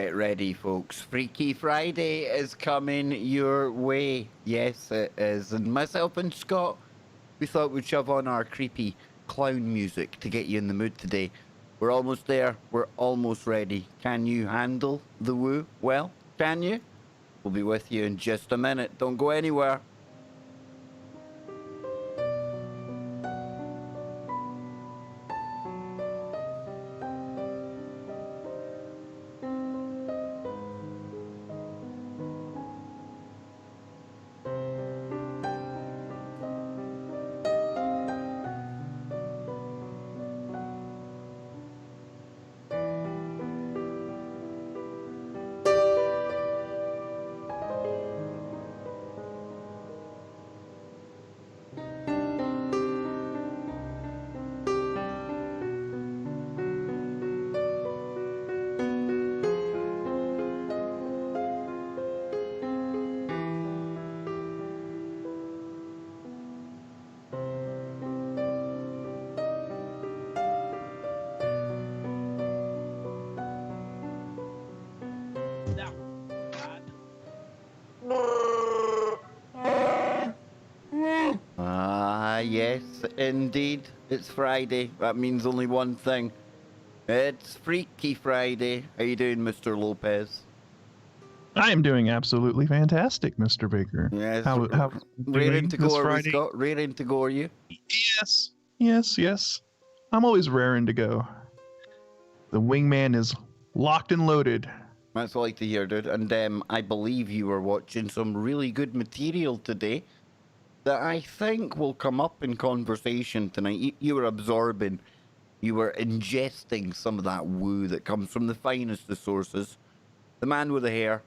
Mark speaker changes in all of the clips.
Speaker 1: Get ready, folks. Freaky Friday is coming your way. Yes, it is. And myself and Scott, we thought we'd shove on our creepy clown music to get you in the mood today. We're almost there. We're almost ready. Can you handle the woo? Well, can you? We'll be with you in just a minute. Don't go anywhere. Yes, indeed. It's Friday. That means only one thing. It's Freaky Friday. How you doing, Mr. Lopez?
Speaker 2: I am doing absolutely fantastic, Mr. Baker.
Speaker 1: Yes.
Speaker 2: How
Speaker 1: Raring to go, are we,
Speaker 2: Friday?
Speaker 1: Scott? Raring to go, are you?
Speaker 2: Yes. I'm always raring to go. The wingman is locked and loaded.
Speaker 1: That's what I like to hear, dude. And I believe you were watching some really good material today that I think will come up in conversation tonight. You were absorbing, you were ingesting some of that woo that comes from the finest of sources. The man with the hair,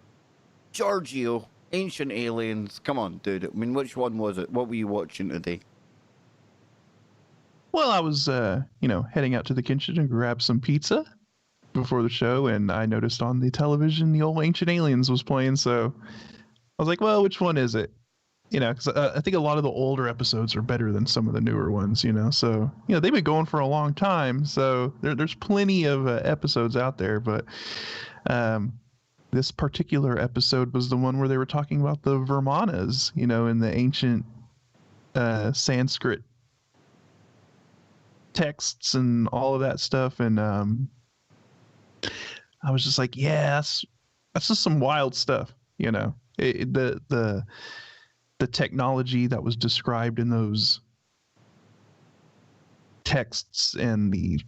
Speaker 1: Giorgio, Ancient Aliens. Come on, dude. I mean, which one was it? What were you watching today?
Speaker 2: Well, I was, heading out to the kitchen to grab some pizza before the show, and I noticed on the television the old Ancient Aliens was playing, so I was like, well, which one is it? Because I think a lot of the older episodes are better than some of the newer ones, so, they've been going for a long time, so there's plenty of episodes out there, but this particular episode was the one where they were talking about the Vermanas, in the ancient Sanskrit texts and all of that stuff, and I was just like, yeah, that's just some wild stuff, the technology that was described in those texts and the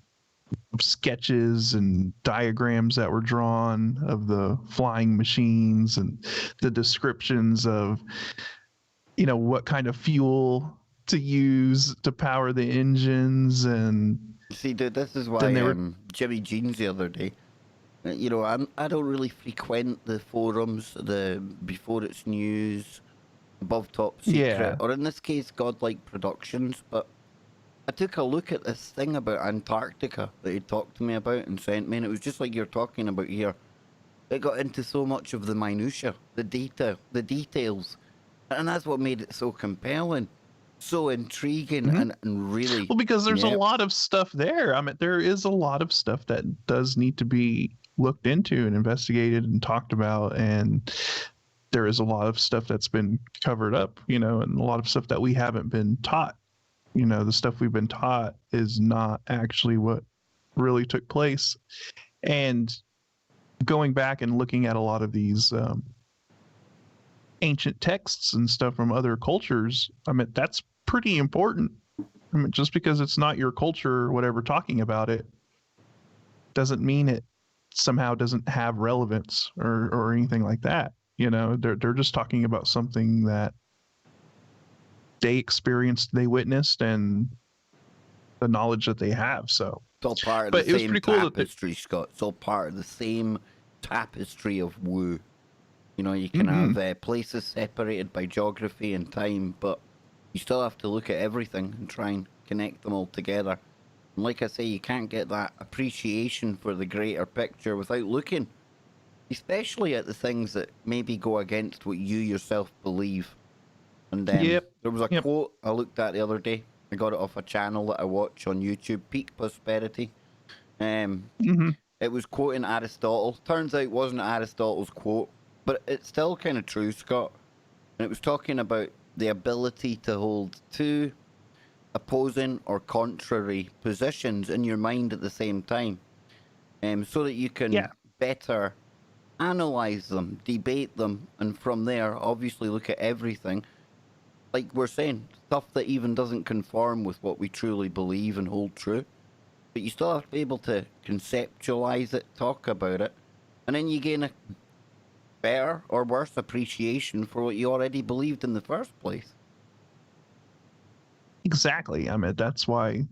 Speaker 2: sketches and diagrams that were drawn of the flying machines and the descriptions of, what kind of fuel to use to power the engines. And
Speaker 1: see, dude, this is why Jimmy Jeans the other day, I don't really frequent the forums, the Before It's News, Above Top Secret, or in this case, Godlike Productions, but I took a look at this thing about Antarctica that he talked to me about and sent me, and it was just like you're talking about here. It got into so much of the minutiae, the details, and that's what made it so compelling, so intriguing, and really...
Speaker 2: Well, because there's a lot of stuff there. I mean, there is a lot of stuff that does need to be looked into and investigated and talked about, and there is a lot of stuff that's been covered up, and a lot of stuff that we haven't been taught. The stuff we've been taught is not actually what really took place. And going back and looking at a lot of these ancient texts and stuff from other cultures, I mean, that's pretty important. I mean, just because it's not your culture or whatever talking about it doesn't mean it somehow doesn't have relevance or anything like that. They're just talking about something that they experienced, they witnessed, and the knowledge that they have. So
Speaker 1: it's all part of the same tapestry, Scott. It's all part of the same tapestry of woo. You can have places separated by geography and time, but you still have to look at everything and try and connect them all together. And like I say, you can't get that appreciation for the greater picture without looking, especially at the things that maybe go against what you yourself believe. And there was a quote I looked at the other day. I got it off a channel that I watch on YouTube, Peak Prosperity. It was quoting Aristotle. Turns out it wasn't Aristotle's quote, but it's still kind of true, Scott. And it was talking about the ability to hold two opposing or contrary positions in your mind at the same time, so that you can better analyze them, debate them, and from there, obviously, look at everything. Like we're saying, stuff that even doesn't conform with what we truly believe and hold true. But you still have to be able to conceptualize it, talk about it, and then you gain a better or worse appreciation for what you already believed in the first place.
Speaker 2: Exactly. I mean, that's why,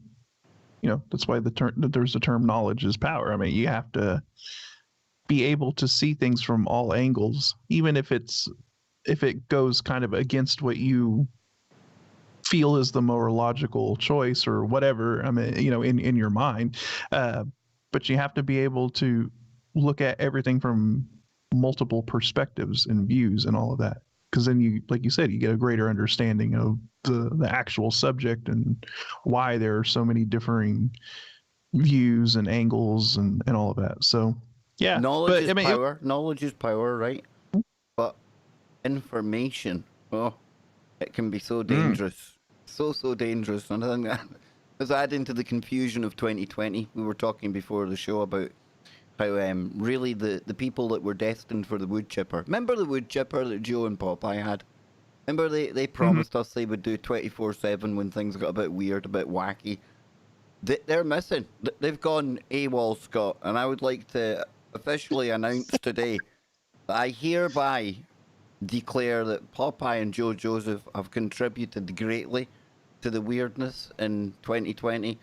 Speaker 2: that's why there's the term knowledge is power. I mean, you have to be able to see things from all angles, even if it goes kind of against what you feel is the more logical choice or whatever. I mean, in your mind, but you have to be able to look at everything from multiple perspectives and views and all of that. Because then you, like you said, you get a greater understanding of the actual subject and why there are so many differing views and angles and all of that. So, yeah.
Speaker 1: Knowledge is power. Knowledge is power, right? But information, it can be so dangerous. So dangerous. And I think that was adding to the confusion of 2020. We were talking before the show about how really the people that were destined for the wood chipper. Remember the wood chipper that Joe and Popeye had? Remember they promised us they would do 24/7 when things got a bit weird, a bit wacky. They're missing. They've gone AWOL, Scott. And I would like to officially announce today that I hereby declare that Popeye and Joe Joseph have contributed greatly to the weirdness in 2020.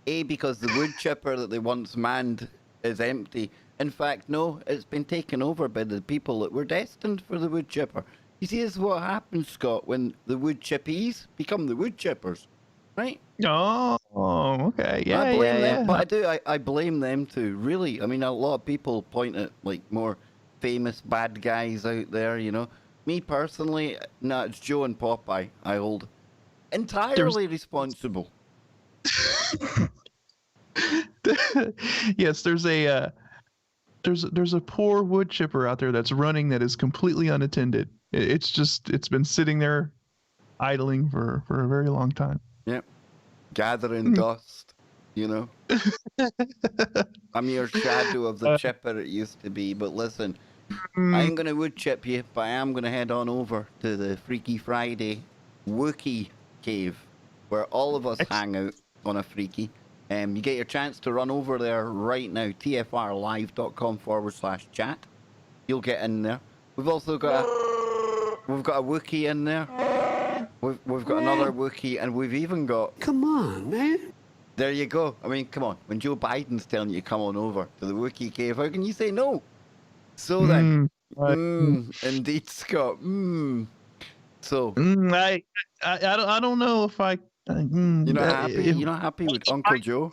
Speaker 1: Because the wood chipper that they once manned is empty. In fact, no, it's been taken over by the people that were destined for the wood chipper. You see, this is what happens, Scott, when the wood chippies become the wood chippers, right?
Speaker 2: Oh, okay, yeah,
Speaker 1: I blame them,
Speaker 2: yeah.
Speaker 1: but I blame them too. Really, I mean, a lot of people point at like more famous bad guys out there. Me personally, no, it's Joe and Popeye I hold entirely responsible.
Speaker 2: Yes, there's a poor wood chipper out there that's running that is completely unattended. It's been sitting there idling for a very long time.
Speaker 1: Yep. Gathering dust, I'm your shadow of the chipper it used to be, but listen, I ain't gonna wood chip you, but I am gonna head on over to the Freaky Friday Wookiee cave, where all of us hang out on a Freaky. You get your chance to run over there right now, tfrlive.com/chat. You'll get in there. We've also got a Wookiee in there. We've got another Wookiee, and we've even got...
Speaker 3: Come on, man.
Speaker 1: There you go. I mean, come on. When Joe Biden's telling you to come on over to the Wookiee cave, how can you say no? So then, indeed, Scott. So...
Speaker 2: I don't know if I...
Speaker 1: You're not happy? You're not happy with Uncle Joe?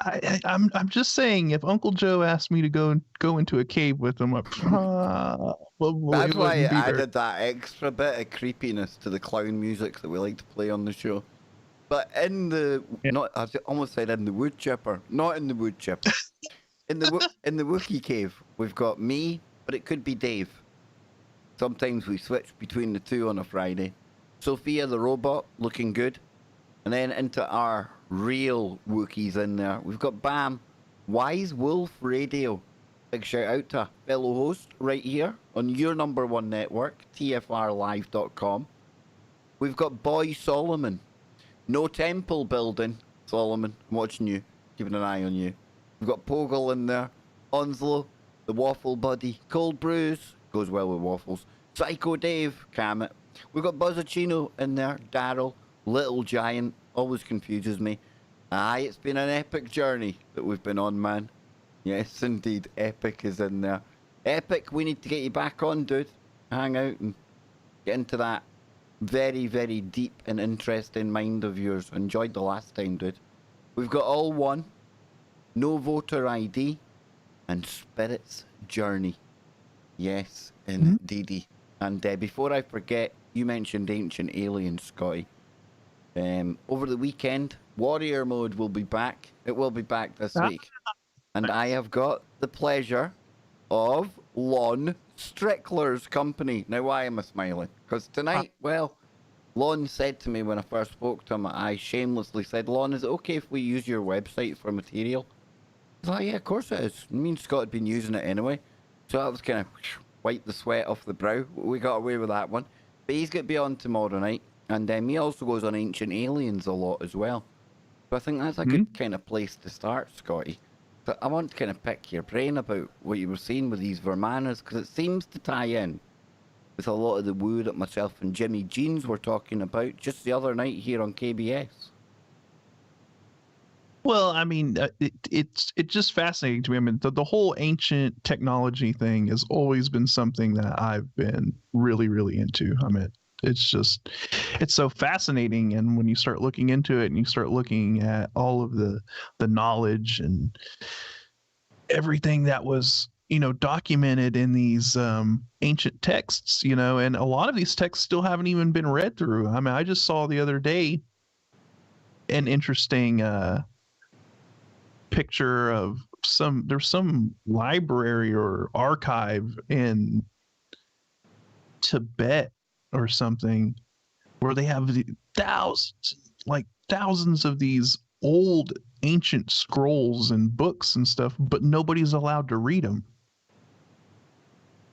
Speaker 2: I'm just saying, if Uncle Joe asked me to go into a cave with him, that's
Speaker 1: why I added that extra bit of creepiness to the clown music that we like to play on the show. But in the I almost said in the wood chipper, not in the wood chipper. in the Wookiee cave, we've got me, but it could be Dave. Sometimes we switch between the two on a Friday. Sophia the robot, looking good. And then into our real Wookiees in there. We've got Bam, Wise Wolf Radio. Big shout out to a fellow host right here on your number one network, tfrlive.com. We've got Boy Solomon. No temple building. Solomon, I'm watching you. Keeping an eye on you. We've got Poggle in there. Onslow, the Waffle Buddy. Cold Brews, goes well with waffles. Psycho Dave, Camet. We've got Buzzacino in there, Daryl, Little Giant, always confuses me. Aye, it's been an epic journey that we've been on, man. Yes, indeed, Epic is in there. Epic, we need to get you back on, dude. Hang out and get into that very, very deep and interesting mind of yours. Enjoyed the last time, dude. We've got All One, No Voter ID, and Spirit's Journey. Yes, indeedy. And before I forget, you mentioned Ancient Aliens, Scotty. Over the weekend, Warrior Mode will be back. It will be back this week. And I have got the pleasure of Lon Strickler's company. Now, why am I smiling? Because tonight, well, Lon said to me when I first spoke to him, I shamelessly said, Lon, is it okay if we use your website for material? He's like, yeah, of course it is. Me and Scott had been using it anyway. So that was kind of wipe the sweat off the brow. We got away with that one. But he's going to be on tomorrow night. And he also goes on Ancient Aliens a lot as well. So I think that's a good kind of place to start, Scotty. But I want to kind of pick your brain about what you were seeing with these Vermanas, because it seems to tie in with a lot of the woo that myself and Jimmy Jeans were talking about just the other night here on KBS.
Speaker 2: Well, I mean, it's just fascinating to me. I mean, the whole ancient technology thing has always been something that I've been really, really into. I mean, it's so fascinating. And when you start looking into it and you start looking at all of the knowledge and everything that was, documented in these ancient texts, and a lot of these texts still haven't even been read through. I mean, I just saw the other day an interesting picture of there's some library or archive in Tibet or something where they have thousands of these old ancient scrolls and books and stuff, but nobody's allowed to read them.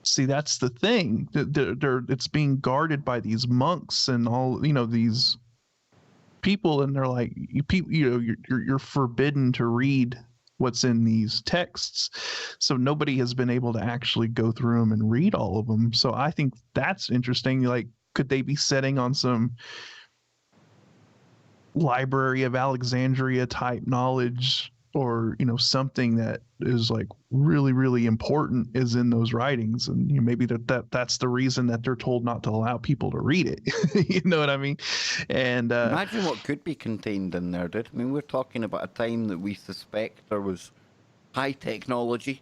Speaker 2: See, that's the thing. It's being guarded by these monks and all, these people, and they're like, you're forbidden to read what's in these texts. So nobody has been able to actually go through them and read all of them. So I think that's interesting. Like, could they be setting on some Library of Alexandria type knowledge, or something that is like really, really important is in those writings, and maybe that's the reason that they're told not to allow people to read it. You know what I mean? And
Speaker 1: imagine what could be contained in there, dude. I mean, we're talking about a time that we suspect there was high technology,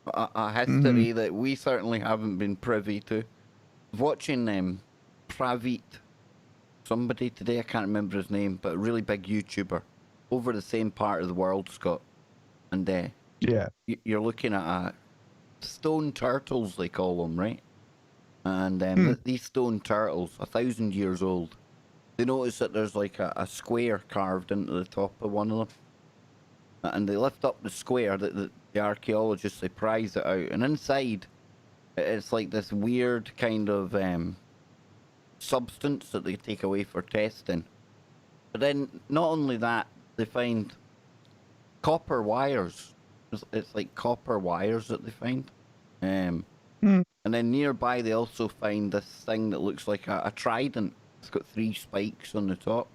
Speaker 1: a history that we certainly haven't been privy to. Watching Pravit, somebody today, I can't remember his name, but a really big YouTuber over the same part of the world, Scott. And
Speaker 2: yeah,
Speaker 1: you're looking at stone turtles, they call them, right? And these stone turtles, 1,000 years old, they notice that there's like a square carved into the top of one of them. And they lift up the square, the archaeologists, they prize it out. And inside, it's like this weird kind of substance that they take away for testing. But then, not only that, they find copper wires. It's like copper wires that they find. And then nearby, they also find this thing that looks like a trident. It's got 3 spikes on the top.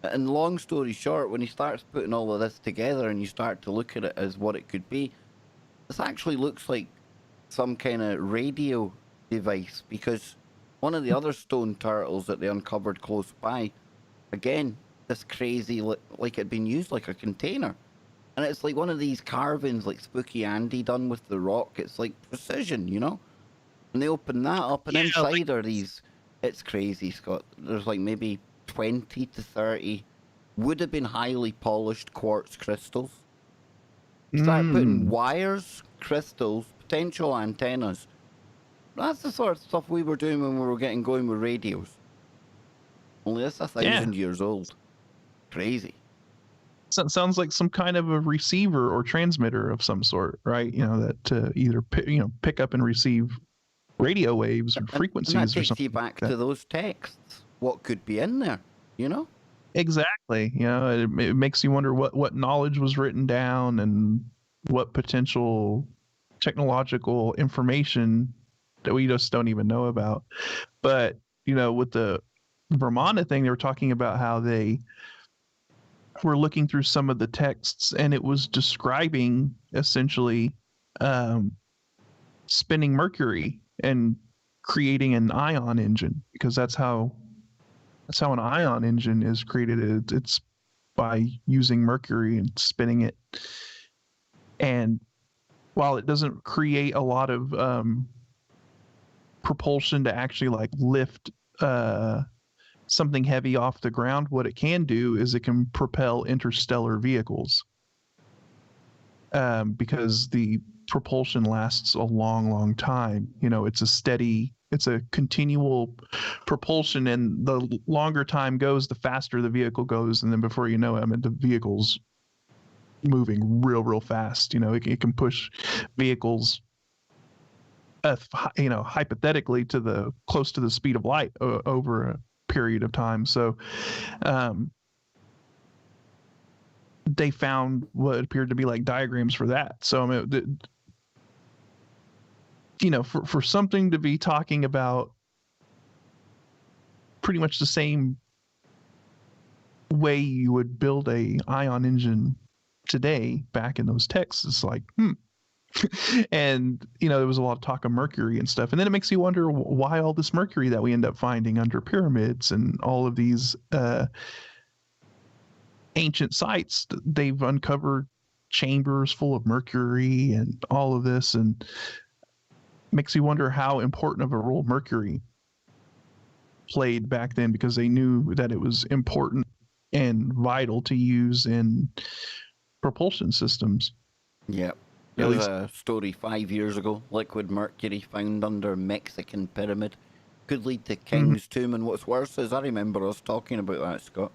Speaker 1: And long story short, when he starts putting all of this together and you start to look at it as what it could be, this actually looks like some kind of radio device, because one of the other stone turtles that they uncovered close by, again, this crazy, like it'd been used like a container. And it's like one of these carvings like Spooky Andy done with the rock. It's like precision, And they open that up, and inside are these, it's crazy, Scott. There's like maybe 20 to 30 would have been highly polished quartz crystals. Start putting wires, crystals, potential antennas. That's the sort of stuff we were doing when we were getting going with radios. Only this 1,000 years old. Crazy.
Speaker 2: So it sounds like some kind of a receiver or transmitter of some sort, right? That either pick up and receive radio waves or frequencies,
Speaker 1: and that
Speaker 2: or
Speaker 1: takes
Speaker 2: something.
Speaker 1: You back to those texts. What could be in there?
Speaker 2: Exactly. It makes you wonder what knowledge was written down and what potential technological information that we just don't even know about. But with the Vermana thing, they were talking about how they were looking through some of the texts, and it was describing essentially spinning mercury and creating an ion engine, because that's how an ion engine is created. It's by using mercury and spinning it. And while it doesn't create a lot of propulsion to actually like lift something heavy off the ground, what it can do is it can propel interstellar vehicles. because the propulsion lasts a long, long time. It's a continual propulsion, and the longer time goes, the faster the vehicle goes, and then before you know it, the vehicle's moving real, real fast. It can push vehicles, hypothetically close to the speed of light over a period of time. So, they found what appeared to be like diagrams for that. So, for something to be talking about pretty much the same way you would build a ion engine today back in those texts, it's like, and there was a lot of talk of mercury and stuff, and then it makes you wonder why all this mercury that we end up finding under pyramids and all of these ancient sites. They've uncovered chambers full of mercury and all of this, and makes you wonder how important of a role mercury played back then, because they knew that it was important and vital to use in propulsion systems.
Speaker 1: Yeah. There was a story 5 years ago, liquid mercury found under Mexican pyramid. Could lead to King's tomb, and what's worse is I remember us talking about that, Scott.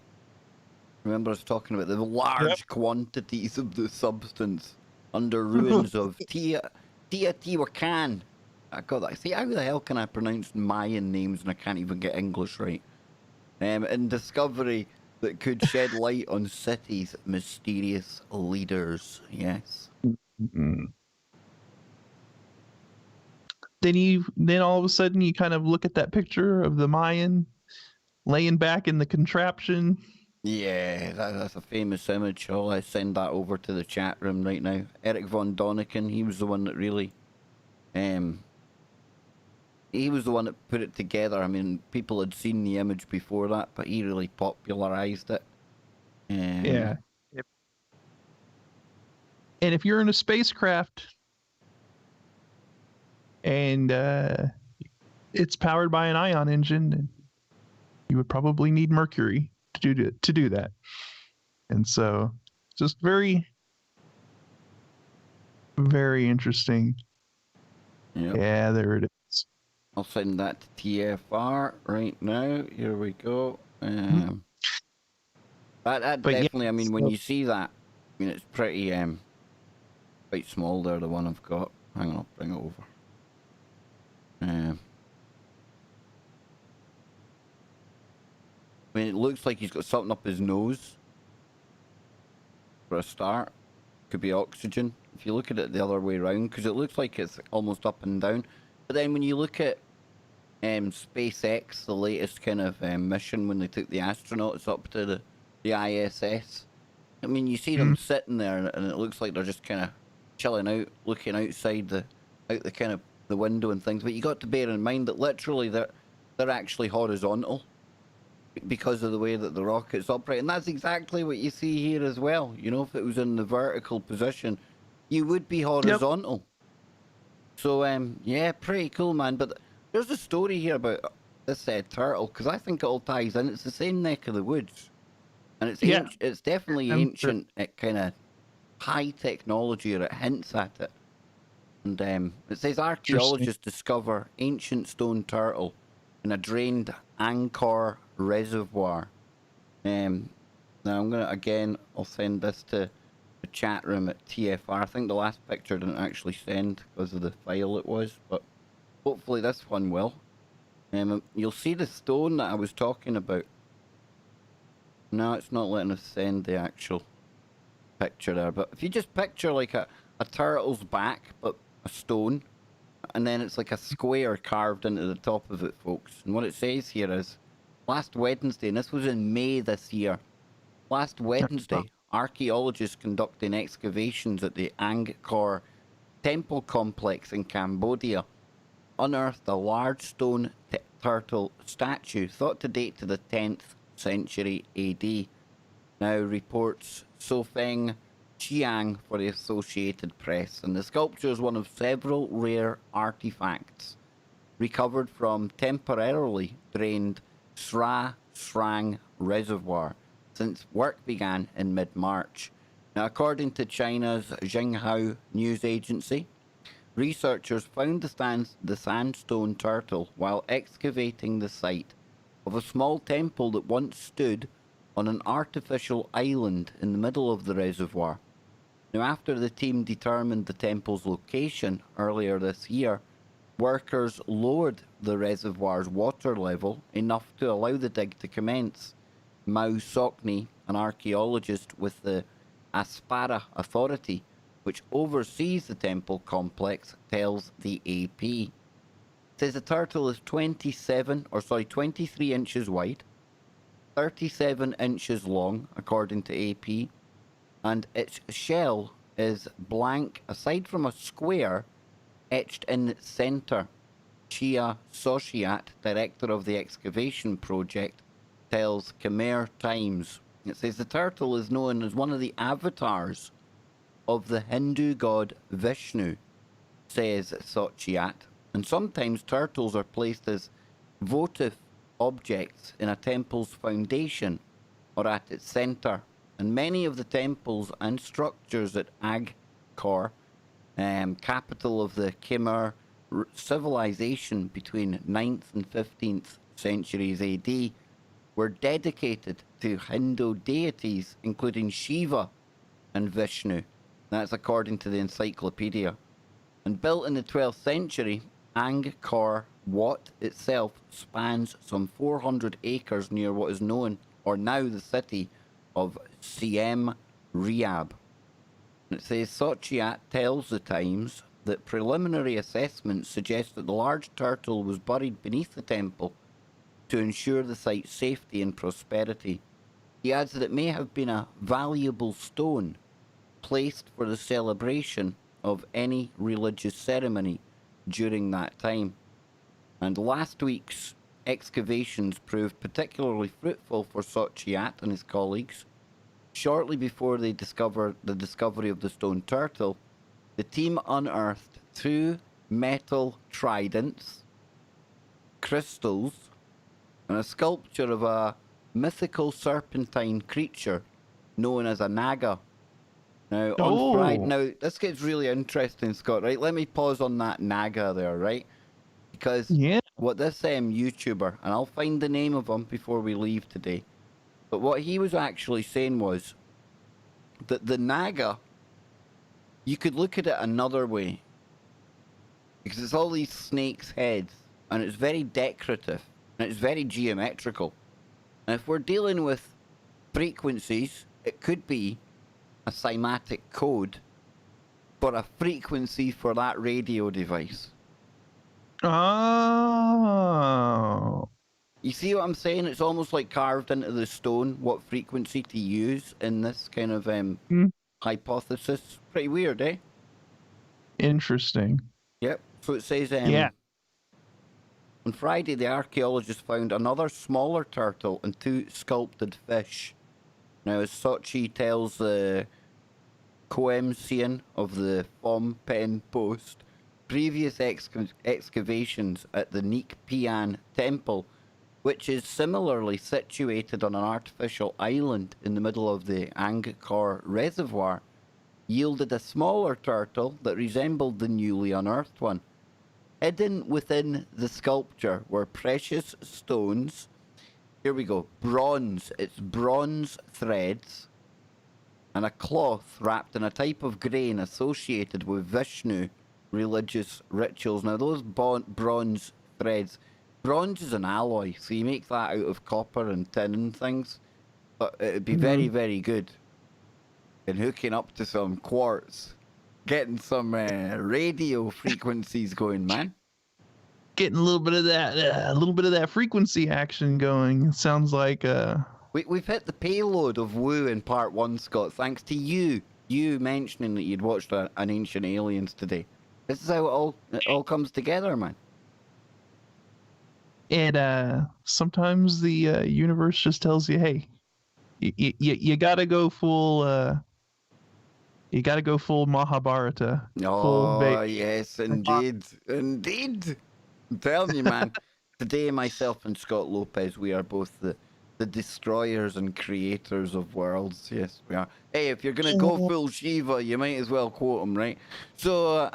Speaker 1: Remember us talking about the large quantities of the substance under ruins of Teotihuacan. I got that. See, how the hell can I pronounce Mayan names and I can't even get English right? And discovery that could shed light on cities' mysterious leaders. Yes.
Speaker 2: Mm-hmm. Then all of a sudden you kind of look at that picture of the Mayan laying back in the contraption.
Speaker 1: Yeah, that's a famous image. I'll send that over to the chat room right now. Eric von Doniken, he was the one that really, he was the one that put it together. I mean, people had seen the image before that, but he really popularized it.
Speaker 2: Yeah. Yep. And if you're in a spacecraft and it's powered by an ion engine, you would probably need mercury to do that. And so just very, very interesting.
Speaker 1: Yep.
Speaker 2: Yeah, there it is.
Speaker 1: I'll send that to TFR right now. Here we go. That definitely, I mean, when you see that, I mean, it's pretty quite small there, the one I've got. Hang on, I'll bring it over. I mean, it looks like he's got something up his nose. For a start. Could be oxygen. If you look at it the other way around, because it looks like it's almost up and down. But then when you look at SpaceX, the latest kind of mission when they took the astronauts up to the ISS, I mean, you see them sitting there, and it looks like they're just kind of chilling out, looking outside the kind of the window and things. But you got to bear in mind that literally they're actually horizontal because of the way that the rockets operate, and that's exactly what you see here as well. You know, if it was in the vertical position, you would be horizontal. Yep. So yeah, pretty cool, man. But there's a story here about this turtle, because I think it all ties in. It's the same neck of the woods, and it's it's definitely ancient. It kind of high technology, or it hints at it. And it says archaeologists discover ancient stone turtle in a drained Angkor reservoir. Now I'm gonna I'll send this to the chat room at TFR. I think the last picture didn't actually send because of the file it was, but hopefully this one will. You'll see the stone that I was talking about. No, it's not letting us send the actual picture there, but if you just picture like a turtle's back, but a stone, and then it's like a square carved into the top of it, folks. And what it says here is, last Wednesday, and this was in May this year, last Wednesday, archaeologists conducting excavations at the Angkor temple complex in Cambodia unearthed a large stone turtle statue thought to date to the 10th century AD. Now reports Sofeng Chiang for the Associated Press, and the sculpture is one of several rare artifacts recovered from temporarily drained Sra Srang Reservoir since work began in mid-March. Now, according to China's Xinhua news agency, researchers found the sandstone turtle while excavating the site of a small temple that once stood on an artificial island in the middle of the reservoir. Now, after the team determined the temple's location earlier this year, workers lowered the reservoir's water level enough to allow the dig to commence. Mao Sokni, an archaeologist with the Aspara Authority, which oversees the temple complex, tells the AP. Says the turtle is 23 inches wide, 37 inches long, according to AP, and its shell is blank aside from a square etched in its centre. Chia Soshiat, director of the excavation project, tells Khmer Times. It says the turtle is known as one of the avatars of the Hindu god Vishnu, says Sochiat, and sometimes turtles are placed as votive objects in a temple's foundation or at its centre, and many of the temples and structures at Agartha, capital of the Khmer civilization between 9th and 15th centuries AD, were dedicated to Hindu deities including Shiva and Vishnu. That's according to the encyclopedia. And built in the 12th century, Angkor Wat itself spans some 400 acres near what is known, or now the city, of Siem Reap. It says Sochiat tells the Times that preliminary assessments suggest that the large turtle was buried beneath the temple to ensure the site's safety and prosperity. He adds that it may have been a valuable stone placed for the celebration of any religious ceremony during that time. And last week's excavations proved particularly fruitful for Sochiat and his colleagues. Shortly before they discovered the discovery of the stone turtle, the team unearthed 2 metal tridents, crystals, and a sculpture of a mythical serpentine creature known as a naga. Now, on Friday, now this gets really interesting, Scott, right? Let me pause on that naga there, right? Because what this YouTuber, and I'll find the name of him before we leave today, but what he was actually saying was that the naga, you could look at it another way, because it's all these snakes' heads, and it's very decorative, and it's very geometrical. And if we're dealing with frequencies, it could be a cymatic code for a frequency for that radio device.
Speaker 2: Oh.
Speaker 1: You see what I'm saying? It's almost like carved into the stone what frequency to use in this kind of hypothesis. Pretty weird, eh?
Speaker 2: Interesting.
Speaker 1: Yep. So it says on Friday, the archaeologists found another smaller turtle and 2 sculpted fish. Now, as Sochi tells the Coemsian of the Phnom Penh Post, previous excavations at the Nik Pian Temple, which is similarly situated on an artificial island in the middle of the Angkor Reservoir, yielded a smaller turtle that resembled the newly unearthed one. Hidden within the sculpture were precious stones. Here we go. Bronze. It's bronze threads and a cloth wrapped in a type of grain associated with Vishnu religious rituals. Now, those bronze threads, bronze is an alloy, so you make that out of copper and tin and things. But it would be very, very good in hooking up to some quartz, getting some radio frequencies going, man.
Speaker 2: Getting a little bit of that frequency action going. Sounds like
Speaker 1: we've hit the payload of Woo in part 1, Scott, thanks to you mentioning that you'd watched an Ancient Aliens today. This is how it all comes together, man.
Speaker 2: And sometimes the universe just tells you, hey, you gotta go full. You gotta go full Mahabharata.
Speaker 1: Oh, yes, indeed. Indeed. I'm telling you, man. Today, myself and Scott Lopez, we are both the the destroyers and creators of worlds. Yes, we are. Hey, if you're gonna go full Shiva, you might as well quote him, right? So,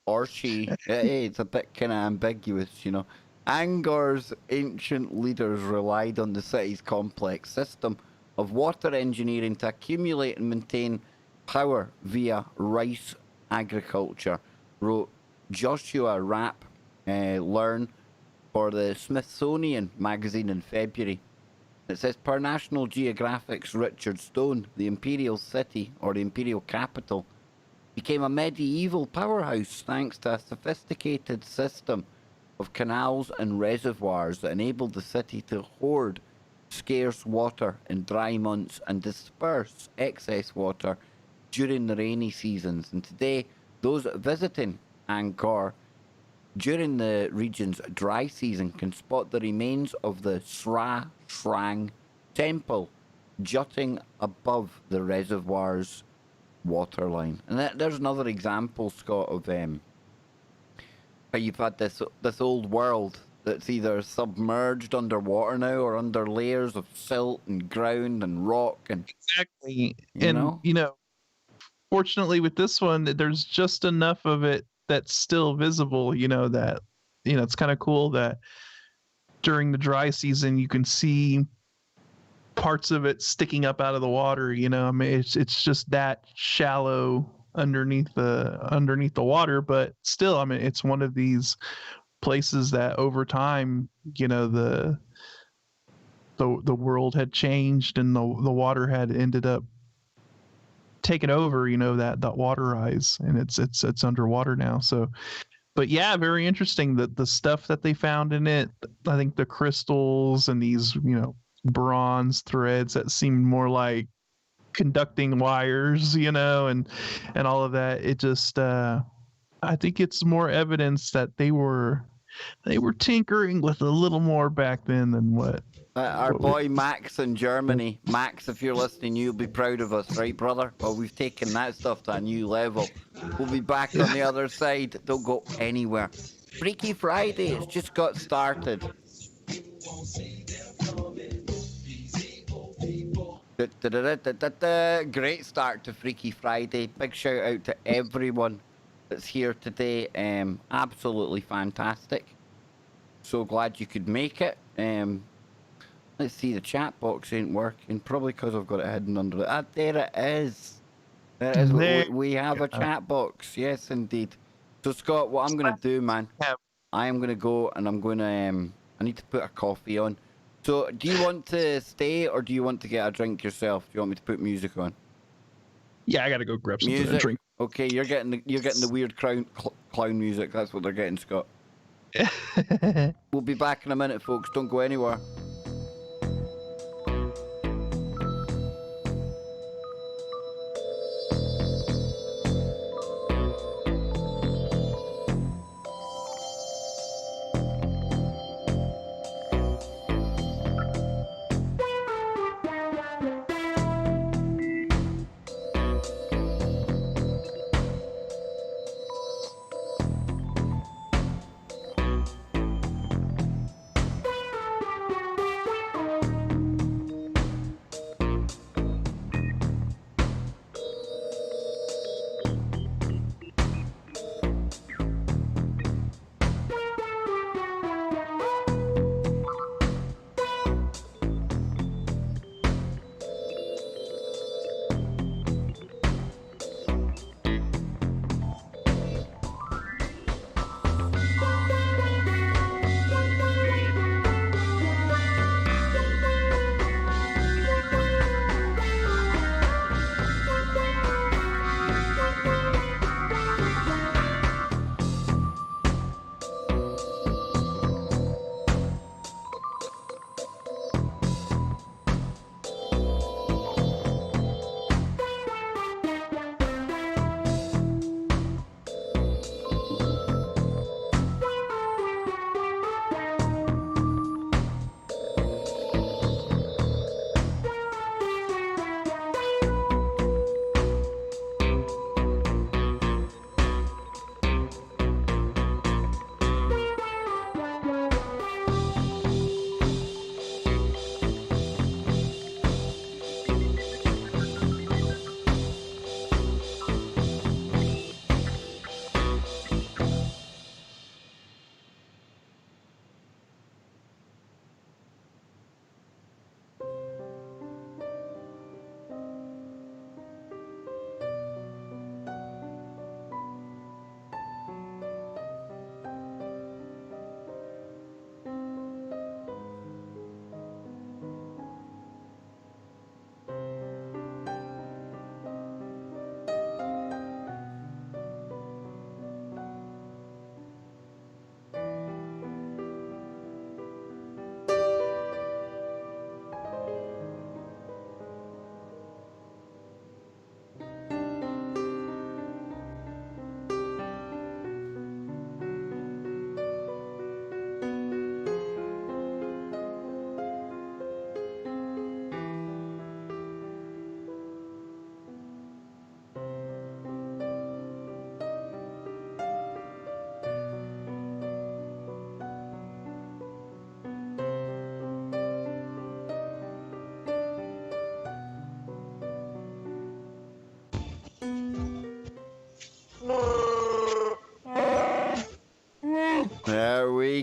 Speaker 1: or she. Hey, it's a bit kind of ambiguous, you know. Angkor's ancient leaders relied on the city's complex system of water engineering to accumulate and maintain power via rice agriculture, wrote Joshua Rapp Learn for the Smithsonian magazine in February. It says, per National Geographic's Richard Stone, the imperial city, or the imperial capital, became a medieval powerhouse thanks to a sophisticated system of canals and reservoirs that enabled the city to hoard scarce water in dry months and disperse excess water during the rainy seasons. And today, those visiting Angkor during the region's dry season can spot the remains of the Sra Shrang temple jutting above the reservoir's waterline. And there's another example, Scott, of how you've had this old world that's either submerged underwater now or under layers of silt and ground and rock and
Speaker 2: exactly. Fortunately with this one, there's just enough of it that's still visible, that it's kind of cool that during the dry season you can see parts of it sticking up out of the water. I mean, it's just that shallow underneath the water, but still, I mean, it's one of these places that over time, the world had changed and the water had ended up taken over, that water rise, and it's underwater now. So, but yeah, very interesting that the stuff that they found in it, I think the crystals and these, bronze threads that seemed more like conducting wires, and all of that. It just, I think it's more evidence that they were tinkering with a little more back then than what.
Speaker 1: Our boy Max in Germany. Max, if you're listening, you'll be proud of us, right, brother? Well, we've taken that stuff to a new level. We'll be back on the other side. Don't go anywhere. Freaky Friday, it's just got started. Great start to Freaky Friday. Big shout out to everyone that's here today. Absolutely fantastic. So glad you could make it. Let's see, the chat box ain't working. Probably because I've got it hidden under it. There it is. There it is. We have a chat box. Yes, indeed. So, Scott, what I'm going to do, man, I am going to go and I'm going to... I need to put a coffee on. So, do you want to stay or do you want to get a drink yourself? Do you want me to put music on?
Speaker 2: Yeah, I got to go grab something to drink.
Speaker 1: Okay, you're getting the weird clown music. That's what they're getting, Scott. We'll be back in a minute, folks. Don't go anywhere.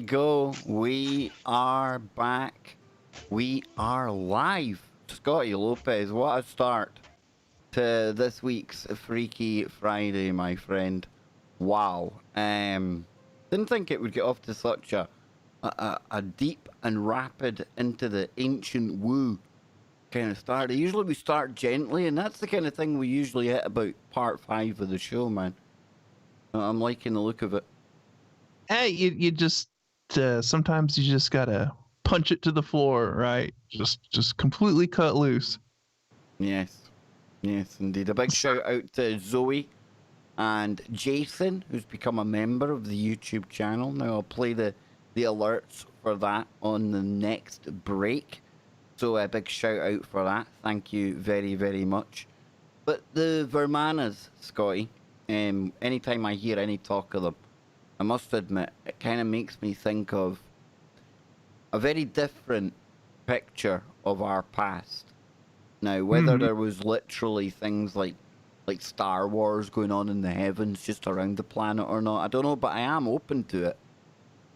Speaker 1: go. We are back. We are live. Scotty Lopez, what a start to this week's Freaky Friday, my friend. Wow. Didn't think it would get off to such a deep and rapid into the ancient woo kind of start. Usually we start gently, and that's the kind of thing we usually hit about part 5 of the show, man. I'm liking the look of it.
Speaker 2: Hey, you just sometimes you just gotta punch it to the floor, right? Just completely cut loose. Yes
Speaker 1: Indeed. A big shout out to Zoe and Jason, who's become a member of the YouTube channel. Now I'll play the alerts for that on the next break, so a big shout out for that. Thank you very, very much. But the Vermanas, Scotty, anytime I hear any talk of them, I must admit, it kind of makes me think of a very different picture of our past. Now, whether there was literally things like Star Wars going on in the heavens just around the planet or not, I don't know, but I am open to it.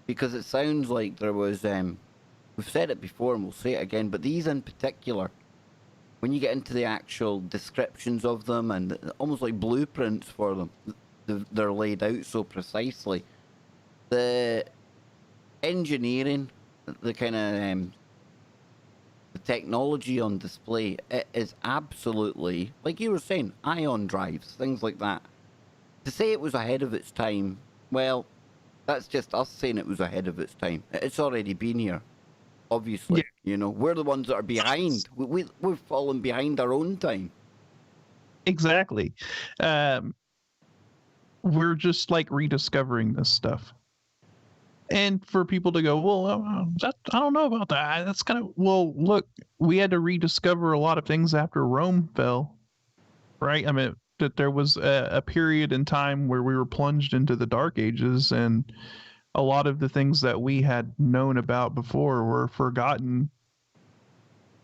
Speaker 1: Because it sounds like there was, we've said it before and we'll say it again, but these in particular, when you get into the actual descriptions of them and almost like blueprints for them, they're laid out so precisely. The engineering, the kind of the technology on display, it is absolutely, like you were saying, ion drives, things like that. To say it was ahead of its time, well, that's just us saying it was ahead of its time. It's already been here, obviously. Yeah. You know, we're the ones that are behind. We've fallen behind our own time.
Speaker 2: Exactly. We're just like rediscovering this stuff. And for people to go, well, I don't know about that. That's kind of, well, look, we had to rediscover a lot of things after Rome fell, right? I mean, that there was a period in time where we were plunged into the Dark Ages, and a lot of the things that we had known about before were forgotten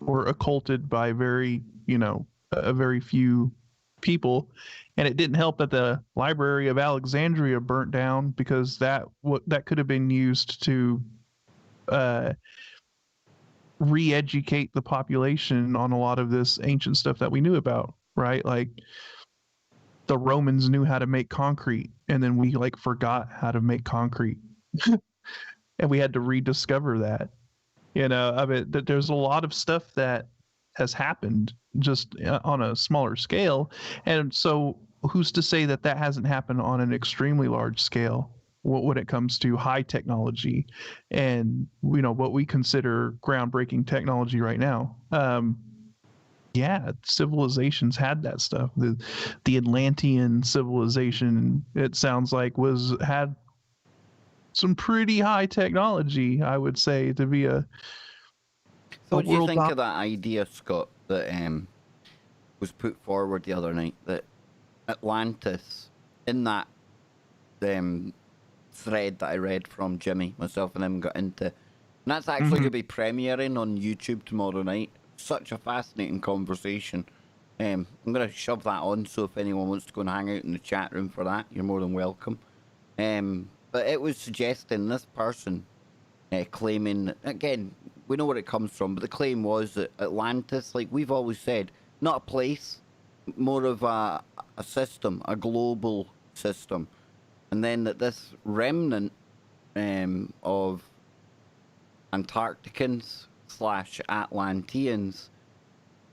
Speaker 2: or occulted by a very few people. And it didn't help that the Library of Alexandria burnt down, because that could have been used to re-educate the population on a lot of this ancient stuff that we knew about, right? Like the Romans knew how to make concrete, and then we forgot how to make concrete. And we had to rediscover that. I mean, there's a lot of stuff that has happened just on a smaller scale. And so who's to say that hasn't happened on an extremely large scale when it comes to high technology and, what we consider groundbreaking technology right now? Civilizations had that stuff. The Atlantean civilization, it sounds like, had some pretty high technology, I would say, to be a
Speaker 1: So what do you think of that idea, Scott, that was put forward the other night, that Atlantis, in that thread that I read from Jimmy, myself and him got into, and that's actually going to be premiering on YouTube tomorrow night. Such a fascinating conversation. I'm going to shove that on, so if anyone wants to go and hang out in the chat room for that, you're more than welcome. But it was suggesting, this person claiming, again, we know where it comes from, but the claim was that Atlantis, like we've always said, not a place, more of a system, a global system. And then that this remnant of Antarcticans / Atlanteans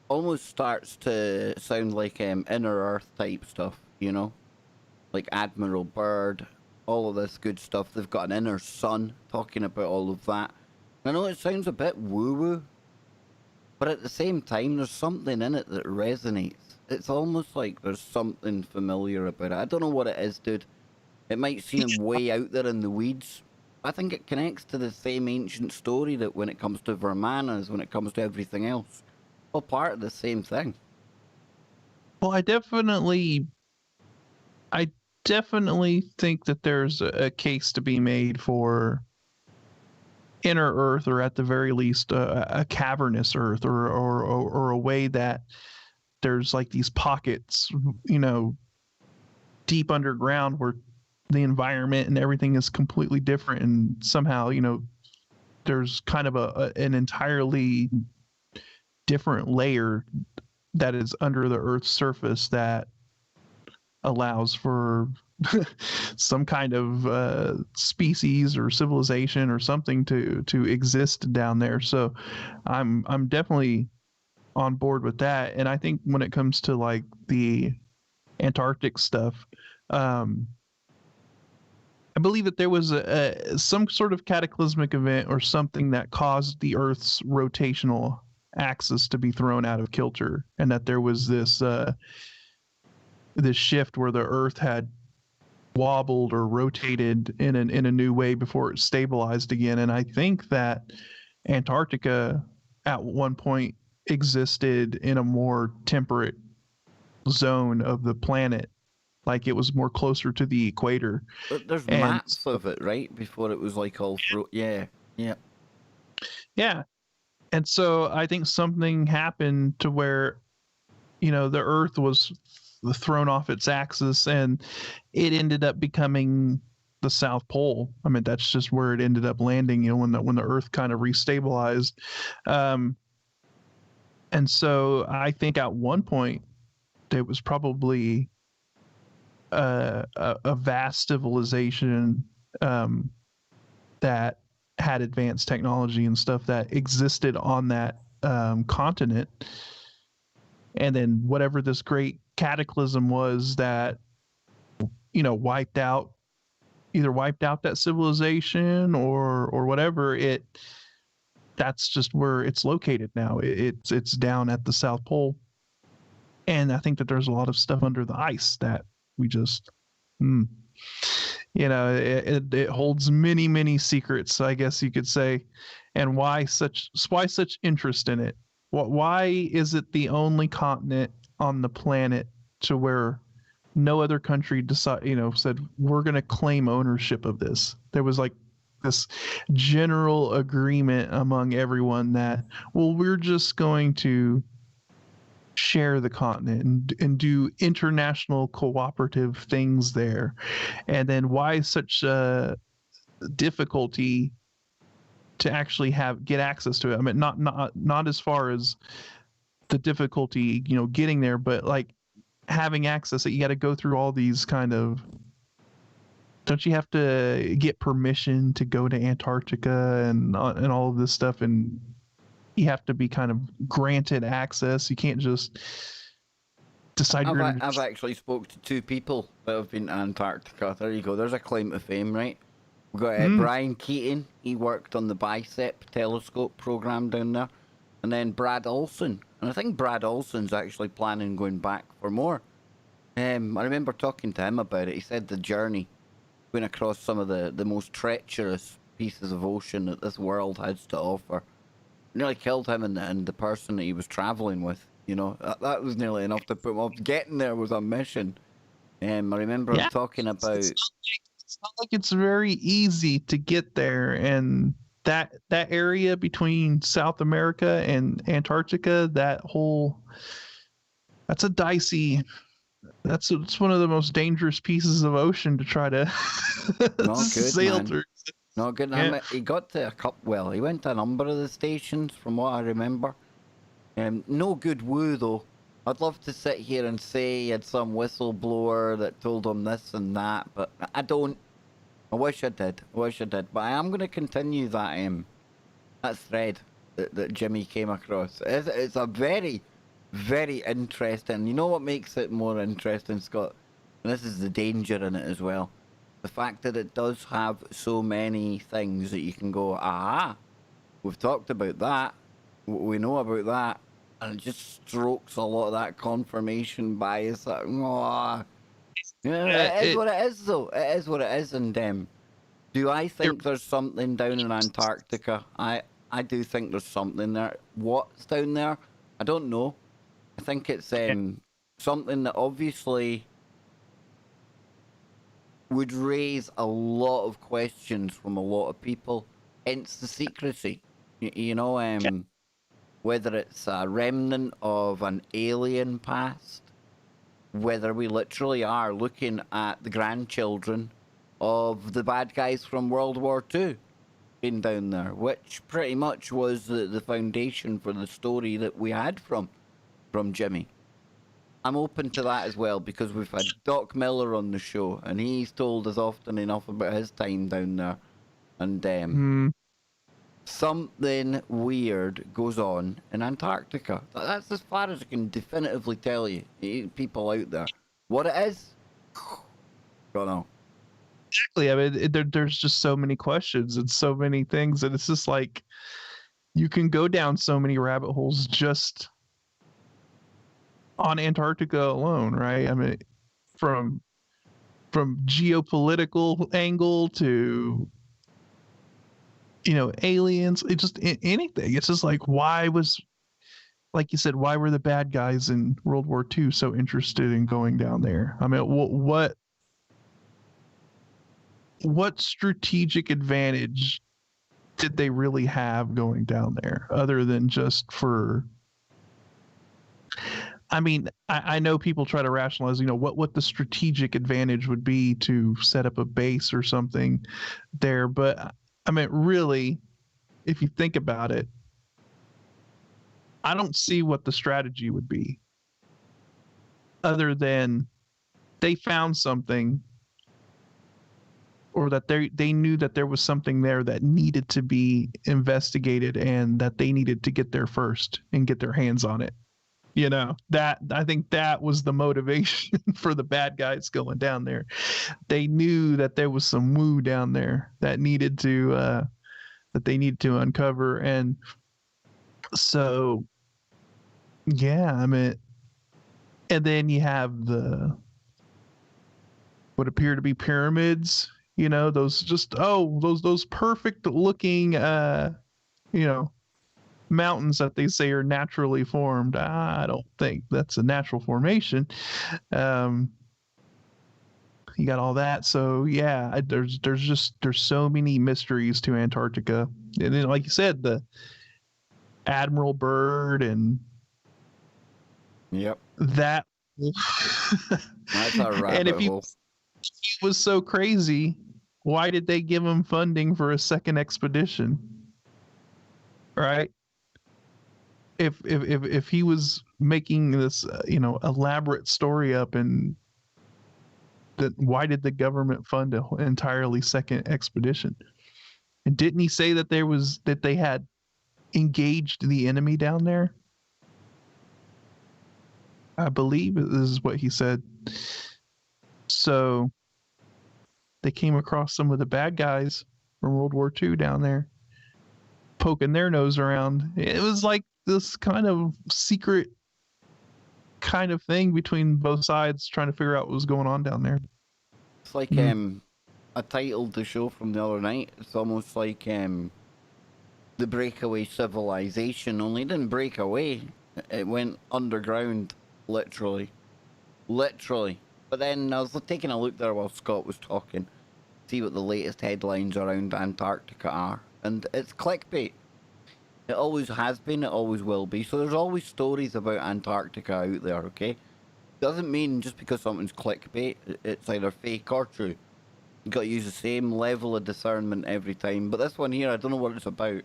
Speaker 1: almost starts to sound like Inner Earth type stuff, like Admiral Byrd, all of this good stuff. They've got an inner sun talking about all of that. I know it sounds a bit woo-woo, but at the same time, there's something in it that resonates. It's almost like there's something familiar about it. I don't know what it is, dude. It might seem way out there in the weeds. I think it connects to the same ancient story that when it comes to Vermanas, when it comes to everything else, all part of the same thing.
Speaker 2: Well, I definitely think that there's a case to be made for inner Earth, or at the very least a cavernous Earth, or a way that there's like these pockets, deep underground where the environment and everything is completely different, and somehow, you know, there's kind of an entirely different layer that is under the Earth's surface that allows for some kind of species or civilization or something to exist down there. So I'm definitely on board with that. And I think when it comes to like the Antarctic stuff, I believe that there was some sort of cataclysmic event or something that caused the Earth's rotational axis to be thrown out of kilter, and that there was this shift where the Earth had wobbled or rotated in a new way before it stabilized again. And I think that Antarctica at one point existed in a more temperate zone of the planet, like it was more closer to the equator.
Speaker 1: But there's maps of it, right? Before it was like all through. Yeah.
Speaker 2: And so I think something happened to where, you know, the Earth was thrown off its axis and it ended up becoming the South Pole. I mean, that's just where it ended up landing, you know, when the Earth kind of restabilized. And so I think at one point there was probably a vast civilization that had advanced technology and stuff that existed on that continent. And then whatever this great cataclysm was that, you know, either wiped out that civilization or whatever, that's just where it's located now. It's down at the South Pole. And I think that there's a lot of stuff under the ice that we just, you know, it holds many, many secrets, I guess you could say. And why such interest in it? Why is it the only continent on the planet to where no other country said we're going to claim ownership of this? There was like this general agreement among everyone that, well, we're just going to share the continent and do international cooperative things there. And then why such difficulty to actually get access to it? I mean, not as far as the difficulty, you know, getting there, but like having access, that you got to go through all these kind of, don't you have to get permission to go to Antarctica and all of this stuff, and you have to be kind of granted access. You can't just decide.
Speaker 1: I've actually spoke to 2 people that have been to Antarctica. There you go. There's a claim to fame, right? We've got Brian Keating. He worked on the BICEP telescope program down there. And then Brad Olson. And I think Brad Olson's actually planning going back for more. I remember talking to him about it. He said the journey going across some of the most treacherous pieces of ocean that this world has to offer nearly killed him and the person that he was traveling with. You know, that was nearly enough to put him off. Getting there was a mission. I remember him talking about...
Speaker 2: It's not like it's very easy to get there, and that area between South America and Antarctica, that's a dicey... It's one of the most dangerous pieces of ocean to try to sail through.
Speaker 1: Not good.
Speaker 2: Yeah.
Speaker 1: He got to he went to a number of the stations from what I remember. No good woo though. I'd love to sit here and say he had some whistleblower that told him this and that, but I don't. I wish I did. But I am going to continue that thread that Jimmy came across. It's a very, very interesting. You know what makes it more interesting, Scott? And this is the danger in it as well. The fact that it does have so many things that you can go, we've talked about that, we know about that, and it just strokes a lot of that confirmation bias. Like, it is what it is, though. It is what it is. And do I think there's something down in Antarctica? I do think there's something there. What's down there? I don't know. I think it's something that obviously would raise a lot of questions from a lot of people, hence the secrecy. You know, whether it's a remnant of an alien past, whether we literally are looking at the grandchildren of the bad guys from World War II being down there, which pretty much was the foundation for the story that we had from Jimmy. I'm open to that as well, because we've had Doc Miller on the show, and he's told us often enough about his time down there. And something weird goes on in Antarctica. That's as far as I can definitively tell you, people out there. What it is, don't know.
Speaker 2: Exactly. I mean, there's just so many questions and so many things, and it's just like you can go down so many rabbit holes just on Antarctica alone, right? I mean, from geopolitical angle to, you know, aliens, it just anything. It's just like, why was, like you said, why were the bad guys in World War II so interested in going down there? I mean, what strategic advantage did they really have going down there, other than just for, I mean, I know people try to rationalize, you know, what the strategic advantage would be to set up a base or something there. But I mean, really, if you think about it, I don't see what the strategy would be, other than they found something, or that they knew that there was something there that needed to be investigated, and that they needed to get there first and get their hands on it. You know, that I think that was the motivation for the bad guys going down there. They knew that there was some woo down there that needed to that they needed to uncover. And so, yeah, I mean, and then you have the what appear to be pyramids, you know, those just those perfect looking you know, mountains that they say are naturally formed. I don't think that's a natural formation. You got all that. So yeah, there's so many mysteries to Antarctica. And then, like you said, the Admiral Byrd and that.
Speaker 1: That's a rabbit
Speaker 2: And if he
Speaker 1: hole.
Speaker 2: was so crazy, why did they give him funding for a second expedition? Right? If he was making this you know, elaborate story up, and that, why did the government fund an entirely second expedition? And didn't he say that they had engaged the enemy down there? I believe this is what he said. So they came across some of the bad guys from World War II down there, poking their nose around. It was like this kind of secret kind of thing between both sides, trying to figure out what was going on down there.
Speaker 1: It's like I titled the show from the other night. It's almost like the breakaway civilization, only it didn't break away. It went underground, literally. But then I was taking a look there while Scott was talking, see what the latest headlines around Antarctica are, and it's clickbait. It always has been, it always will be. So there's always stories about Antarctica out there, okay? Doesn't mean just because something's clickbait, it's either fake or true. You've got to use the same level of discernment every time. But this one here, I don't know what it's about.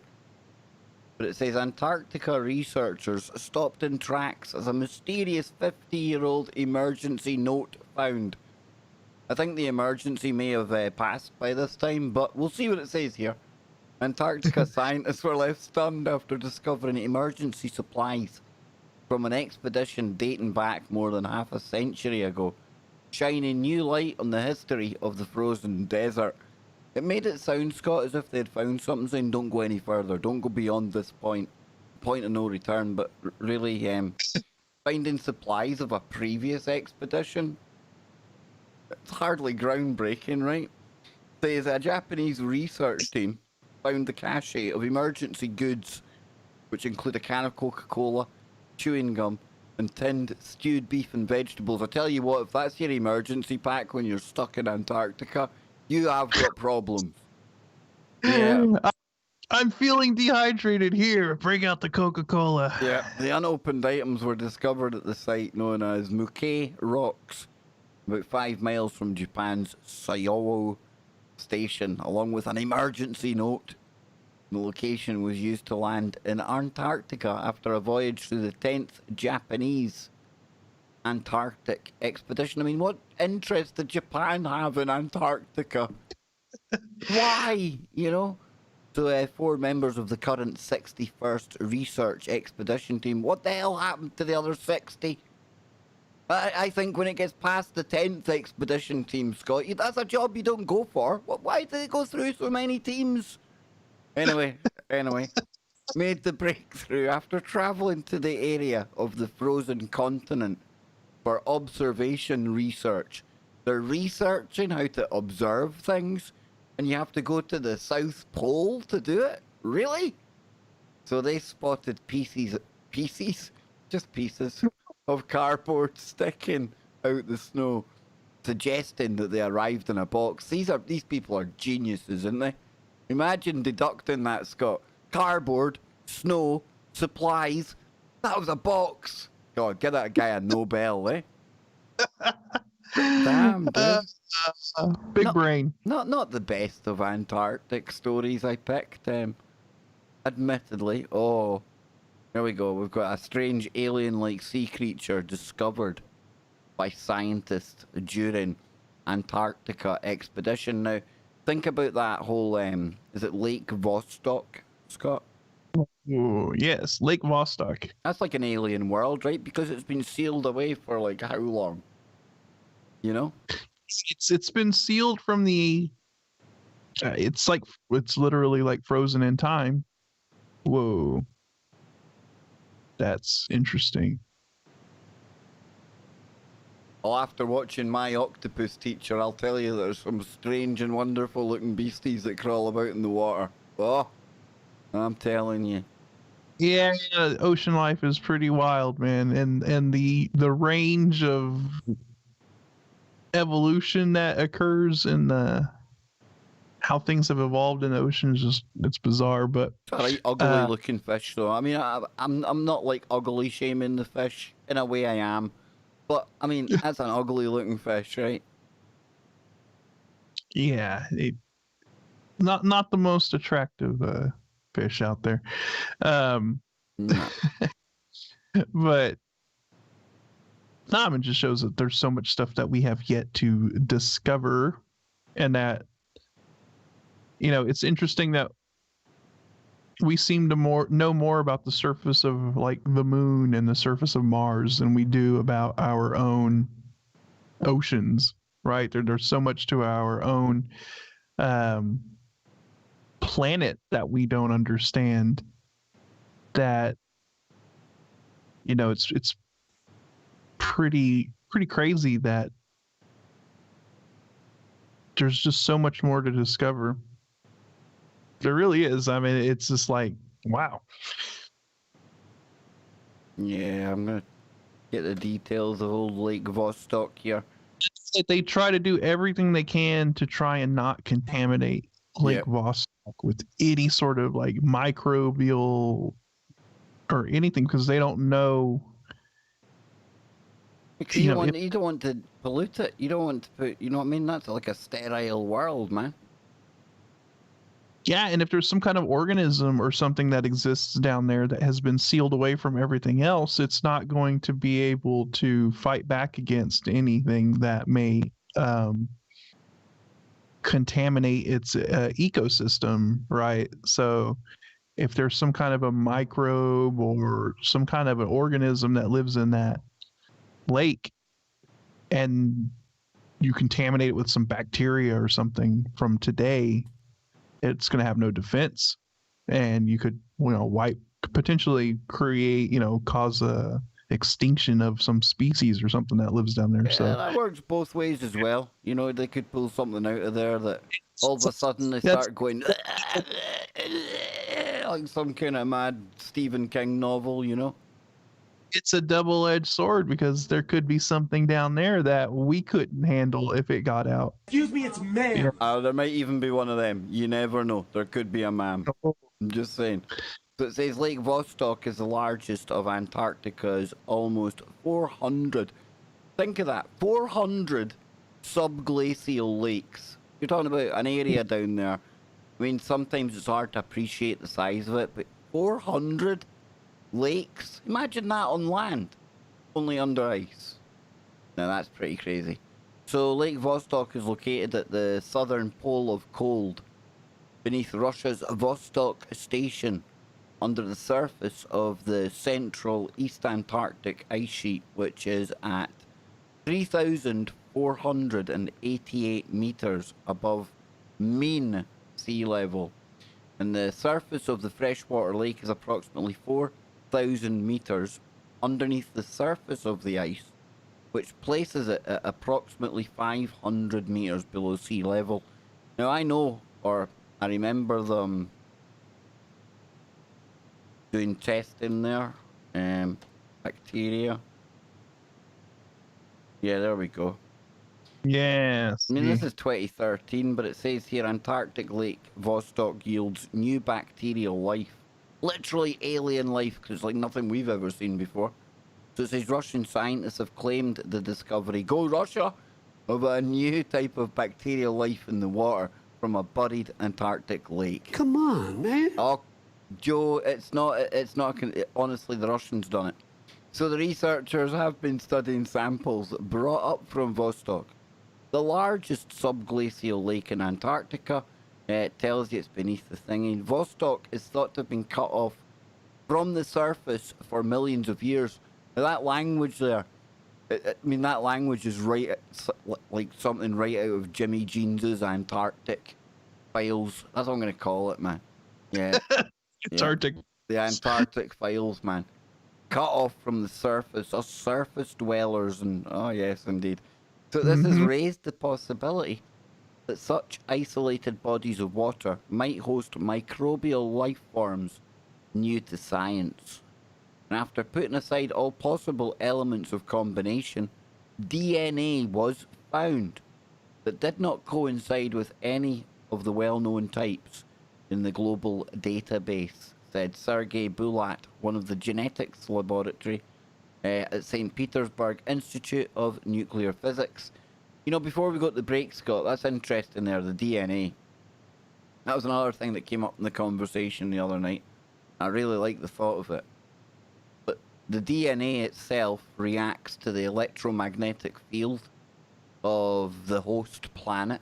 Speaker 1: But it says Antarctica researchers stopped in tracks as a mysterious 50-year-old emergency note found. I think the emergency may have passed by this time, but we'll see what it says here. Antarctica scientists were left stunned after discovering emergency supplies from an expedition dating back more than half a century ago, shining new light on the history of the frozen desert. It made it sound, Scott, as if they'd found something saying, don't go any further, don't go beyond this point of no return, but really finding supplies of a previous expedition. It's hardly groundbreaking, right? There's a Japanese research team found the cache of emergency goods, which include a can of Coca-Cola, chewing gum, and tinned stewed beef and vegetables. I tell you what, if that's your emergency pack when you're stuck in Antarctica, you have got problems. Yeah.
Speaker 2: I'm feeling dehydrated here. Bring out the Coca-Cola.
Speaker 1: Yeah. The unopened items were discovered at the site known as Mukei Rocks, about 5 miles from Japan's Sayowo station, along with an emergency note. The location was used to land in Antarctica after a voyage through the 10th Japanese Antarctic expedition. I mean, what interest did Japan have in Antarctica? Why? You know? So 4 members of the current 61st Research Expedition Team. What the hell happened to the other 60? I think when it gets past the 10th Expedition Team, Scott, that's a job you don't go for. Why did it go through so many teams? Anyway, made the breakthrough after travelling to the area of the frozen continent for observation research. They're researching how to observe things, and you have to go to the South Pole to do it? Really? So they spotted pieces of cardboard sticking out the snow, suggesting that they arrived in a box. These people are geniuses, aren't they? Imagine deducting that, Scott. Cardboard, snow, supplies. That was a box. God, give that guy a Nobel, eh? Damn, dude.
Speaker 2: Big brain.
Speaker 1: Not the best of Antarctic stories I picked, admittedly. Oh, there we go. We've got a strange alien-like sea creature discovered by scientists during Antarctica expedition. Now, think about that whole, is it Lake Vostok, Scott?
Speaker 2: Oh, yes, Lake Vostok.
Speaker 1: That's like an alien world, right? Because it's been sealed away for like how long? You know?
Speaker 2: It's been sealed from the... it's literally like frozen in time. Whoa. That's interesting.
Speaker 1: Well, after watching My Octopus Teacher, I'll tell you there's some strange and wonderful looking beasties that crawl about in the water. Oh, I'm telling you.
Speaker 2: Yeah, ocean life is pretty wild, man, and the range of evolution that occurs in how things have evolved in the ocean is it's bizarre. But
Speaker 1: Sorry, ugly looking fish though. I mean, I'm not like ugly shaming the fish. In a way, I am. But, I mean, that's an ugly looking fish, right?
Speaker 2: Yeah, not the most attractive fish out there.
Speaker 1: No.
Speaker 2: But it just shows that there's so much stuff that we have yet to discover, and that, it's interesting that we seem to know more about the surface of like the moon and the surface of Mars than we do about our own oceans, right? There's so much to our own planet that we don't understand, that it's pretty crazy that there's just so much more to discover. There really is. I mean, it's just like, wow.
Speaker 1: Yeah, I'm gonna get the details of old Lake Vostok here.
Speaker 2: They try to do everything they can to try and not contaminate Lake Vostok with any sort of like microbial or anything, because they don't know.
Speaker 1: Because you don't want to pollute it. You don't want to put, you know what I mean? That's like a sterile world, man.
Speaker 2: Yeah, and if there's some kind of organism or something that exists down there that has been sealed away from everything else, it's not going to be able to fight back against anything that may contaminate its ecosystem, right? So if there's some kind of a microbe or some kind of an organism that lives in that lake, and you contaminate it with some bacteria or something from today, it's going to have no defense, and you could, potentially create, cause a extinction of some species or something that lives down there.
Speaker 1: Yeah,
Speaker 2: so
Speaker 1: that works both ways as well. They could pull something out of there that all of a sudden they start going like some kind of mad Stephen King novel,
Speaker 2: It's a double-edged sword, because there could be something down there that we couldn't handle if it got out.
Speaker 3: Excuse me, it's man.
Speaker 1: There might even be one of them. You never know. There could be a man. I'm just saying. So it says Lake Vostok is the largest of Antarctica's almost 400. Think of that. 400 subglacial lakes You're talking about an area down there. I mean, sometimes it's hard to appreciate the size of it, but 400 lakes? Imagine that on land, only under ice. Now that's pretty crazy. So Lake Vostok is located at the southern pole of cold, beneath Russia's Vostok station, under the surface of the central East Antarctic ice sheet, which is at 3,488 meters above mean sea level. And the surface of the freshwater lake is approximately 4,000 meters underneath the surface of the ice, which places it at approximately 500 meters below sea level. Now I know, or I remember them doing testing there, bacteria. Yeah, there we go.
Speaker 2: Yes.
Speaker 1: I mean, this is 2013, but it says here Antarctic Lake Vostok yields new bacterial life. Literally alien life, because like nothing we've ever seen before. So it says Russian scientists have claimed the discovery, go Russia, of a new type of bacterial life in the water from a buried Antarctic lake.
Speaker 3: Come on, man.
Speaker 1: Oh, Joe, it's not, honestly, the Russians done it. So the researchers have been studying samples brought up from Vostok, the largest subglacial lake in Antarctica. It tells you it's beneath the thingy. Vostok is thought to have been cut off from the surface for millions of years. Now that language there, I mean, that language is right, like something right out of Jimmy Jeans's Antarctic Files. That's what I'm going to call it, man. Yeah.
Speaker 2: Antarctic.
Speaker 1: Yeah. The Antarctic Files, man. Cut off from the surface, us surface dwellers, and oh yes, indeed. So this has raised the possibility that such isolated bodies of water might host microbial life forms new to science. And after putting aside all possible elements of combination, DNA was found that did not coincide with any of the well-known types in the global database, said Sergei Bulat, one of the genetics laboratory at St. Petersburg Institute of Nuclear Physics. You know, before we go to the break, Scott, that's interesting there, the DNA. That was another thing that came up in the conversation the other night. I really like the thought of it. But the DNA itself reacts to the electromagnetic field of the host planet.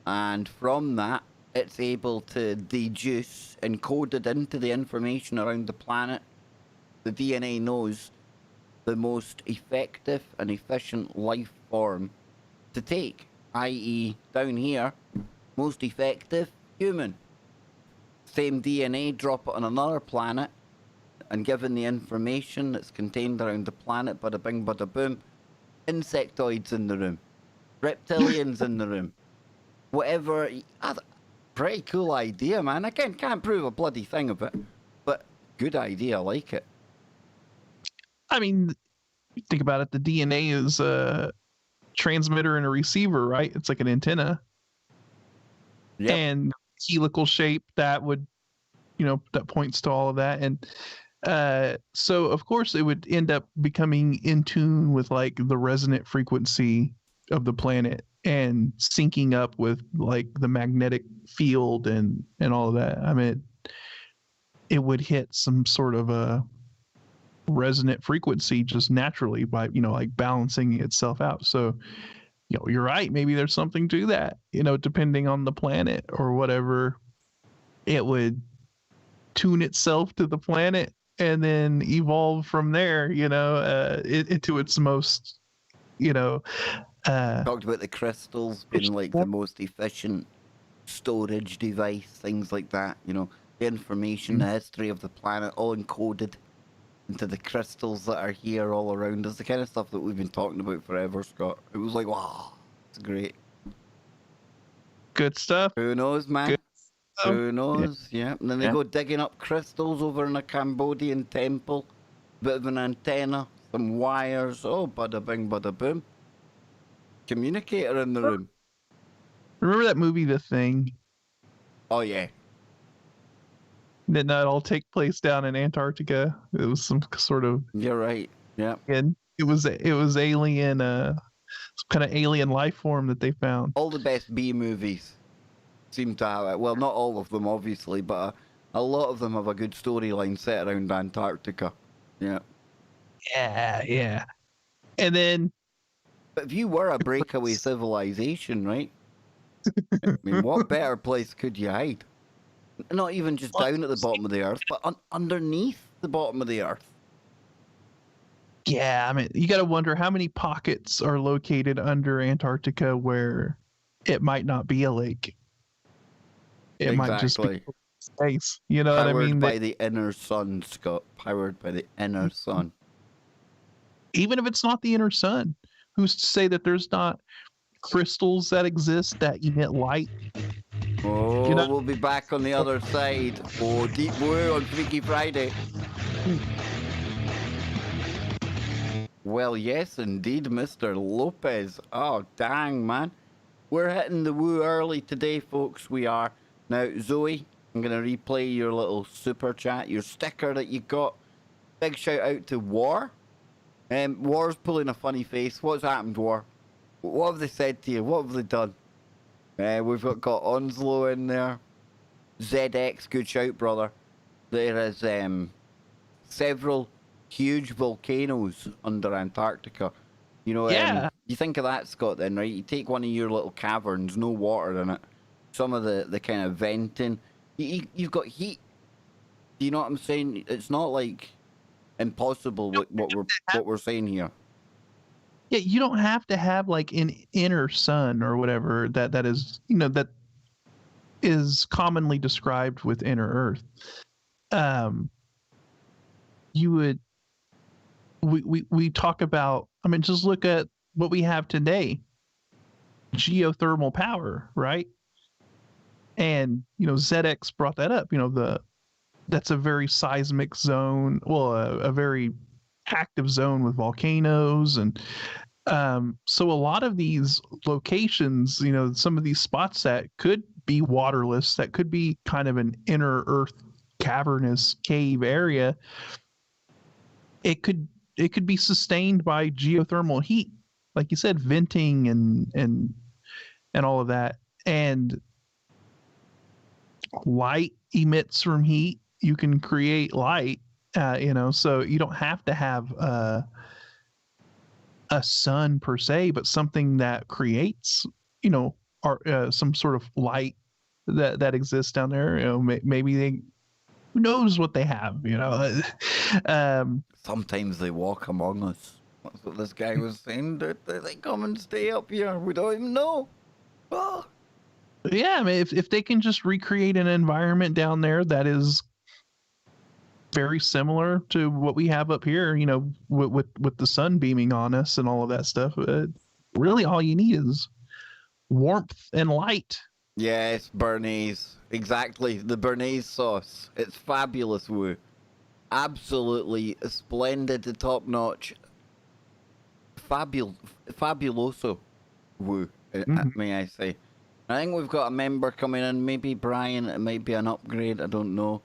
Speaker 1: And from that, it's able to deduce, encoded into the information around the planet, the DNA knows the most effective and efficient life form to take, i.e. down here, most effective, human. Same DNA, drop it on another planet, and given the information that's contained around the planet, bada bing, bada boom, insectoids in the room, reptilians in the room, whatever. Pretty cool idea, man. I can't prove a bloody thing of it, but good idea, I like it.
Speaker 2: I mean, think about it, the DNA is a transmitter and a receiver, right? It's like an antenna. Yep. And helical shape that would, that points to all of that. And so, of course, it would end up becoming in tune with like the resonant frequency of the planet and syncing up with like the magnetic field and all of that. I mean, it would hit some sort of a resonant frequency just naturally by, like balancing itself out. So, you're right. Maybe there's something to that, depending on the planet or whatever. It would tune itself to the planet and then evolve from there, into its most,
Speaker 1: talked about the crystals being like the most efficient storage device, things like that. The information, the history of the planet, all encoded into the crystals that are here all around us. The kind of stuff that we've been talking about forever, Scott. It was like, wow, it's great.
Speaker 2: Good stuff.
Speaker 1: Who knows, man? Who knows? Yeah. And then they go digging up crystals over in a Cambodian temple. Bit of an antenna, some wires. Oh, bada bing, bada boom. Communicator in the room.
Speaker 2: Remember that movie, The Thing?
Speaker 1: Oh, yeah.
Speaker 2: Did not all take place down in Antarctica. It was some sort of.
Speaker 1: You're right. Yeah.
Speaker 2: And it was alien kind of alien life form that they found.
Speaker 1: All the best B movies seem to have it. Well, not all of them, obviously, but a lot of them have a good storyline set around Antarctica. Yeah.
Speaker 2: Yeah. And then...
Speaker 1: But if you were a breakaway civilization, right? I mean, what better place could you hide? Not even just down at the bottom of the earth, but underneath the bottom of the earth.
Speaker 2: Yeah, I mean, you got to wonder how many pockets are located under Antarctica where it might not be a lake. It might just be space. You know what I mean?
Speaker 1: Powered by the inner sun, Scott. Powered by the inner sun.
Speaker 2: Even if it's not the inner sun, who's to say that there's not crystals that exist that emit light?
Speaker 1: Oh, we'll be back on the other side. Oh, Deep Woo on Freaky Friday. Well, yes, indeed, Mr. Lopez. Oh, dang, man. We're hitting the woo early today, folks. We are. Now, Zoe, I'm going to replay your little super chat, your sticker that you got. Big shout out to War. War's pulling a funny face. What's happened, War? What have they said to you? What have they done? We've got Onslow in there. ZX, good shout, brother. There is several huge volcanoes under Antarctica. You know, you think of that, Scott, then, right? You take one of your little caverns, no water in it. Some of the kind of venting. You've got heat. Do you know what I'm saying? It's not like impossible what we're saying here.
Speaker 2: Yeah, you don't have to have like an inner sun or whatever that is, you know, that is commonly described with inner Earth. We talk about, I mean, just look at what we have today. Geothermal power, right? And, you know, ZX brought that up, you know, that's a very seismic zone, well, a very active zone with volcanoes. And so a lot of these locations, you know, some of these spots that could be waterless, that could be kind of an inner Earth cavernous cave area, it could be sustained by geothermal heat, like you said, venting and all of that. And light emits from heat. You can create light, you know, so you don't have to have a sun per se, but something that creates, you know, some sort of light that exists down there. You know, maybe who knows what they have, you know.
Speaker 1: Sometimes they walk among us. That's what this guy was saying. They come and stay up here. We don't even know. Oh.
Speaker 2: Yeah, I mean, if they can just recreate an environment down there that is very similar to what we have up here, you know, with the sun beaming on us and all of that stuff, really all you need is warmth and light.
Speaker 1: Yes, Bernays. Exactly. The Bernays sauce. It's fabulous, woo. Absolutely splendid, top-notch. Fabuloso, woo, may I say. I think we've got a member coming in. Maybe Brian. It might be an upgrade. I don't know.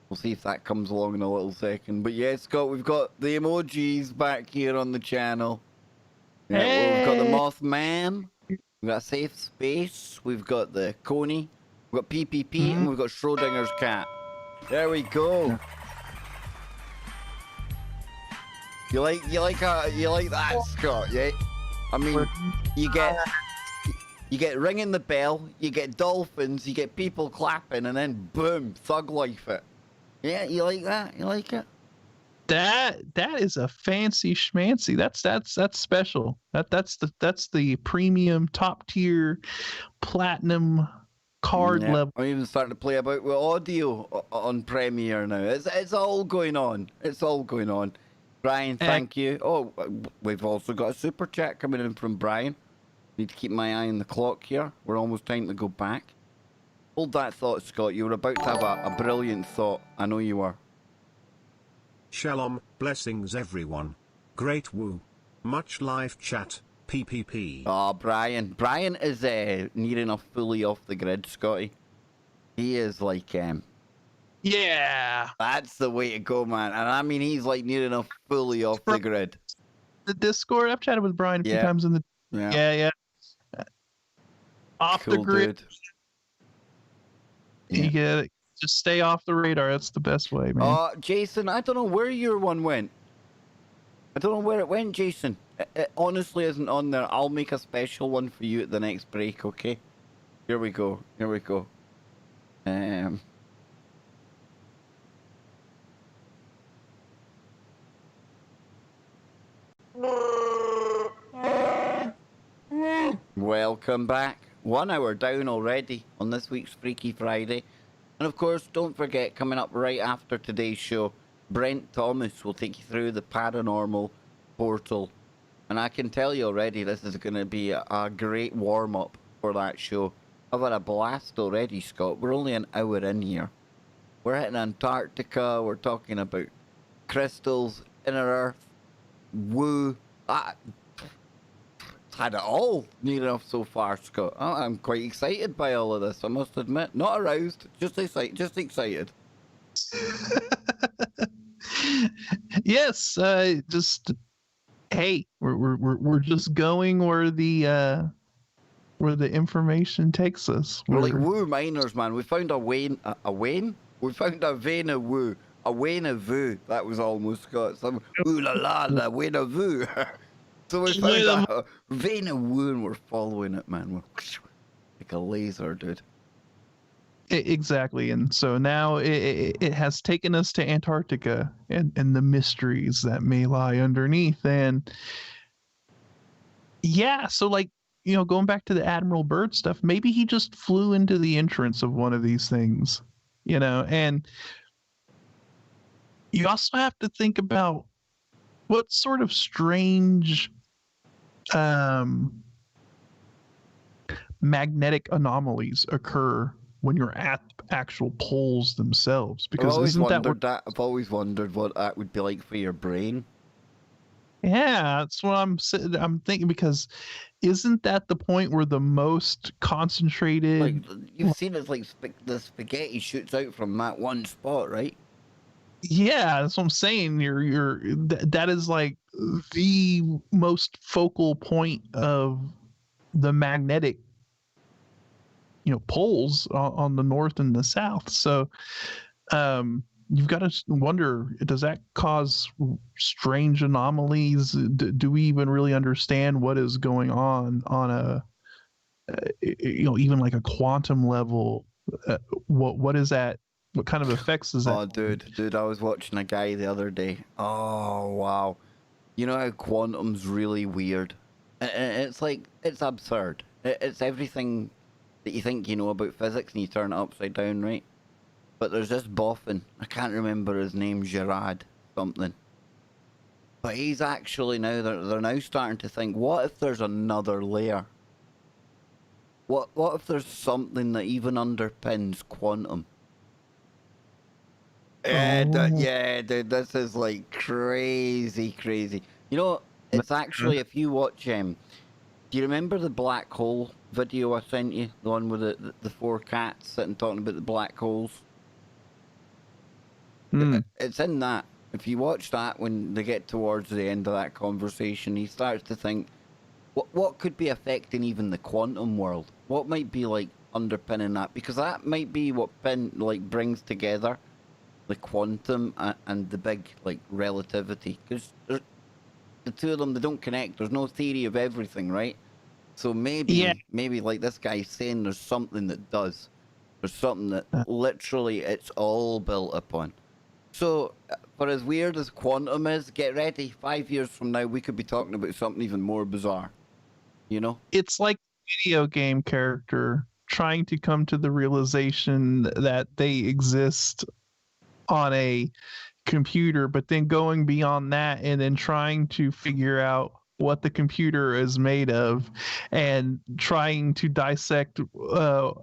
Speaker 1: We'll see if that comes along in a little second. But yeah, Scott, we've got the emojis back here on the channel. Yeah,
Speaker 2: hey!
Speaker 1: We've got the Mothman. We've got a safe space. We've got the Coney. We've got PPP, and we've got Schrodinger's cat. There we go. You like that, Scott? Yeah. I mean, you get ringing the bell, you get dolphins, you get people clapping, and then boom, thug life it. Yeah, you like that? You like it?
Speaker 2: That is a fancy schmancy. That's special. That's the premium top tier platinum card level.
Speaker 1: I'm even starting to play about with audio on Premiere now. It's all going on. It's all going on. Brian, thank you. Oh, we've also got a super chat coming in from Brian. Need to keep my eye on the clock here. We're almost time to go back. Hold that thought, Scott. You were about to have a brilliant thought. I know you were.
Speaker 3: Shalom, blessings everyone. Great woo. Much live chat, PPP.
Speaker 1: Oh, Brian. Brian is near enough fully off the grid, Scotty. He is like,
Speaker 2: yeah.
Speaker 1: That's the way to go, man. And I mean, he's like near enough fully off the grid.
Speaker 2: The Discord, I've chatted with Brian a few times in the Yeah. Off the
Speaker 1: Cool,
Speaker 2: grid.
Speaker 1: dude.
Speaker 2: You get it. Just stay off the radar. That's the best way, man.
Speaker 1: Jason, I don't know where your one went. I don't know where it went, Jason. It honestly isn't on there. I'll make a special one for you at the next break, okay? Here we go. Welcome back. 1 hour down already on this week's Freaky Friday. And of course, don't forget, coming up right after today's show, Brent Thomas will take you through the paranormal portal. And I can tell you already, this is going to be a great warm-up for that show. I've had a blast already, Scott. We're only an hour in here. We're hitting Antarctica. We're talking about crystals, inner Earth, woo. Had it all near enough so far, Scott. I'm quite excited by all of this, I must admit. Not aroused, just excited.
Speaker 2: Yes, just hey, we're just going where the information takes us.
Speaker 1: We're like woo miners, man. We found a vein. We found a vein of woo. A vein of voo. That was almost Scott. Some ooh la la, la vein of voo. So we found a vein of woo and we're following it, man. We're like a laser, dude.
Speaker 2: Exactly, and so now it has taken us to Antarctica and the mysteries that may lie underneath. And yeah, so like, you know, going back to the Admiral Byrd stuff, maybe he just flew into the entrance of one of these things, you know. And you also have to think about what sort of strange magnetic anomalies occur when you're at actual poles themselves, because
Speaker 1: I've always wondered what that would be like for your brain.
Speaker 2: Yeah, that's what I'm thinking, because isn't that the point where the most concentrated,
Speaker 1: like you've seen it's like the spaghetti shoots out from that one spot, right?
Speaker 2: Yeah, that's what I'm saying. That is like the most focal point of the magnetic, you know, poles on the north and the south. So you've got to wonder, does that cause strange anomalies? Do we even really understand what is going on a you know, even like a quantum level? What is that? What kind of effects is that?
Speaker 1: Oh, dude, I was watching a guy the other day. Oh, wow. You know how quantum's really weird? It's like, it's absurd. It's everything that you think you know about physics and you turn it upside down, right? But there's this boffin. I can't remember his name, Gerard something. But he's actually now, they're now starting to think, what if there's another layer? What if there's something that even underpins quantum? Yeah, dude, this is like crazy. You know, it's actually, if you watch, do you remember the black hole video I sent you? The one with the 4 cats sitting talking about the black holes? It's in that. If you watch that, when they get towards the end of that conversation, he starts to think, what could be affecting even the quantum world? What might be like underpinning that? Because that might be what brings together the quantum and the big like relativity, because the two of them, they don't connect. There's no theory of everything, right? So maybe like this guy's saying, there's something that does. There's something that literally it's all built upon. So for as weird as quantum is, get ready. 5 years from now, we could be talking about something even more bizarre. You know,
Speaker 2: it's like a video game character trying to come to the realization that they exist on a computer, but then going beyond that and then trying to figure out what the computer is made of and trying to dissect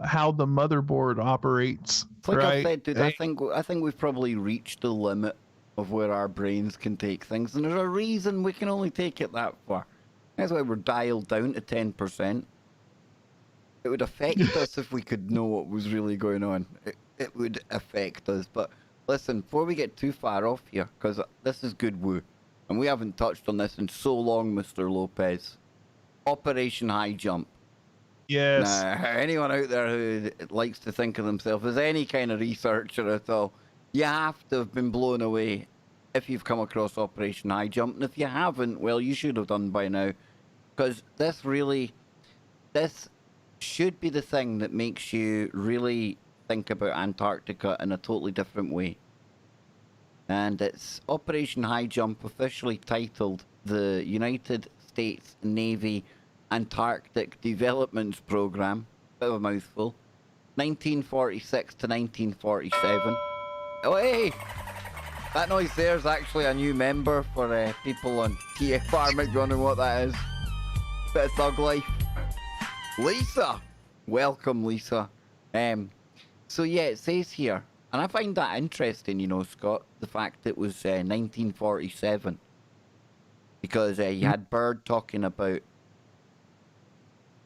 Speaker 2: how the motherboard operates.
Speaker 1: It's like
Speaker 2: right?
Speaker 1: I said, dude, I think we've probably reached the limit of where our brains can take things, and there's a reason we can only take it that far. That's why we're dialed down to 10%. It would affect us if we could know what was really going on. It would affect us, but listen, before we get too far off here, because this is good woo, and we haven't touched on this in so long, Mr. Lopez. Operation Highjump.
Speaker 2: Yes.
Speaker 1: Now, anyone out there who likes to think of themselves as any kind of researcher at all, you have to have been blown away if you've come across Operation Highjump. And if you haven't, well, you should have done by now. Because this should be the thing that makes you really think about Antarctica in a totally different way. And it's Operation Highjump, officially titled the United States Navy Antarctic Developments Program. Bit of a mouthful. 1946 to 1947. Oh, hey! That noise there is actually a new member for people on TFR. Might be wondering what that is. Bit of thug life. Lisa! Welcome, Lisa. So yeah, it says here, and I find that interesting, you know, Scott, the fact it was 1947. Because you had Byrd talking about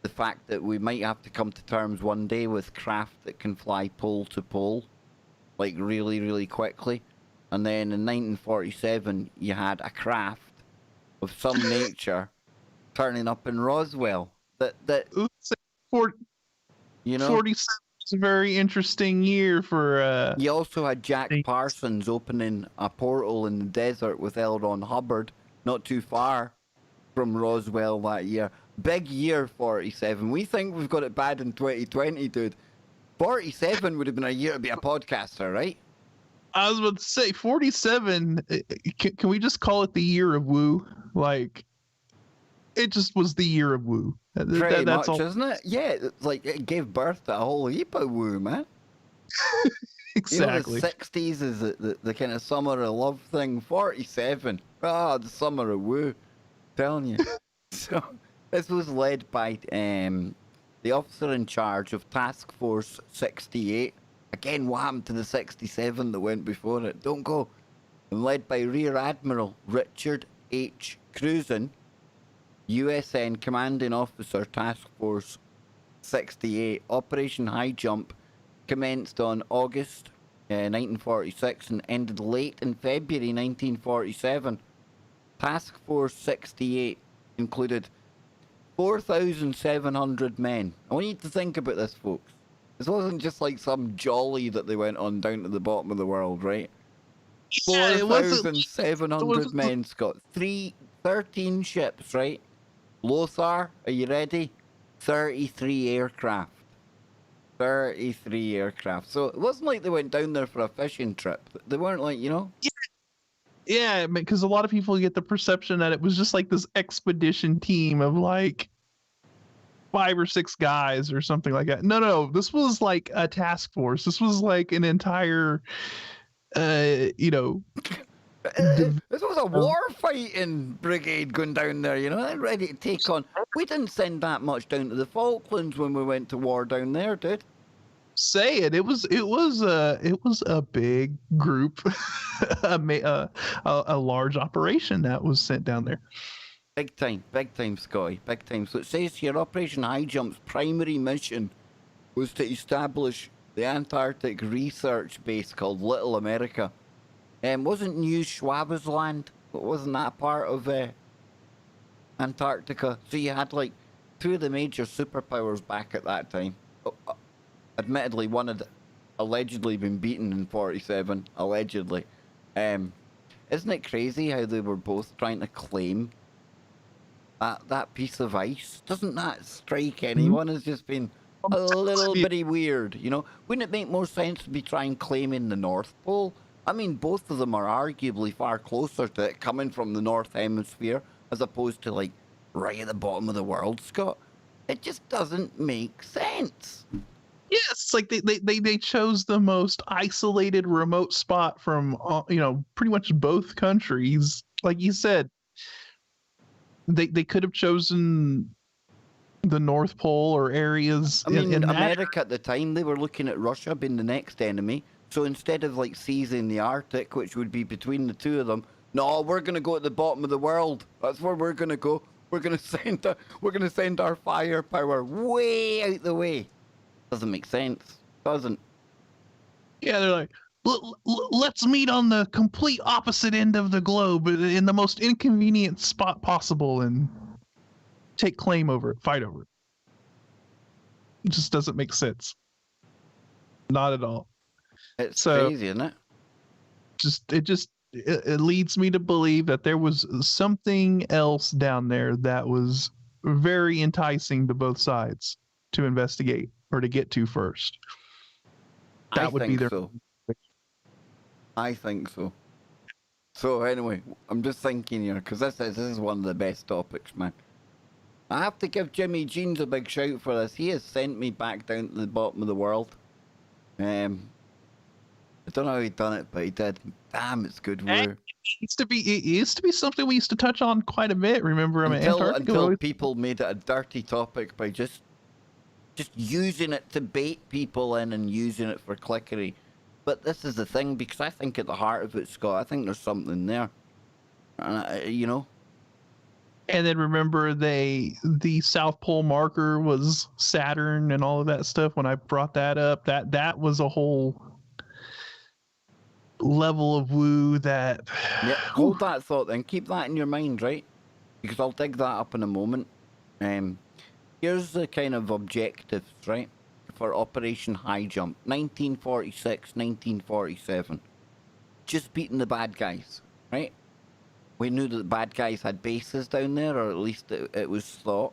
Speaker 1: the fact that we might have to come to terms one day with craft that can fly pole to pole, like really, really quickly. And then in 1947, you had a craft of some nature turning up in Roswell. You know,
Speaker 2: 47 is a very interesting year for.
Speaker 1: You also had Jack Parsons opening a portal in the desert with L. Ron Hubbard, not too far from Roswell that year. Big year, 47. We think we've got it bad in 2020, dude. 47 would have been a year to be a podcaster, right?
Speaker 2: I was about to say 47. Can we just call it the year of woo? Like, it just was the year of woo.
Speaker 1: Pretty
Speaker 2: that's
Speaker 1: much,
Speaker 2: all.
Speaker 1: isn't it? Yeah, it's like it gave birth to a whole heap of woo, man.
Speaker 2: Exactly.
Speaker 1: You know, the 60s is the kind of summer of love thing. 47. The summer of woo. Telling you. So, this was led by the officer in charge of Task Force 68. Again, what happened to the 67 that went before it? Don't go. And led by Rear Admiral Richard H. Cruzen, USN Commanding Officer, Task Force 68. Operation Highjump commenced on August 1946 and ended late in February 1947. Task Force 68 included 4,700 men. I want you to think about this, folks. This wasn't just like some jolly that they went on down to the bottom of the world, right?
Speaker 2: Yeah,
Speaker 1: 4,700 men, Scott. 13 ships, right? Lothar, are you ready? 33 aircraft. 33 aircraft. So it wasn't like they went down there for a fishing trip. They weren't like, you know?
Speaker 2: Yeah, because a lot of people get the perception that it was just like this expedition team of like 5 or 6 guys or something like that. No, this was like a task force. This was like an entire,
Speaker 1: This was a war fighting brigade going down there, you know, they're ready to take on. We didn't send that much down to the Falklands when we went to war down there, dude.
Speaker 2: Say it. It was a big group, a large operation that was sent down there.
Speaker 1: Big time, Scotty, big time. So it says here, Operation Highjump's primary mission was to establish the Antarctic research base called Little America. Wasn't New Schwabesland, wasn't that part of Antarctica? So you had like 2 of the major superpowers back at that time. Admittedly, one had allegedly been beaten in 47, allegedly. Isn't it crazy how they were both trying to claim that piece of ice? Doesn't that strike anyone as just being a little bitty weird, you know? Wouldn't it make more sense to be trying claiming the North Pole? I mean, both of them are arguably far closer to it coming from the North Hemisphere as opposed to, like, right at the bottom of the world, Scott. It just doesn't make sense.
Speaker 2: Yes, it's like they chose the most isolated, remote spot from, pretty much both countries. Like you said, they could have chosen the North Pole or areas.
Speaker 1: I mean, America at the time, they were looking at Russia being the next enemy. So instead of like seizing the Arctic, which would be between the two of them, no, we're going to go at the bottom of the world. That's where we're going to go. We're going to send our firepower way out the way. Doesn't make sense. Doesn't.
Speaker 2: Yeah, they're like, let's meet on the complete opposite end of the globe in the most inconvenient spot possible. And take claim over it, fight over it. It just doesn't make sense. Not at all.
Speaker 1: It's crazy, isn't it?
Speaker 2: It leads me to believe that there was something else down there that was very enticing to both sides to investigate or to get to first.
Speaker 1: That would be their. So. I think so. So anyway, I'm just thinking here, because this is one of the best topics, man. I have to give Jimmy Jeans a big shout for this. He has sent me back down to the bottom of the world. I don't know how he done it, but he did. Damn, it's good work.
Speaker 2: It used to be something we used to touch on quite a bit. Remember,
Speaker 1: until people made it a dirty topic by just using it to bait people in and using it for clickery. But this is the thing, because I think at the heart of it, Scott, I think there's something there. You know.
Speaker 2: And then remember, the South Pole marker was Saturn and all of that stuff. When I brought that up, that was a whole level of woo that.
Speaker 1: Yeah, hold that thought then. Keep that in your mind, right? Because I'll dig that up in a moment. Here's the kind of objectives, right, for Operation Highjump, 1946, 1947. Just beating the bad guys, right? We knew that the bad guys had bases down there, or at least it was thought.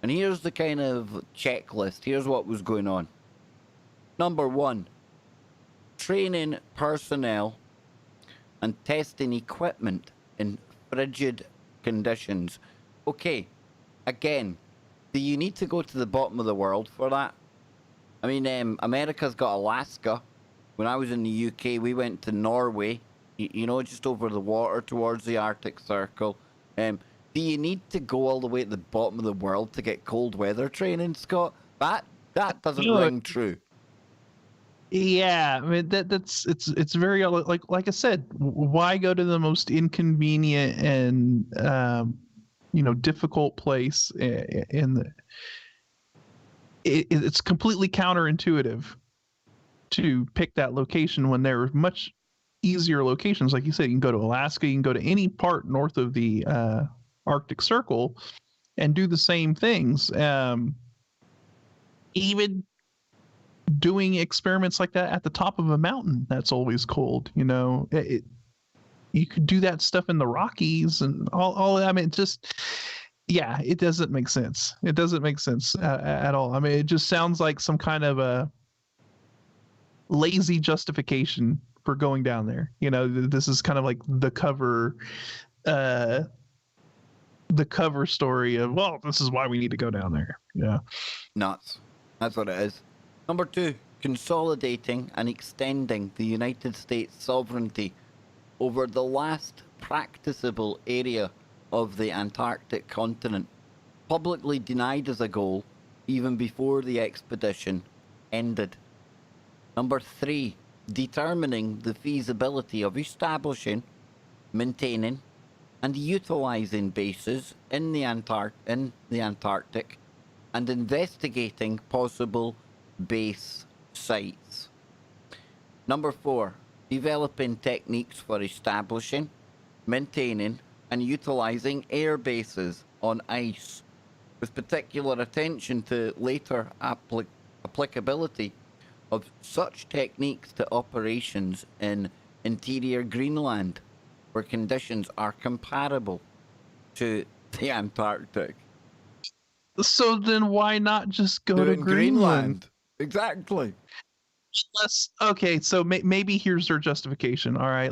Speaker 1: And here's the kind of checklist. Here's what was going on. Number 1, training personnel and testing equipment in frigid conditions. Okay, again, do you need to go to the bottom of the world for that? I mean, America's got Alaska. When I was in the UK, we went to Norway, you know, just over the water towards the Arctic Circle. Do you need to go all the way to the bottom of the world to get cold weather training, Scott? That doesn't ring true.
Speaker 2: Yeah, I mean it's very like I said. Why go to the most inconvenient and difficult place it's completely counterintuitive to pick that location when there are much easier locations. Like you said, you can go to Alaska, you can go to any part north of the Arctic Circle and do the same things. Even doing experiments like that at the top of a mountain that's always cold, you know, you could do that stuff in the Rockies and all. I mean, it doesn't make sense. It doesn't make sense at all. I mean, it just sounds like some kind of a lazy justification for going down there. You know, this is kind of like the cover story of, well, this is why we need to go down there. Yeah.
Speaker 1: Nuts. That's what it is. Number 2, consolidating and extending the United States sovereignty over the last practicable area of the Antarctic continent, publicly denied as a goal even before the expedition ended. Number 3, determining the feasibility of establishing, maintaining, and utilizing bases in the Antarctic and investigating possible base sites. Number 4, developing techniques for establishing, maintaining, and utilizing air bases on ice, with particular attention to later applicability of such techniques to operations in interior Greenland, where conditions are comparable to the Antarctic.
Speaker 2: So then why not just go to Greenland?
Speaker 1: Exactly.
Speaker 2: Okay, so maybe here's their justification. All right,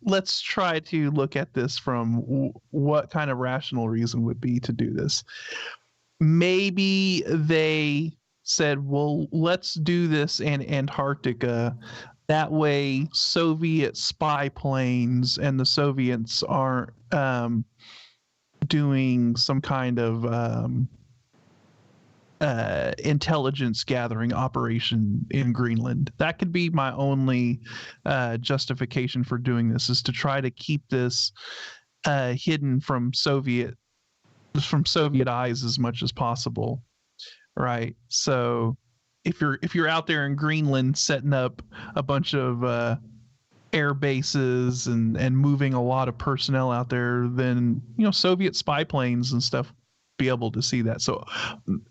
Speaker 2: let's try to look at this from what kind of rational reason would be to do this. Maybe they said, well, let's do this in Antarctica. That way Soviet spy planes and the Soviets aren't doing some kind of intelligence gathering operation in Greenland. That could be my only justification for doing this, is to try to keep this hidden from Soviet eyes as much as possible. Right. So if you're out there in Greenland setting up a bunch of air bases and moving a lot of personnel out there, then Soviet spy planes and stuff be able to see that. So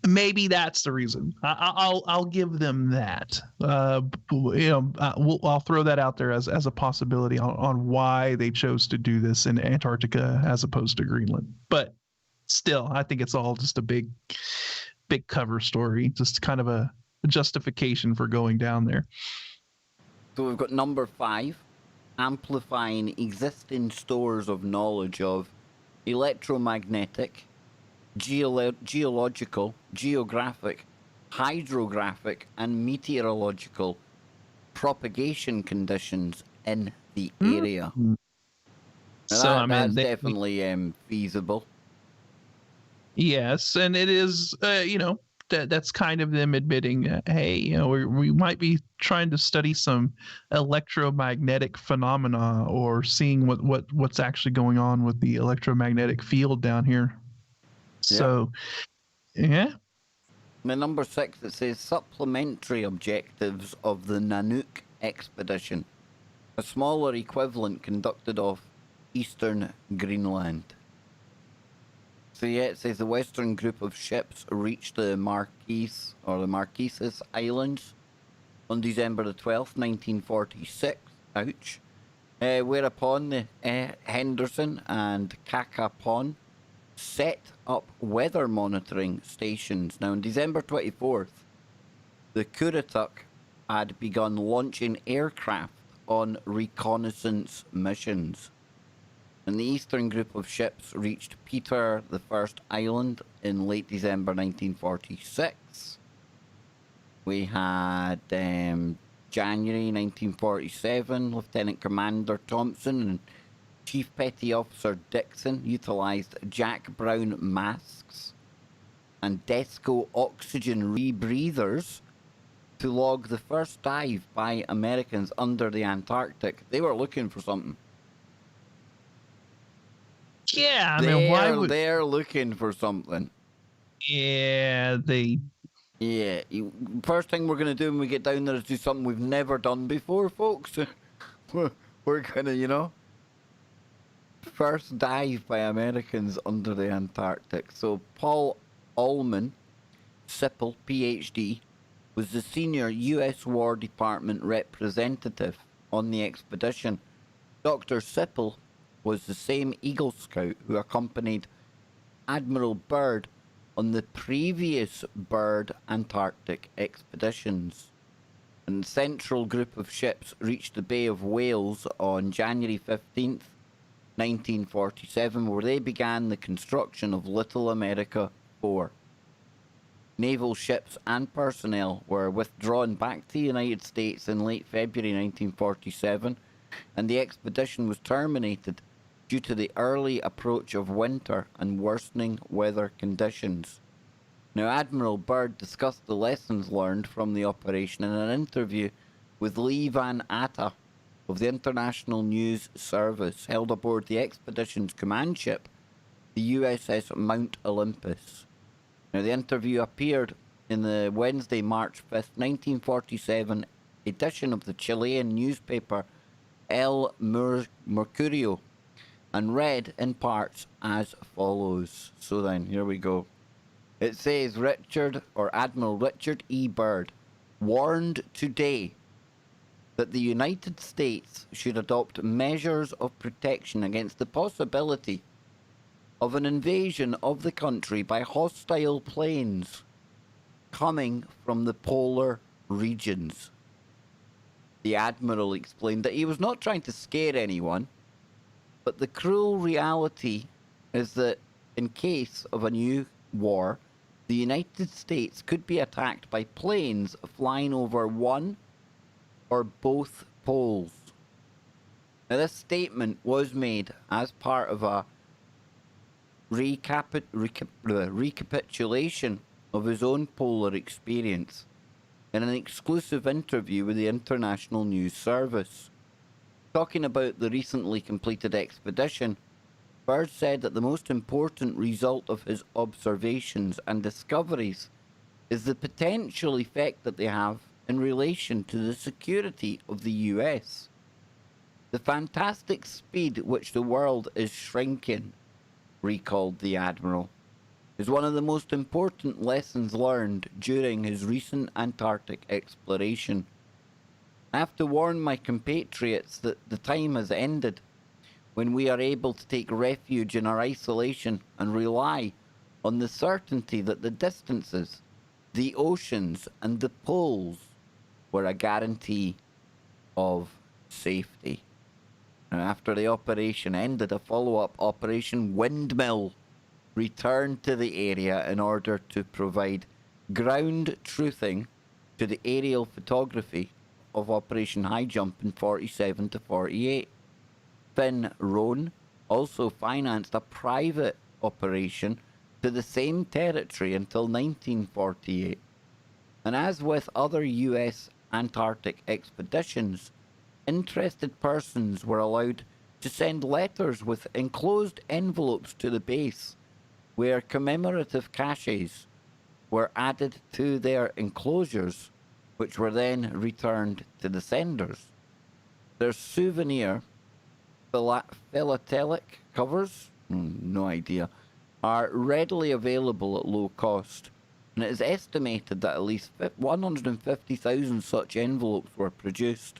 Speaker 2: maybe that's the reason. I'll give them that. I'll throw that out there as a possibility on why they chose to do this in Antarctica as opposed to Greenland. But still, I think it's all just a big cover story, just kind of a justification for going down there.
Speaker 1: So we've got number 5, amplifying existing stores of knowledge of electromagnetic, geological, geographic, hydrographic, and meteorological propagation conditions in the area.
Speaker 2: So
Speaker 1: that's definitely feasible.
Speaker 2: Yes, and it is, that's kind of them admitting, hey, we might be trying to study some electromagnetic phenomena or seeing what's actually going on with the electromagnetic field down here. So, yeah.
Speaker 1: And number 6, it says supplementary objectives of the Nanook expedition, a smaller equivalent conducted off eastern Greenland. So it says the western group of ships reached the Marquesas Islands on December the 12th, 1946. Ouch. Whereupon the Henderson and Kakapon set up weather monitoring stations. Now on December 24th, the Kurituk had begun launching aircraft on reconnaissance missions. And the eastern group of ships reached Peter the First Island in late December 1946. We had January 1947, Lieutenant Commander Thompson and Chief Petty Officer Dixon utilised Jack Brown masks and Desco oxygen rebreathers to log the first dive by Americans under the Antarctic. They were looking for something.
Speaker 2: Yeah,
Speaker 1: they're looking for something.
Speaker 2: Yeah,
Speaker 1: first thing we're going to do when we get down there is do something we've never done before, folks. We're going to, first dive by Americans under the Antarctic. So Paul Ullman, Sipple, PhD, was the senior U.S. War Department representative on the expedition. Dr. Sipple was the same Eagle Scout who accompanied Admiral Byrd on the previous Byrd Antarctic expeditions. And the central group of ships reached the Bay of Whales on January 15th, 1947, where they began the construction of Little America 4. Naval ships and personnel were withdrawn back to the United States in late February 1947, and the expedition was terminated due to the early approach of winter and worsening weather conditions. Now, Admiral Byrd discussed the lessons learned from the operation in an interview with Lee Van Atta of the International News Service held aboard the expedition's command ship, the USS Mount Olympus. Now, the interview appeared in the Wednesday, March 5th, 1947 edition of the Chilean newspaper El Mercurio, and read in parts as follows. So then, here we go. It says Admiral Richard E. Byrd warned today that the United States should adopt measures of protection against the possibility of an invasion of the country by hostile planes coming from the polar regions. The Admiral explained that he was not trying to scare anyone, but the cruel reality is that in case of a new war, the United States could be attacked by planes flying over one or both poles. Now, this statement was made as part of a recapitulation of his own polar experience in an exclusive interview with the International News Service. Talking about the recently completed expedition, Byrd said that the most important result of his observations and discoveries is the potential effect that they have in relation to the security of the US. The fantastic speed at which the world is shrinking, recalled the Admiral, is one of the most important lessons learned during his recent Antarctic exploration. I have to warn my compatriots that the time has ended when we are able to take refuge in our isolation and rely on the certainty that the distances, the oceans, and the poles were a guarantee of safety. And after the operation ended, a follow-up Operation Windmill returned to the area in order to provide ground truthing to the aerial photography of Operation Highjump in 47 to 48. Finn Roan also financed a private operation to the same territory until 1948. And as with other US Antarctic expeditions, interested persons were allowed to send letters with enclosed envelopes to the base, where commemorative caches were added to their enclosures, which were then returned to the senders. Their souvenir philatelic covers, no idea, are readily available at low cost, and it is estimated that at least 150,000 such envelopes were produced,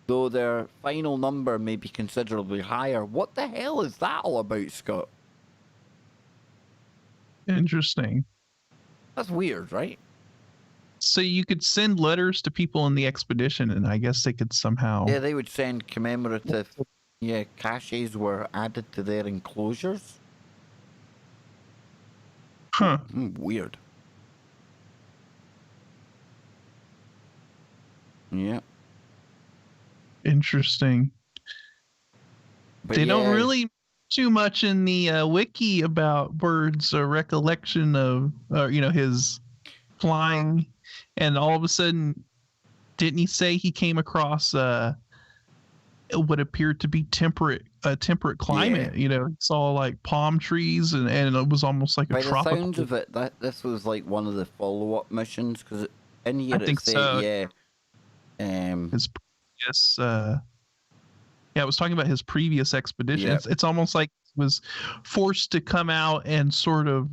Speaker 1: though their final number may be considerably higher. What the hell is that all about, Scott?
Speaker 2: Interesting.
Speaker 1: That's weird, right?
Speaker 2: So you could send letters to people in the expedition, and I guess they could somehow...
Speaker 1: Yeah, they would send commemorative... Yeah, caches were added to their enclosures.
Speaker 2: Huh.
Speaker 1: Weird. Yeah.
Speaker 2: Interesting.
Speaker 1: But
Speaker 2: they don't really too much in the wiki about Byrd's recollection of, his flying, and all of a sudden, didn't he say he came across what appeared to be temperate climate?
Speaker 1: Yeah.
Speaker 2: You know, he saw like palm trees, and it was almost like
Speaker 1: by
Speaker 2: a tropical.
Speaker 1: By the sounds of it, this was like one of the follow-up missions, because in here
Speaker 2: I think
Speaker 1: said,
Speaker 2: so.
Speaker 1: yeah.
Speaker 2: His previous, it was talking about his previous expedition.
Speaker 1: Yep.
Speaker 2: It's almost like he was forced to come out and sort of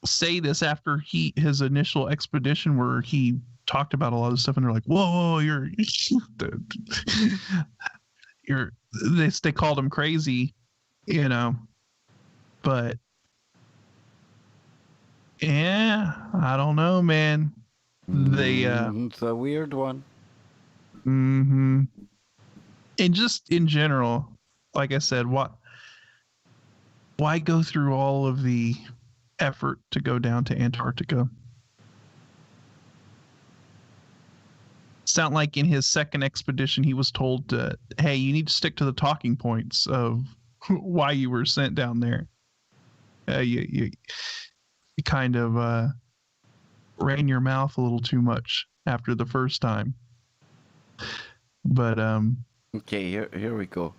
Speaker 2: say this after his initial expedition, where he talked about a lot of stuff, and they're like, whoa, they called him crazy, but yeah, I don't know, man.
Speaker 1: It's a weird one.
Speaker 2: And just in general, like I said, why go through all of the effort to go down to Antarctica? Sound like in his second expedition, he was told to, hey, you need to stick to the talking points of why you were sent down there. You kind of ran your mouth a little too much after the first time. But
Speaker 1: okay, here we go.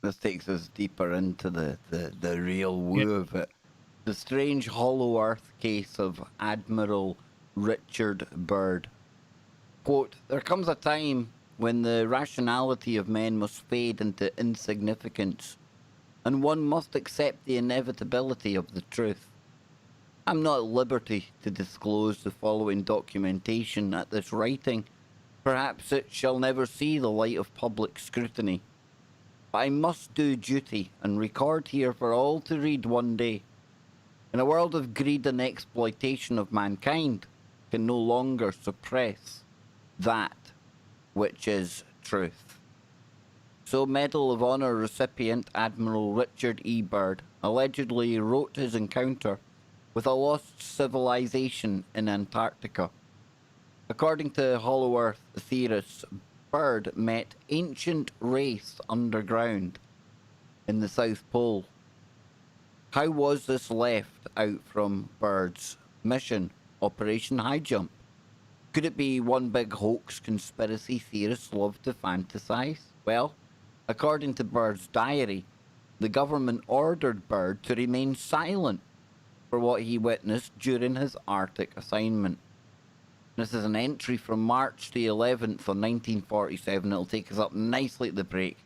Speaker 1: This takes us deeper into the real woo of it. The strange hollow earth case of Admiral Richard Byrd. Quote, there comes a time when the rationality of men must fade into insignificance, and one must accept the inevitability of the truth. I'm not at liberty to disclose the following documentation at this writing. Perhaps it shall never see the light of public scrutiny. But I must do duty and record here for all to read one day. In a world of greed and exploitation of mankind, can no longer suppress that which is truth. So Medal of Honor recipient Admiral Richard E. Byrd allegedly wrote his encounter with a lost civilization in Antarctica. According to Hollow Earth theorists, Byrd met ancient race underground in the South Pole. How was this left out from Byrd's mission, Operation Highjump? Could it be one big hoax conspiracy theorists love to fantasize? Well, according to Byrd's diary, the government ordered Byrd to remain silent for what he witnessed during his Arctic assignment. This is an entry from March the 11th on 1947. It'll take us up nicely at the break.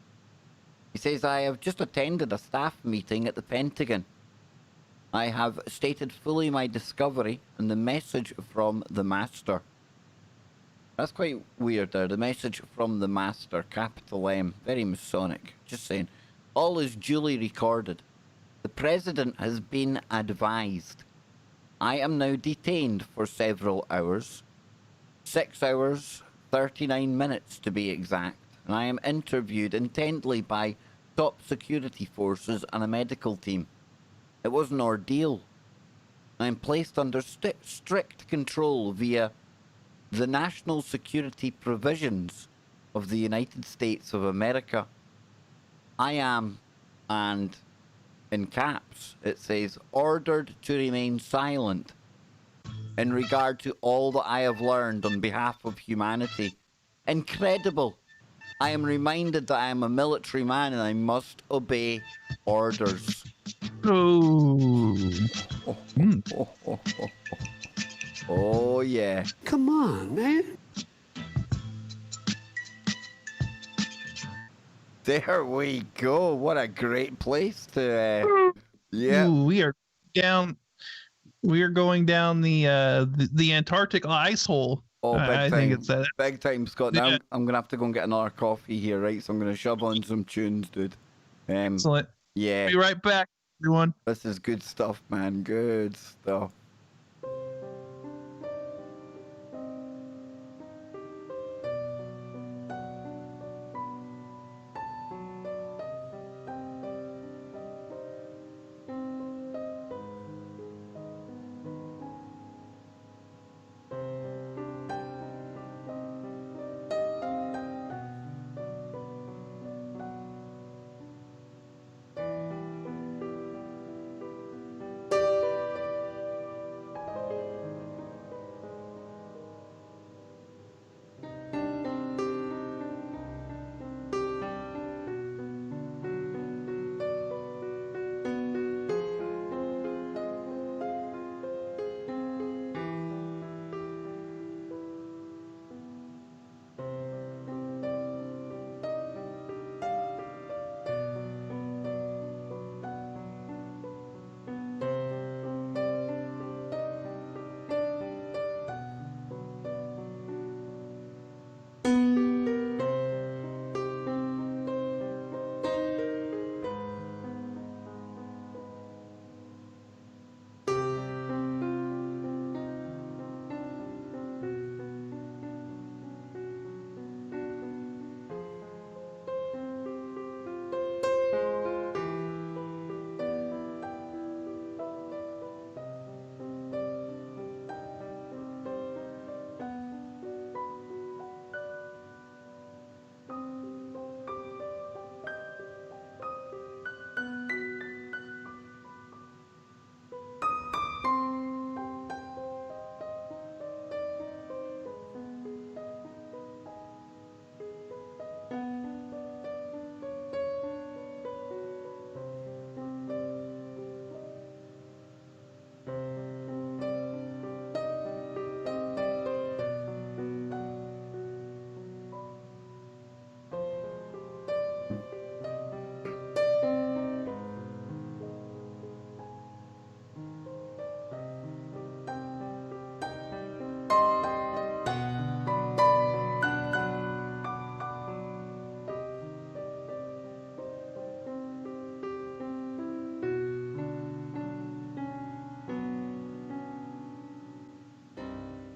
Speaker 1: He says, I have just attended a staff meeting at the Pentagon. I have stated fully my discovery and the message from the Master. That's quite weird there. The message from the Master, capital M, very Masonic. Just saying. All is duly recorded. The President has been advised. I am now detained for several hours. 6 hours, 39 minutes to be exact. And I am interviewed intently by top security forces and a medical team. It was an ordeal. I am placed under strict control via the national security provisions of the United States of America. I am, and in caps, it says, ordered to remain silent in regard to all that I have learned on behalf of humanity. Incredible. I am reminded that I am a military man and I must obey orders.
Speaker 2: Oh.
Speaker 1: Oh, yeah.
Speaker 4: Come on, man.
Speaker 1: There we go. What a great place to. Yeah.
Speaker 2: Ooh, we are down. We are going down the Antarctic ice hole.
Speaker 1: Oh, big
Speaker 2: I
Speaker 1: time.
Speaker 2: think it's that.
Speaker 1: Big time, Scott. Now
Speaker 2: Yeah.
Speaker 1: I'm gonna have to go and get another coffee here, right? So I'm gonna shove on some tunes, dude.
Speaker 2: Excellent.
Speaker 1: Yeah.
Speaker 2: Be right back, everyone.
Speaker 1: This is good stuff, man. Good stuff.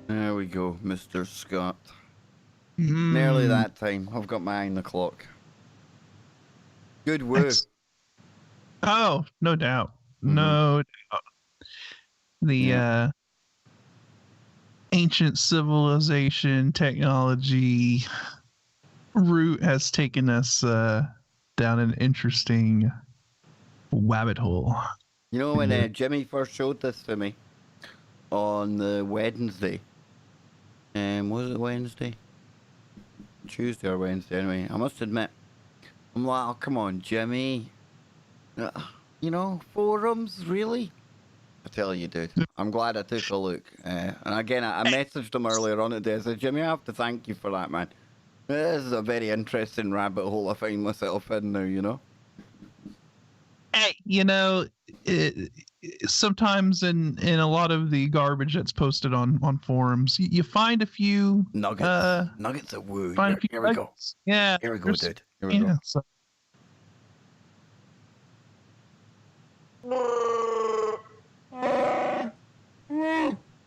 Speaker 1: There we go, Mr. Scott. Nearly that time. I've got my eye on the clock. Good work.
Speaker 2: Oh, no doubt. No doubt. The ancient civilization technology route has taken us down an interesting rabbit hole.
Speaker 1: You know, when Jimmy first showed this to me on the Wednesday, was it Wednesday? Tuesday or Wednesday, anyway. I must admit, I'm like, oh, come on, Jimmy. You know, forums, really? I tell you, dude. I'm glad I took a look. And again, I messaged him earlier on today. I said, Jimmy, I have to thank you for that, man. This is a very interesting rabbit hole I find myself in now, you know?
Speaker 2: Hey, sometimes in a lot of the garbage that's posted on forums, you find a few
Speaker 1: nuggets of woo. Here we go.
Speaker 2: Yeah.
Speaker 1: Here we go, dude. Here we go.
Speaker 2: So.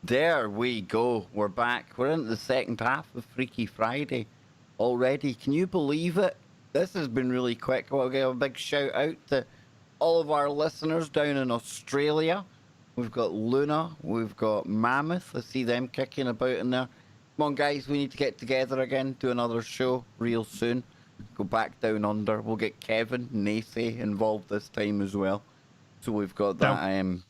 Speaker 1: There we go. We're back. We're into the second half of Freaky Friday already. Can you believe it? This has been really quick. I want to give a big shout out to all of our listeners down in Australia. We've got Luna. We've got Mammoth. I see them kicking about in there. Come on, guys. We need to get together again, do another show real soon. Go back down under. We'll get Kevin, Nacy involved this time as well. So we've got that...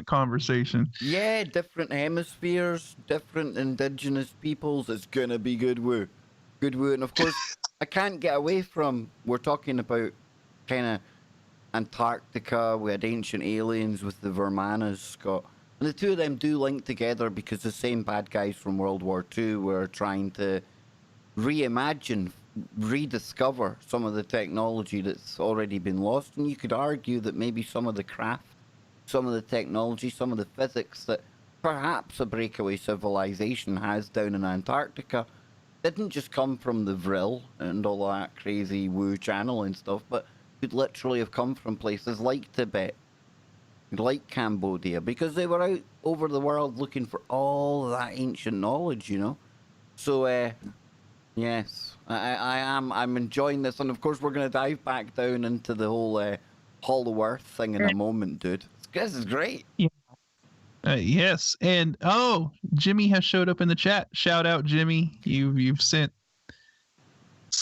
Speaker 2: conversation.
Speaker 1: Yeah, different hemispheres, different indigenous peoples. It's gonna be good woo. Good woo. And of course, I can't get away from, we're talking about kind of Antarctica. We had ancient aliens with the Vermanas, Scott. And the two of them do link together because the same bad guys from World War II were trying to reimagine, rediscover some of the technology that's already been lost. And you could argue that maybe some of the craft, some of the technology, some of the physics that perhaps a breakaway civilization has down in Antarctica didn't just come from the Vril and all that crazy woo channel and stuff, but could literally have come from places like Tibet, like Cambodia, because they were out over the world looking for all that ancient knowledge, you know? So, yes, I'm enjoying this, and of course we're going to dive back down into the whole Hollow Earth thing in a moment, dude. This is great.
Speaker 2: Yeah. Yes, and Jimmy has showed up in the chat. Shout out, Jimmy. You've sent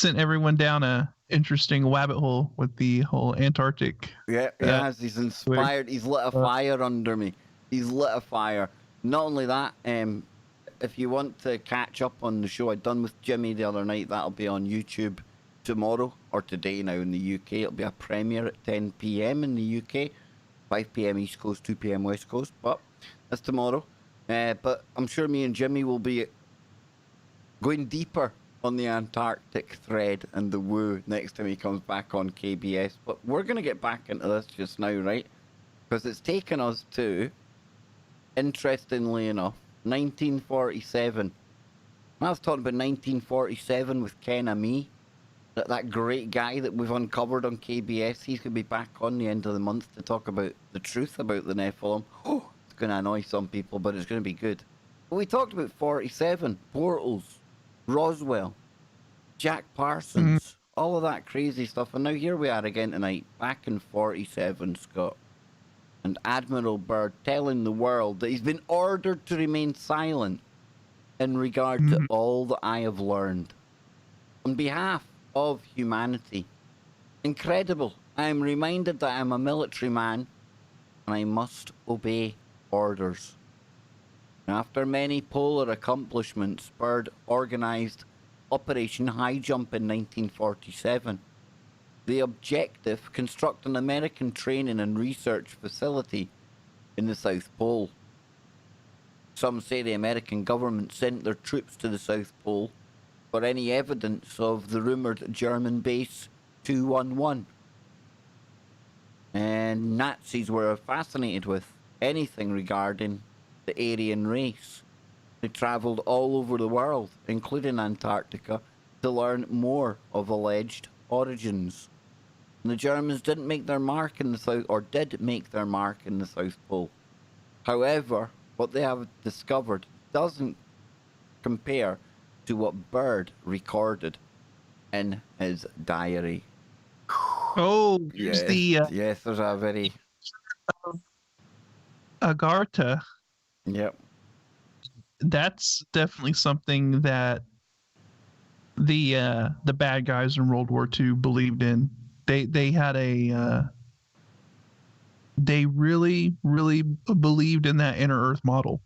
Speaker 2: everyone down a interesting rabbit hole with the whole Antarctic.
Speaker 1: Yeah, yes, he's inspired. He's lit a fire under me. He's lit a fire. Not only that, if you want to catch up on the show I done with Jimmy the other night, that'll be on YouTube tomorrow or today now in the UK. It'll be a premiere at 10 p.m. in the UK. 5 p.m. East Coast, 2 p.m. West Coast, but that's tomorrow. But I'm sure me and Jimmy will be going deeper on the Antarctic thread and the woo next time he comes back on KBS. But we're going to get back into this just now, right? Because it's taken us to, interestingly enough, 1947. I was talking about 1947 with Ken Ami. That great guy that we've uncovered on KBS, he's going to be back on the end of the month to talk about the truth about the Nephilim. Oh, it's going to annoy some people, but it's going to be good. But we talked about 47, portals, Roswell, Jack Parsons, all of that crazy stuff. And now here we are again tonight, back in 47, Scott. And Admiral Byrd telling the world that he's been ordered to remain silent in regard to all that I have learned. On behalf of humanity. Incredible. I am reminded that I am a military man and I must obey orders. After many polar accomplishments, Byrd organised Operation Highjump in 1947. The objective, construct an American training and research facility in the South Pole. Some say the American government sent their troops to the South Pole for any evidence of the rumoured German base 211. And Nazis were fascinated with anything regarding the Aryan race. They travelled all over the world, including Antarctica, to learn more of alleged origins. And the Germans didn't make their mark in the South, or did make their mark in the South Pole. However, what they have discovered doesn't compare to what Byrd recorded in his diary.
Speaker 2: Oh,
Speaker 1: yes, yes, there's a very
Speaker 2: Agartha.
Speaker 1: Yep.
Speaker 2: That's definitely something that the bad guys in World War II believed in. They had they really believed in that inner Earth model.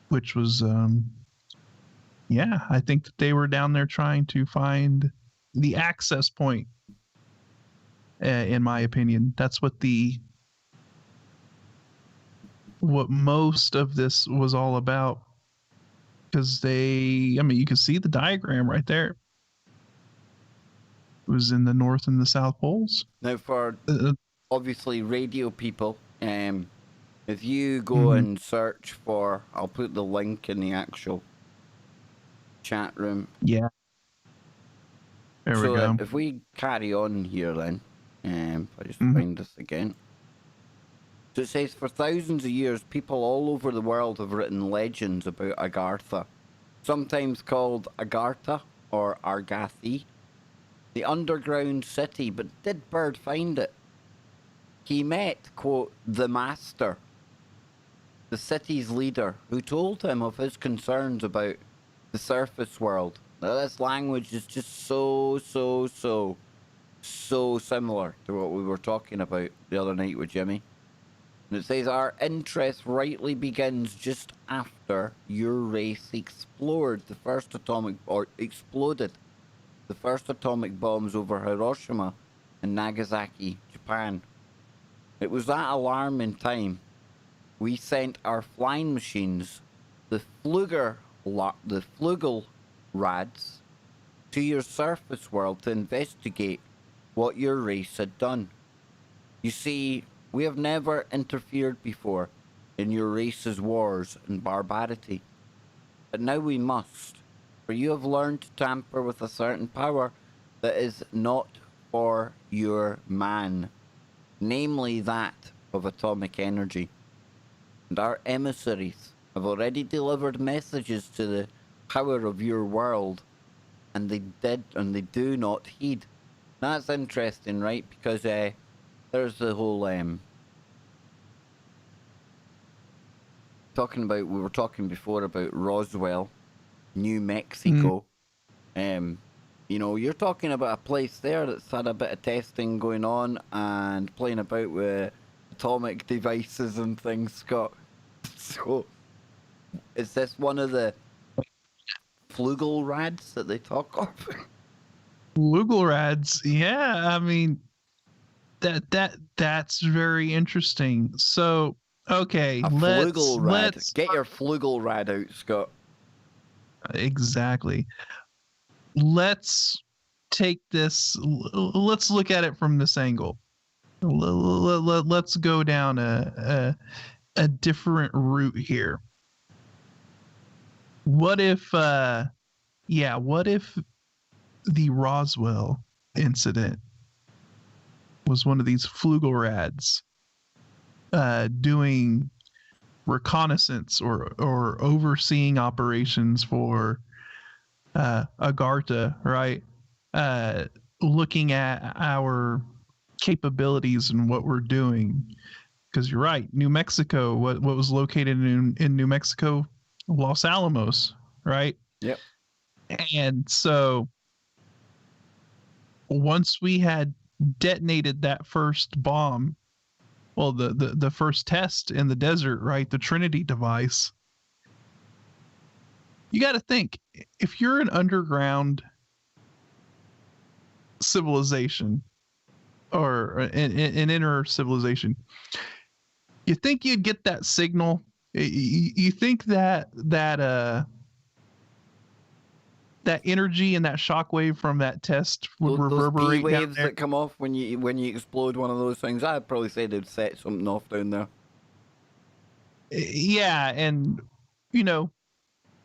Speaker 2: Which was, I think that they were down there trying to find the access point in my opinion. That's what most of this was all about. Because you can see the diagram right there. It was in the North and the South Poles.
Speaker 1: Now, for obviously radio people, if you go and search for, I'll put the link in the actual chat room.
Speaker 2: Yeah. There we go.
Speaker 1: If we carry on here then, if I just find this again. So it says, for thousands of years, people all over the world have written legends about Agartha, sometimes called Agartha or Argathi, the underground city. But did Byrd find it? He met, quote, the master, the city's leader, who told him of his concerns about the surface world. Now, this language is just so similar to what we were talking about the other night with Jimmy. And it says, our interest rightly begins just after your race exploded the first atomic bombs over Hiroshima and Nagasaki, Japan. It was that alarming time we sent our flying machines, the Flugel Rads, to your surface world to investigate what your race had done. You see, we have never interfered before in your race's wars and barbarity. But now we must, for you have learned to tamper with a certain power that is not for your man, namely that of atomic energy. And our emissaries have already delivered messages to the power of your world, and they do not heed. That's interesting, right? Because there's the whole we were talking before about Roswell, New Mexico. You're talking about a place there that's had a bit of testing going on and playing about with atomic devices and things, Scott. So, is this one of the Flugel Rads that they talk of?
Speaker 2: Flugel Rads, yeah. I mean, that's very interesting. So, okay, let's
Speaker 1: get your Flugel Rad out, Scott.
Speaker 2: Exactly. Let's take this. Let's look at it from this angle. Let's go down a different route here. What if the Roswell incident was one of these Flugel Rads doing reconnaissance or overseeing operations for Agartha, right? Looking at our capabilities and what we're doing. Because you're right, New Mexico, what was located in New Mexico? Los Alamos, right?
Speaker 1: Yep.
Speaker 2: And so once we had detonated that first bomb, well, the first test in the desert, right? The Trinity device. You got to think, if you're an underground civilization or an inner civilization, you think you'd get that signal? You think that energy and that shockwave from that test would reverberate
Speaker 1: those
Speaker 2: waves
Speaker 1: that come off when you explode one of those things? I'd probably say they'd set something off down there.
Speaker 2: Yeah, and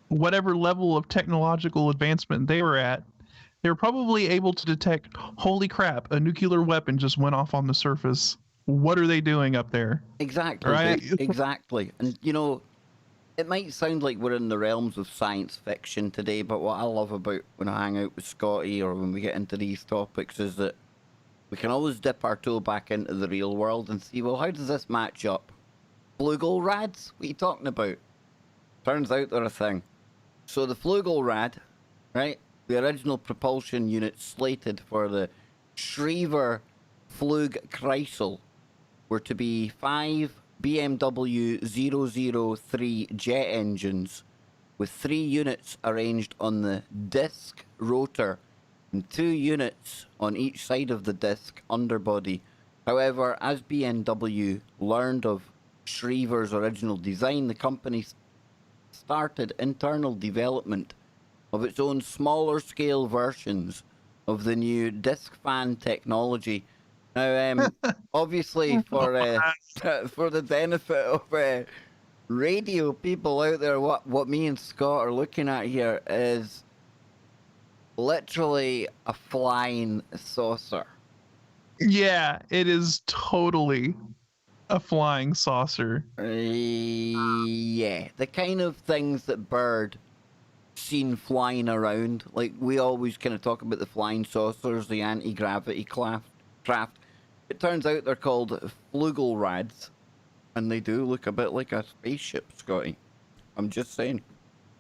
Speaker 2: whatever level of technological advancement they were at, they were probably able to detect, holy crap, a nuclear weapon just went off on the surface. What are they doing up there?
Speaker 1: Exactly.
Speaker 2: Right?
Speaker 1: Exactly. And, it might sound like we're in the realms of science fiction today, but what I love about when I hang out with Scotty or when we get into these topics is that we can always dip our toe back into the real world and see, well, how does this match up? Flugel Rads? What are you talking about? Turns out they're a thing. So the Flugel Rad, right? The original propulsion unit slated for the Schriever Flugkreisel were to be 5 BMW 003 jet engines with 3 units arranged on the disc rotor and 2 units on each side of the disc underbody. However, as BNW learned of Schriever's original design, the company started internal development of its own smaller scale versions of the new disc fan technology. Now, obviously, for the benefit of radio people out there, what me and Scott are looking at here is literally a flying saucer.
Speaker 2: Yeah, it is totally a flying saucer.
Speaker 1: Yeah, the kind of things that Byrd seen flying around. Like, we always kind of talk about the flying saucers, the anti-gravity craft. It turns out they're called flugelrads, and they do look a bit like a spaceship, Scotty. I'm just saying.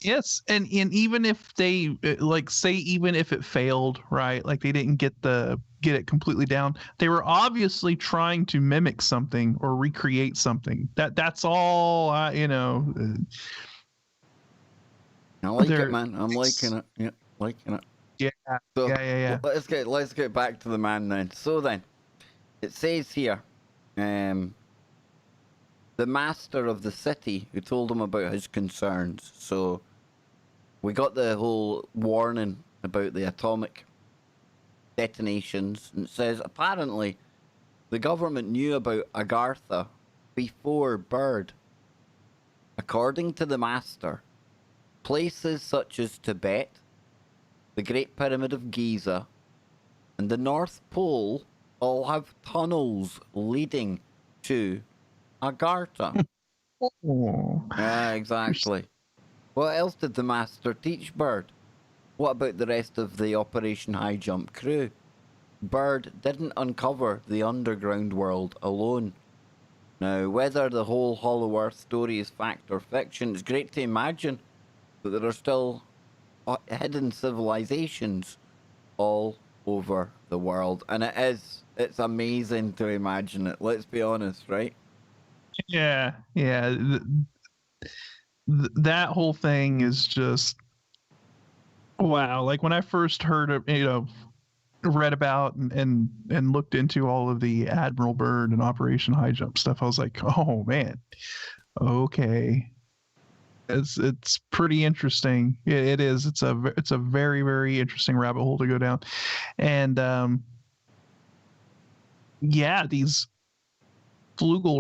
Speaker 2: Yes, and even if they even if it failed, right? Like they didn't get it completely down. They were obviously trying to mimic something or recreate something. That's all. I
Speaker 1: like it, man. I'm liking it. Yeah, liking it.
Speaker 2: Yeah.
Speaker 1: So,
Speaker 2: yeah.
Speaker 1: Let's get back to the man then. So then, it says here, the master of the city who told him about his concerns. So we got the whole warning about the atomic detonations, and it says apparently the government knew about Agartha before Byrd. According to the master, places such as Tibet, the Great Pyramid of Giza, and the North Pole all have tunnels leading to Agartha. Exactly. What else did the master teach Byrd? What about the rest of the Operation Highjump crew? Byrd didn't uncover the underground world alone. Now, whether the whole Hollow Earth story is fact or fiction, it's great to imagine that there are still hidden civilizations all over the world. And it's amazing to imagine it. Let's be honest, right?
Speaker 2: Yeah. That whole thing is just wow. Like when I first heard of, read about and looked into all of the Admiral Byrd and Operation Highjump stuff, I was like, oh man, okay. It's pretty interesting. It is. It's a very, very interesting rabbit hole to go down. And yeah, these flugel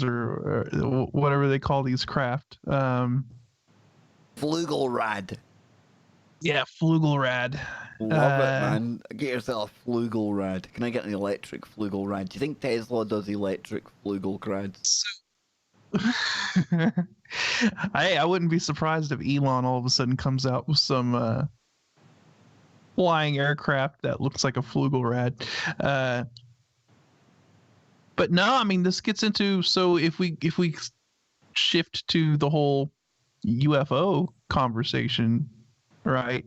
Speaker 2: or whatever they call these craft.
Speaker 1: Flugelrad.
Speaker 2: Yeah, flugelrad.
Speaker 1: Love it, man. Get yourself a flugelrad. Can I get an electric flugelrad? Do you think Tesla does electric flugelrads?
Speaker 2: I wouldn't be surprised if Elon all of a sudden comes out with some flying aircraft that looks like a flugelrad. But no, I mean this gets into, so if we shift to the whole UFO conversation, right?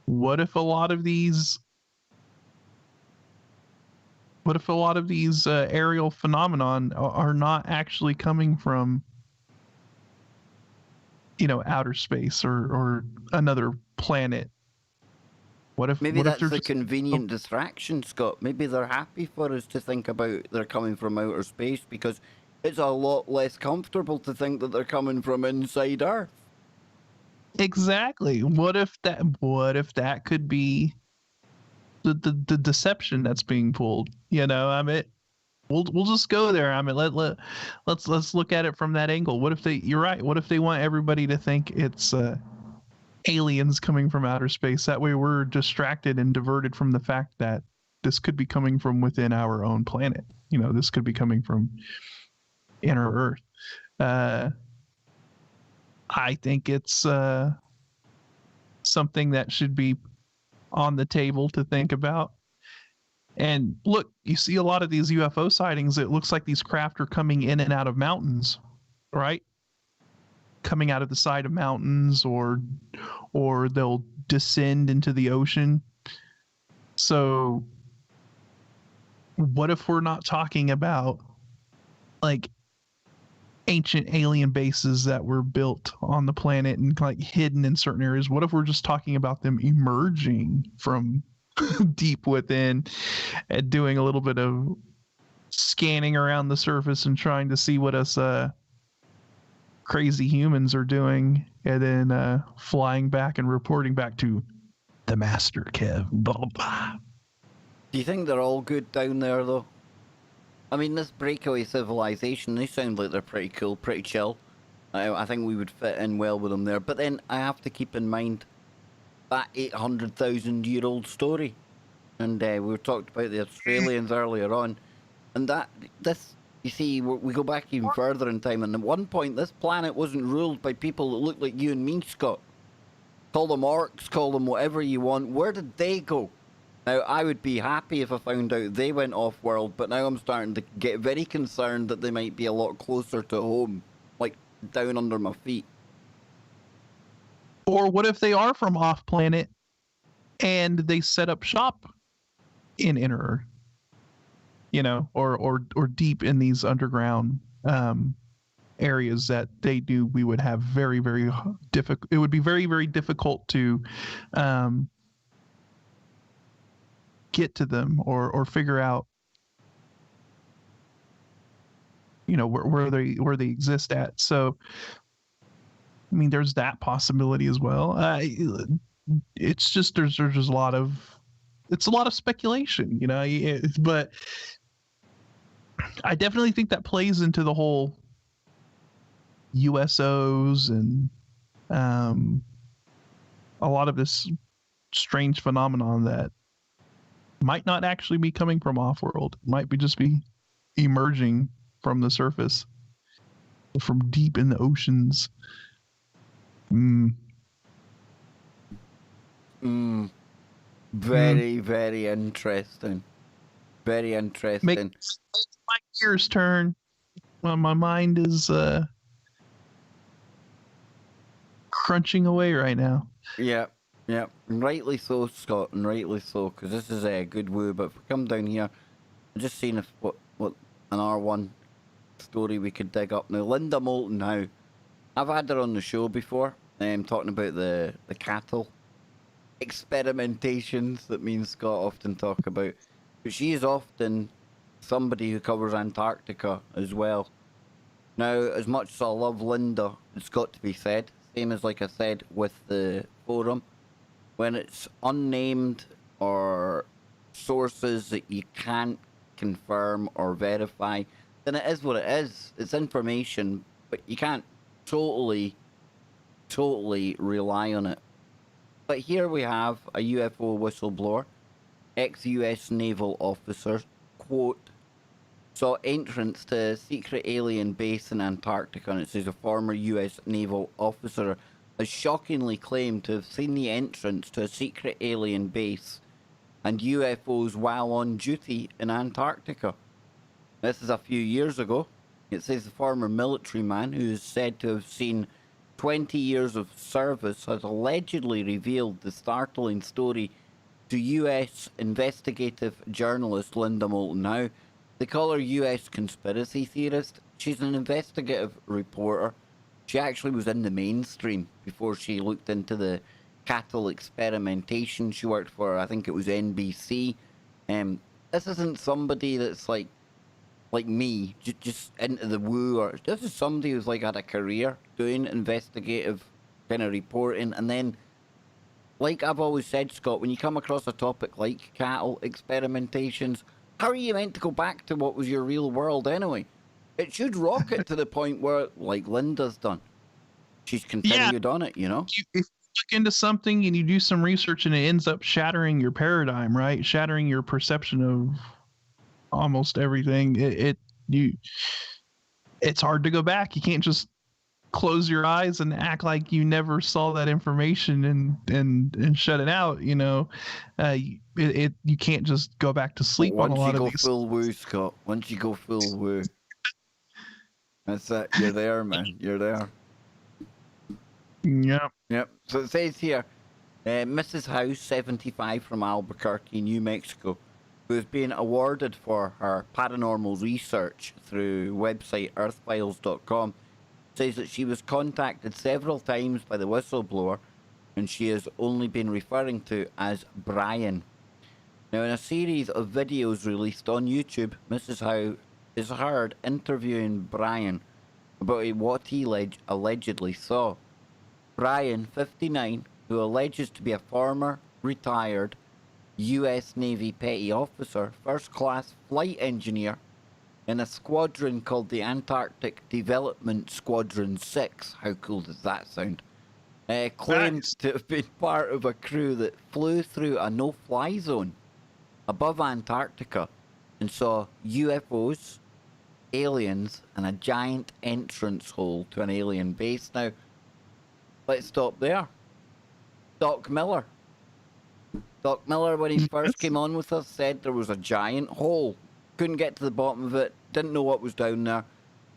Speaker 2: What if a lot of these aerial phenomenon are not actually coming from outer space or another planet? What if
Speaker 1: that's a convenient distraction, Scott? Maybe they're happy for us to think about they're coming from outer space because it's a lot less comfortable to think that they're coming from inside Earth.
Speaker 2: Exactly. What if that could be the deception that's being pulled? I mean, we'll just go there. I mean, let's look at it from that angle. What if you're right. What if they want everybody to think it's aliens coming from outer space? That way we're distracted and diverted from the fact that this could be coming from within our own planet. This could be coming from inner Earth. I think it's something that should be on the table to think about. And look, you see a lot of these UFO sightings. It looks like these craft are coming in and out of mountains, right? Coming out of the side of mountains, or they'll descend into the ocean. So what if we're not talking about like ancient alien bases that were built on the planet and like hidden in certain areas? What if we're just talking about them emerging from deep within and doing a little bit of scanning around the surface and trying to see what us crazy humans are doing, and then flying back and reporting back to the master, Kev. Blah, blah, blah.
Speaker 1: Do you think they're all good down there, though? I mean, this breakaway civilization, they sound like they're pretty cool, pretty chill. I think we would fit in well with them there. But then I have to keep in mind that 800,000-year-old story. And we talked about the Australians earlier on. And this, you see, we go back even further in time. And at one point, this planet wasn't ruled by people that looked like you and me, Scott. Call them orcs, call them whatever you want. Where did they go? Now, I would be happy if I found out they went off-world, but now I'm starting to get very concerned that they might be a lot closer to home, like down under my feet.
Speaker 2: Or what if they are from off-planet and they set up shop in inner, or deep in these underground areas that they knew we would have very, very difficult. It would be very, very difficult to get to them or figure out where they exist at. So I mean, there's that possibility as well. It's just there's just a lot of speculation, but I definitely think that plays into the whole USOs and a lot of this strange phenomenon that might not actually be coming from off-world. It might just be emerging from the surface, from deep in the oceans.
Speaker 1: Very, very interesting. Very interesting.
Speaker 2: Makes my gears turn. Well, my mind is crunching away right now.
Speaker 1: Yeah. Yeah, and rightly so, Scott, and rightly so, because this is a good woo. But if we come down here, I'm just seeing if what an R1 story we could dig up. Now, Linda Moulton, now, I've had her on the show before, talking about the cattle experimentations that me and Scott often talk about. But she is often somebody who covers Antarctica as well. Now, as much as I love Linda, it's got to be said, same as like I said with the forum, when it's unnamed or sources that you can't confirm or verify, then it is what it is. It's information, but you can't totally rely on it. But here we have a UFO whistleblower, ex-US naval officer, quote, saw entrance to a secret alien base in Antarctica, and it says a former US naval officer has shockingly claimed to have seen the entrance to a secret alien base and UFOs while on duty in Antarctica. This is a few years ago. It says the former military man, who is said to have seen 20 years of service, has allegedly revealed the startling story to US investigative journalist Linda Moulton. Now, they call her US conspiracy theorist. She's an investigative reporter. She actually was in the mainstream before she looked into the cattle experimentation. She worked for, I think it was NBC. This isn't somebody that's like me, just into the woo, or this is somebody who's like had a career doing investigative kind of reporting. And then, like I've always said, Scott, when you come across a topic like cattle experimentations, how are you meant to go back to what was your real world anyway? It should rocket to the point where, like Linda's done, she's continued on it, If
Speaker 2: you look into something and you do some research and it ends up shattering your paradigm, right? Shattering your perception of almost everything. It's hard to go back. You can't just close your eyes and act like you never saw that information and shut it out. You can't just go back to sleep on a lot of these.
Speaker 1: Once you go full woo, Scott. Once you go full woo. That's it. You're there, man. You're there. Yep. So it says here, Mrs. House, 75, from Albuquerque, New Mexico, who has been awarded for her paranormal research through website earthfiles.com, says that she was contacted several times by the whistleblower, and she has only been referring to as Brian. Now, in a series of videos released on YouTube, Mrs. Howe is heard interviewing Brian about what he allegedly saw. Brian, 59, who alleges to be a former retired U.S. Navy petty officer, first-class flight engineer in a squadron called the Antarctic Development Squadron 6. How cool does that sound? Claimed to have been part of a crew that flew through a no-fly zone above Antarctica and saw UFOs, aliens, and a giant entrance hole to an alien base. Now, let's stop there. Doc Miller, when he first came on with us, said there was a giant hole. Couldn't get to the bottom of it, didn't know what was down there.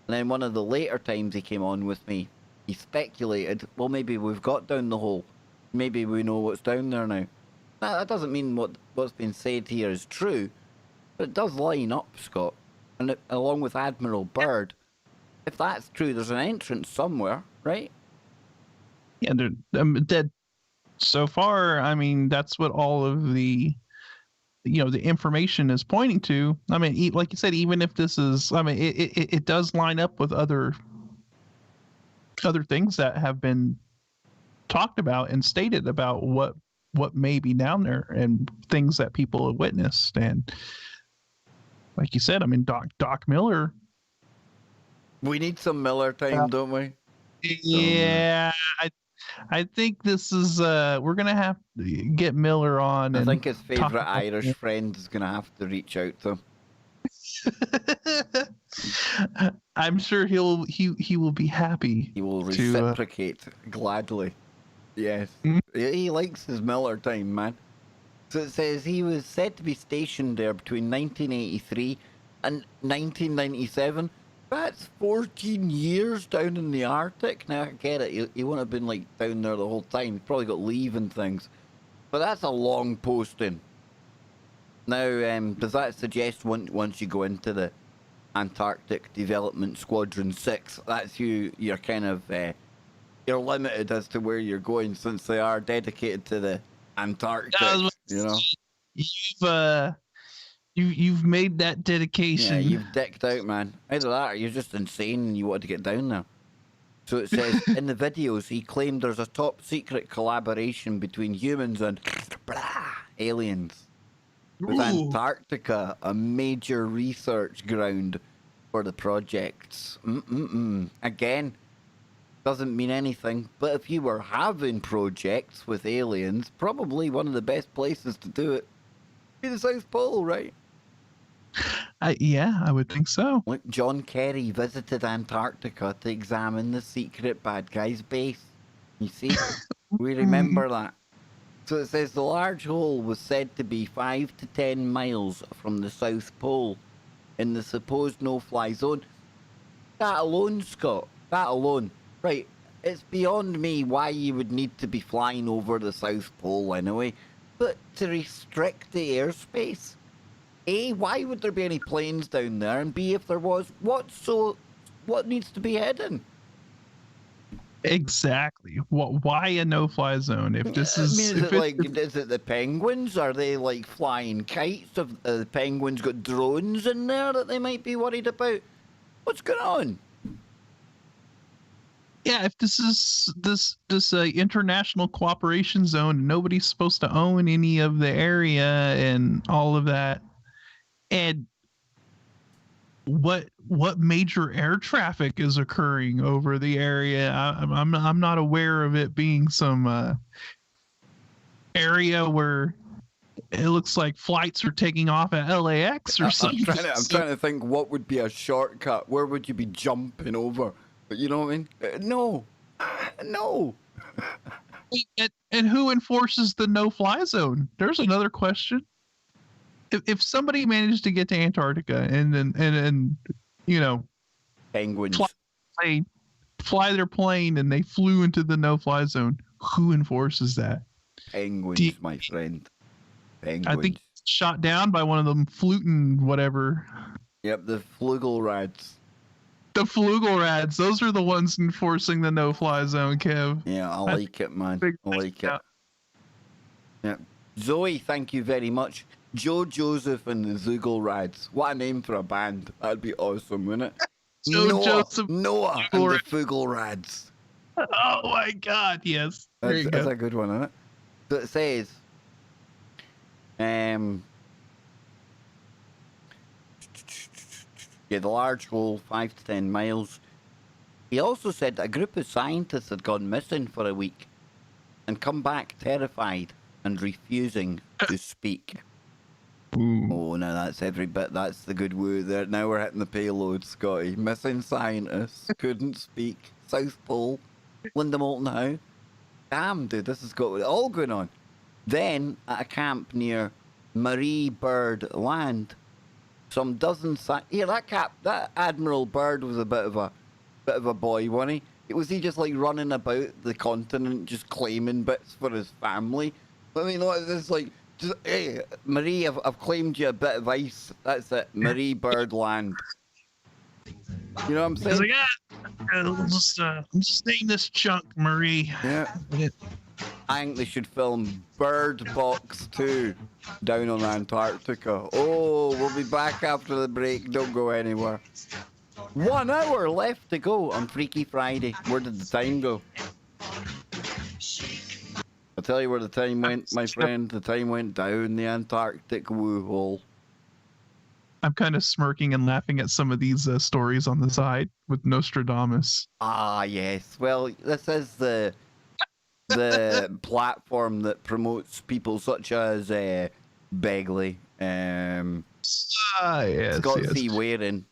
Speaker 1: And then one of the later times he came on with me, he speculated, well, maybe we've got down the hole. Maybe we know what's down there now. That doesn't mean what's been said here is true, but it does line up, Scott. And along with Admiral Byrd, if that's true, there's an entrance somewhere, right?
Speaker 2: Yeah, dead. So far, I mean, that's what all of the, the information is pointing to. I mean, like you said, even if this is, I mean, it does line up with other things that have been talked about and stated about what may be down there and things that people have witnessed. And like you said, I mean, Doc Miller.
Speaker 1: We need some Miller time, don't we?
Speaker 2: Yeah, I think this is we're gonna have to get Miller on.
Speaker 1: I think his favorite Irish friend is gonna have to reach out to him.
Speaker 2: I'm sure he will be happy.
Speaker 1: He will reciprocate gladly. Yes, he likes his Miller time, man. So it says he was said to be stationed there between 1983 and 1997. That's 14 years down in the Arctic. Now, I get it. He wouldn't have been, like, down there the whole time. He's probably got leave and things. But that's a long posting. Now, does that suggest once you go into the Antarctic Development Squadron 6, that's you're kind of, you're limited as to where you're going since they are dedicated to the Antarctic, you know?
Speaker 2: You've made that dedication.
Speaker 1: Yeah, you've decked out, man. Either that or you're just insane and you want to get down there. So it says, in the videos, he claimed there's a top secret collaboration between humans and aliens. With Antarctica, a major research ground for the projects. Again, doesn't mean anything, but if you were having projects with aliens, probably one of the best places to do it be the South Pole, right?
Speaker 2: Yeah, I would think so.
Speaker 1: Look, John Kerry visited Antarctica to examine the secret bad guys' base. You see? We remember that. So it says the large hole was said to be 5 to 10 miles from the South Pole in the supposed no-fly zone. That alone, Scott, that alone. Right, it's beyond me why you would need to be flying over the South Pole anyway, but to restrict the airspace. A, why would there be any planes down there? And B, if there was, what needs to be hidden?
Speaker 2: Exactly. Why a no-fly zone? If this is,
Speaker 1: is it the penguins? Are they like flying kites? Have the penguins got drones in there that they might be worried about? What's going on?
Speaker 2: Yeah, if this is this international cooperation zone, nobody's supposed to own any of the area and all of that. And what major air traffic is occurring over the area? I'm not aware of it being some area where it looks like flights are taking off at LAX or something.
Speaker 1: I'm trying to think what would be a shortcut. Where would you be jumping over? But you know what I mean? No.
Speaker 2: And who enforces the no-fly zone? There's another question. If somebody managed to get to Antarctica and
Speaker 1: penguins
Speaker 2: fly their plane and they flew into the no-fly zone, who enforces that?
Speaker 1: Penguins, my friend. Penguins.
Speaker 2: shot down by one of them fluting whatever.
Speaker 1: Yep, the Flugelrads.
Speaker 2: The Flugelrads. Those are the ones enforcing the no-fly zone, Kev.
Speaker 1: Yeah, I like it, man. I like it. Yeah. Zoe, thank you very much. Joe Joseph and the Zugelrads. What a name for a band. That'd be awesome, wouldn't it? Noah and the Fugelrads.
Speaker 2: Oh my God! Yes,
Speaker 1: that's a good one, isn't it? So it says, yeah, the large hole, 5 to 10 miles. He also said that a group of scientists had gone missing for a week and come back terrified and refusing to speak.
Speaker 2: Ooh.
Speaker 1: Oh, no, that's every bit. That's the good woo there. Now we're hitting the payload, Scotty. Missing scientists, couldn't speak. South Pole, Linda Moulton Howe. Damn, dude, this has got it all going on. Then, at a camp near Marie Byrd Land, some dozen that Admiral Byrd was a bit of a boy, wasn't he? Was he just like running about the continent, just claiming bits for his family? I mean, it's like, just, hey, Marie, I've claimed you a bit of ice. That's it, Marie Byrd Land. You know what I'm saying?
Speaker 2: Like, I'm just name this chunk Marie.
Speaker 1: Yeah. I think they should film Bird Box 2 down on Antarctica. Oh, we'll be back after the break. Don't go anywhere. 1 hour left to go on Freaky Friday. Where did the time go? I'll tell you where the time went, my friend. The time went down the Antarctic woo hole.
Speaker 2: I'm kind of smirking and laughing at some of these stories on the side with Nostradamus.
Speaker 1: Ah, yes. Well, this is the platform that promotes people such as Begley, Scott C. Waring,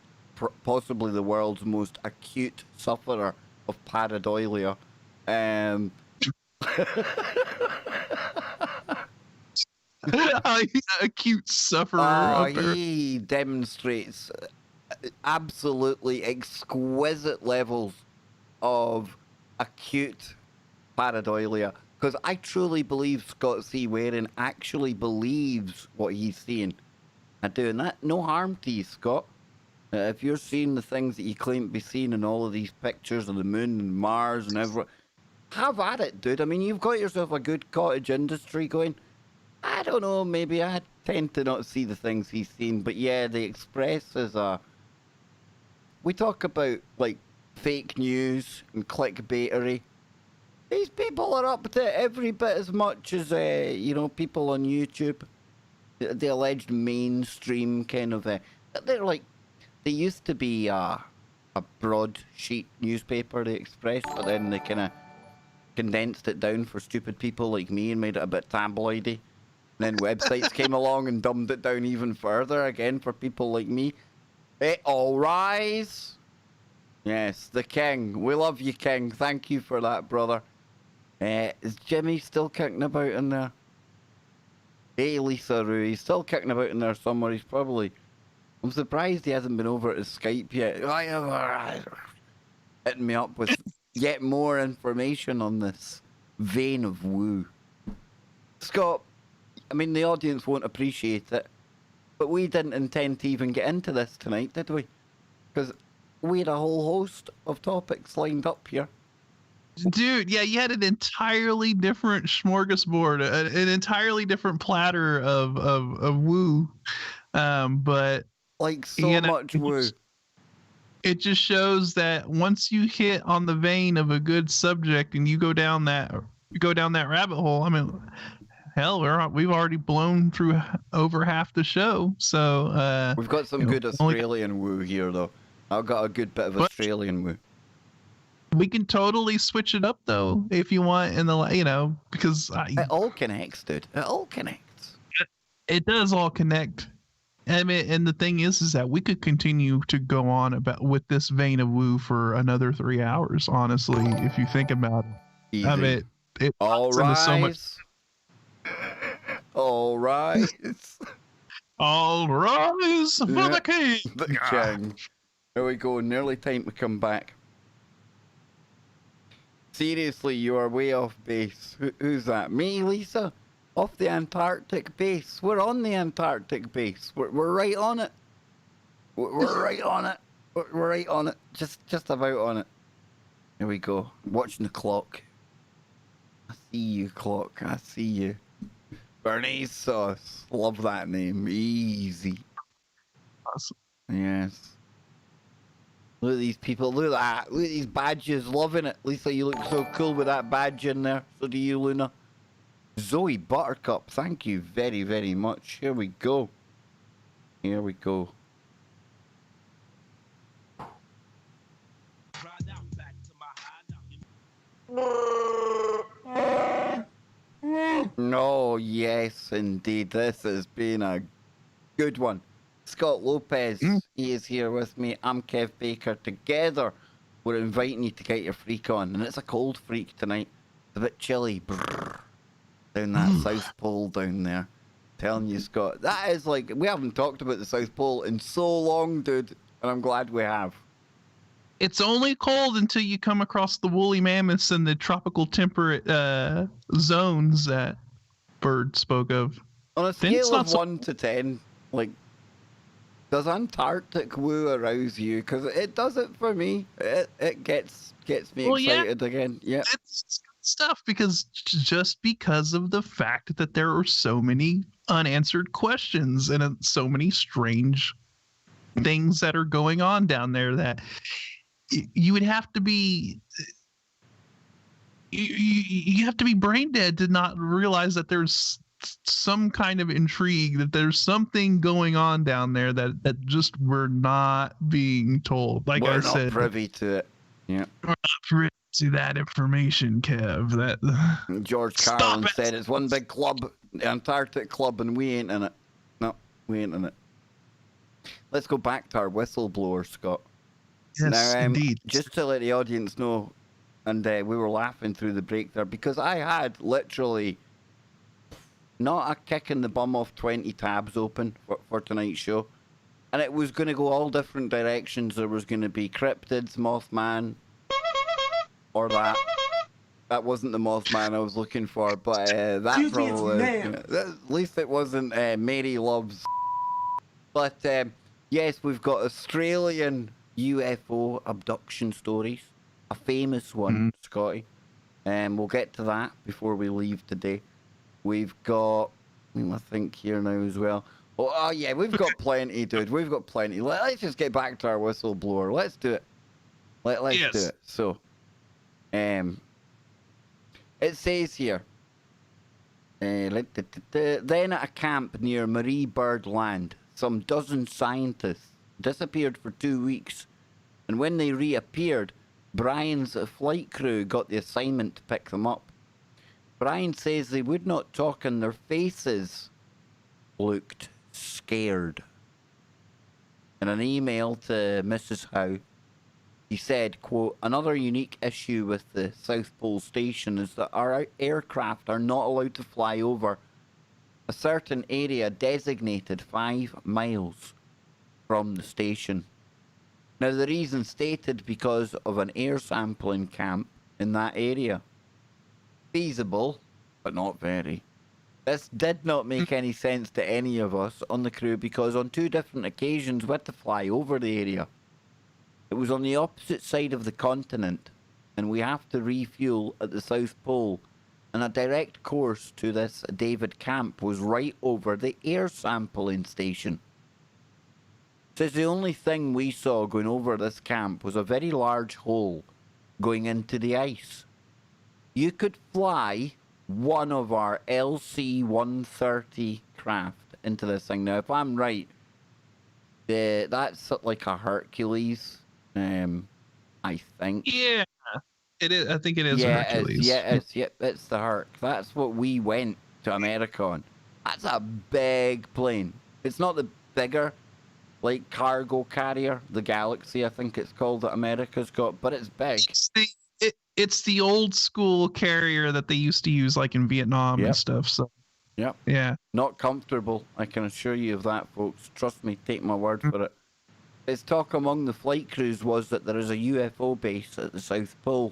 Speaker 1: possibly the world's most acute sufferer of pareidolia.
Speaker 2: Acute sufferer.
Speaker 1: He demonstrates absolutely exquisite levels of acute pareidolia, because I truly believe Scott C. Waring actually believes what he's seeing. And doing that, no harm to you, Scott. If you're seeing the things that you claim to be seeing in all of these pictures of the moon and Mars and everything, have at it, dude. I mean, you've got yourself a good cottage industry going. I don't know, maybe I tend to not see the things he's seen, but yeah, the Express is we talk about, like, fake news and clickbaitery. These people are up to every bit as much as, people on YouTube. The alleged mainstream kind of, they're like, they used to be a broadsheet newspaper, the Express, but then they kind of condensed it down for stupid people like me and made it a bit tabloidy. And then websites came along and dumbed it down even further, again, for people like me. Hey, all rise. Yes, the king. We love you, king. Thank you for that, brother. Is Jimmy still kicking about in there? Hey, Lisa Roo, he's still kicking about in there somewhere. He's probably... I'm surprised he hasn't been over at his Skype yet. Hitting me up with yet more information on this vein of woo. Scott, I mean, the audience won't appreciate it, but we didn't intend to even get into this tonight, did we? Because we had a whole host of topics lined up here.
Speaker 2: Dude, yeah, you had an entirely different smorgasbord, an entirely different platter of woo, but
Speaker 1: like so much woo.
Speaker 2: It just shows that once you hit on the vein of a good subject and you go down that rabbit hole. I mean, hell, we've already blown through over half the show, so
Speaker 1: we've got some good Australian woo here, though. I've got a good bit of Australian woo.
Speaker 2: We can totally switch it up, though, if you want. Because
Speaker 1: it all connects, dude. It all connects.
Speaker 2: It does all connect. I mean, and the thing is that we could continue to go on with this vein of woo for another 3 hours. Honestly, if you think about it,
Speaker 1: easy.
Speaker 2: I mean, it
Speaker 1: all rise. So much. All rise.
Speaker 2: All rise for the king.
Speaker 1: The king. There we go. Nearly time to come back. Seriously, you are way off base. Who's that? Me, Lisa? Off the Antarctic base. We're on the Antarctic base. We're right on it. We're right on it. We're right on it. Just about on it. Here we go. Watching the clock. I see you, clock. I see you. Bernaise sauce. Love that name. Easy.
Speaker 2: Awesome.
Speaker 1: Yes. Look at these people. Look at that. Look at these badges. Loving it. Lisa, you look so cool with that badge in there. So do you, Luna. Zoe Buttercup. Thank you very, very much. Here we go. Here we go. No, yes, indeed. This has been a good one. Scott Lopez, he is here with me. I'm Kev Baker. Together, we're inviting you to get your freak on. And it's a cold freak tonight. It's a bit chilly. Brrr, down that South Pole down there. Telling you, Scott. That is like, we haven't talked about the South Pole in so long, dude. And I'm glad we have.
Speaker 2: It's only cold until you come across the woolly mammoths and the tropical temperate zones that Byrd spoke of.
Speaker 1: On a scale of 1 to 10, like, does Antarctic woo arouse you? Because it does it for me. It gets me excited again. Yeah.
Speaker 2: It's stuff just because of the fact that there are so many unanswered questions and so many strange things that are going on down there that you would have to be you have to be brain dead to not realize that there's some kind of intrigue, that there's something going on down there that just we're not being told. Like
Speaker 1: we're
Speaker 2: I
Speaker 1: not
Speaker 2: said,
Speaker 1: privy to it. Yeah.
Speaker 2: We're not privy to that information, Kev. That
Speaker 1: George Carlin said it's one big club, the Antarctic club, and we ain't in it. No, we ain't in it. Let's go back to our whistleblower, Scott.
Speaker 2: Yes,
Speaker 1: now,
Speaker 2: indeed.
Speaker 1: Just to let the audience know, and we were laughing through the break there, because I had literally not a kick in the bum off 20 tabs open for tonight's show. And it was going to go all different directions. There was going to be cryptids, Mothman, or that. That wasn't the Mothman I was looking for, but that probably... at least it wasn't Mary Loves... But, yes, we've got Australian UFO abduction stories. A famous one, Scotty. We'll get to that before we leave today. We've got, I think here now as well. Oh yeah, we've got plenty, dude. We've got plenty. Let's just get back to our whistleblower. Let's do it. Let's do it. So, it says here, then at a camp near Marie Byrd Land, some dozen scientists disappeared for 2 weeks, and when they reappeared, Brian's flight crew got the assignment to pick them up. Brian says they would not talk and their faces looked scared. In an email to Mrs. Howe, he said, quote, "Another unique issue with the South Pole Station is that our aircraft are not allowed to fly over a certain area designated 5 miles from the station. Now, the reason stated because of an air sampling camp in that area. Feasible, but not very. This did not make any sense to any of us on the crew because on 2 different occasions we had to fly over the area. It was on the opposite side of the continent, and we have to refuel at the South Pole, and a direct course to this David camp was right over the air sampling station. Says the only thing we saw going over this camp was a very large hole going into the ice. You could fly one of our LC-130 craft into this thing. Now, if I'm right, that's like a Hercules, I think.
Speaker 2: Yeah, it is. I think it is Hercules.
Speaker 1: It's the Herc. That's what we went to America on. That's a big plane. It's not the bigger, like, cargo carrier, the Galaxy, I think it's called, that America's got, but it's big.
Speaker 2: It's the old school carrier that they used to use, like in Vietnam and stuff. So, yeah,
Speaker 1: not comfortable. I can assure you of that, folks. Trust me, take my word for it. Its talk among the flight crews was that there is a UFO base at the South Pole.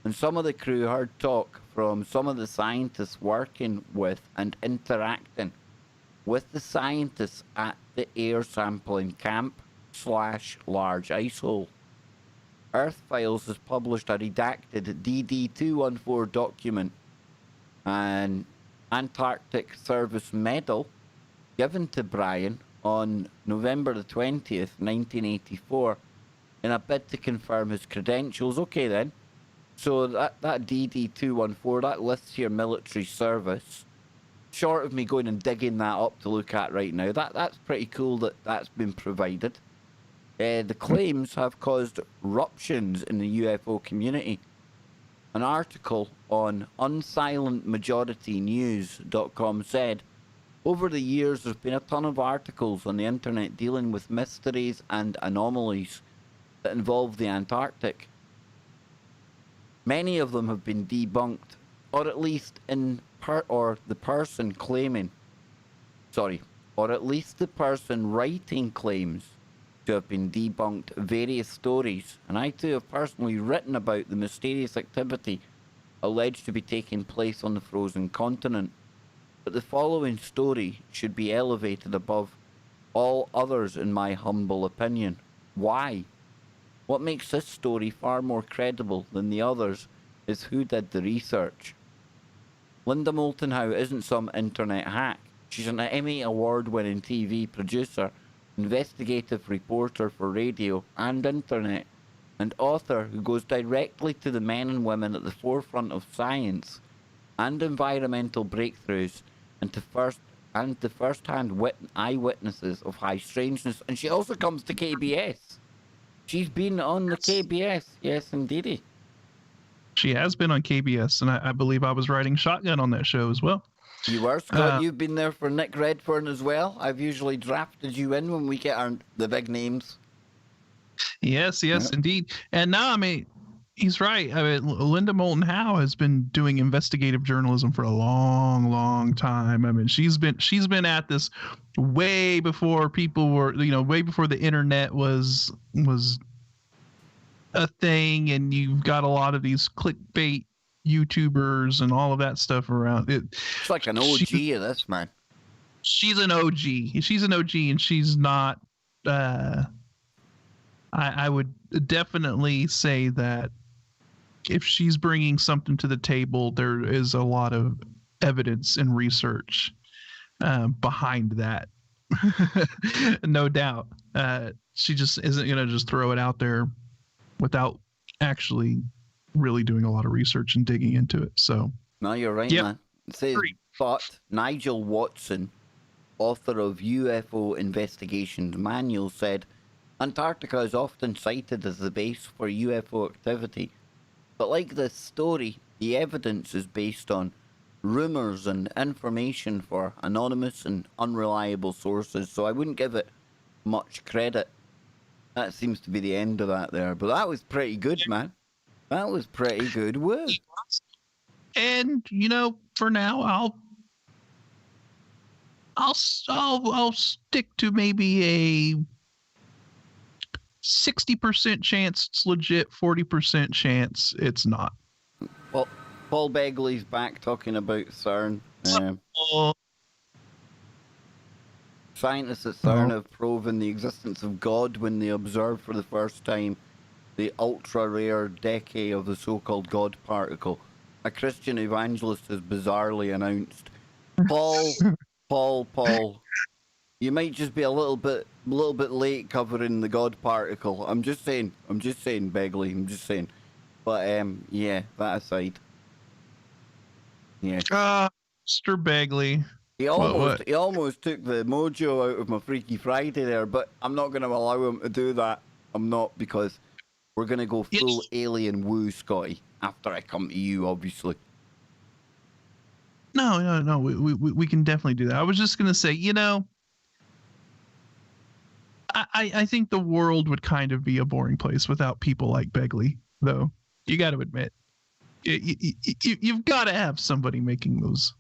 Speaker 1: and some of the crew heard talk from some of the scientists working with and interacting with the scientists at the air sampling camp / large ice hole. Earth Files has published a redacted DD-214 document, an Antarctic Service Medal given to Brian on November the 20th, 1984, in a bid to confirm his credentials. Okay then. So that DD-214, that lists your military service. Short of me going and digging that up to look at right now, that's pretty cool that that's been provided. The claims have caused ruptions in the UFO community. An article on unsilentmajoritynews.com said, over the years there's been a ton of articles on the internet dealing with mysteries and anomalies that involve the Antarctic. Many of them have been debunked, or at least the person writing claims to have been debunked various stories, and I too have personally written about the mysterious activity alleged to be taking place on the frozen continent. But the following story should be elevated above all others in my humble opinion. Why? What makes this story far more credible than the others is who did the research. Linda Moulton Howe isn't some internet hack. She's an Emmy award-winning TV producer, investigative reporter for radio and internet, and author who goes directly to the men and women at the forefront of science and environmental breakthroughs, and the first-hand eyewitnesses of high strangeness. And she also comes to KBS. She's been on the KBS, yes, indeedy.
Speaker 2: She has been on KBS, and I believe I was riding shotgun on that show as well.
Speaker 1: You were, Scott. You've been there for Nick Redfern as well. I've usually drafted you in when we get the big names.
Speaker 2: Yes, indeed. And now, I mean, he's right. I mean, Linda Moulton Howe has been doing investigative journalism for a long, long time. I mean, she's been at this way before people were, way before the internet was a thing, and you've got a lot of these clickbait YouTubers and all of that stuff around it.
Speaker 1: It's like an OG of this, man.
Speaker 2: She's an OG. She's an OG, and she's not. I would definitely say that if she's bringing something to the table, there is a lot of evidence and research behind that. No doubt. She just isn't going to just throw it out there without actually really doing a lot of research and digging into it. So
Speaker 1: no, you're right, man. It says, but Nigel Watson, author of UFO Investigations Manual, said Antarctica is often cited as the base for UFO activity, but like this story, the evidence is based on rumors and information for anonymous and unreliable sources, so I wouldn't give it much credit. That seems to be the end of that there, but that was pretty good, man. That was pretty good work.
Speaker 2: And for now, I'll stick to maybe a 60% chance it's legit, 40% chance it's not.
Speaker 1: Well, Paul Begley's back talking about CERN. Scientists at CERN have proven the existence of God when they observed for the first time the ultra-rare decay of the so-called God particle. A Christian evangelist has bizarrely announced. Paul, you might just be a little bit late covering the God particle. I'm just saying, Begley, I'm just saying. But, yeah, that aside. Yeah.
Speaker 2: Mr. Begley.
Speaker 1: He almost took the mojo out of my Freaky Friday there, but I'm not going to allow him to do that. I'm not, because we're going to go full alien woo, Scotty, after I come to you, obviously.
Speaker 2: No. We can definitely do that. I was just going to say, I think the world would kind of be a boring place without people like Begley, though. You got to admit. You've got to have somebody making those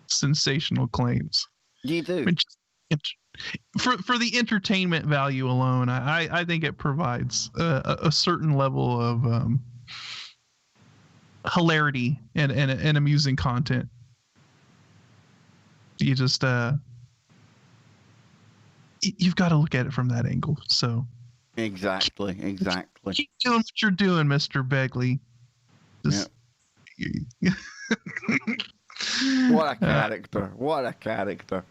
Speaker 2: sensational claims.
Speaker 1: You do.
Speaker 2: For the entertainment value alone, I think it provides a certain level of hilarity and amusing content. You just you've got to look at it from that angle. So
Speaker 1: exactly.
Speaker 2: Keep doing what you're doing, Mr. Begley. Just,
Speaker 1: What a character. What a character.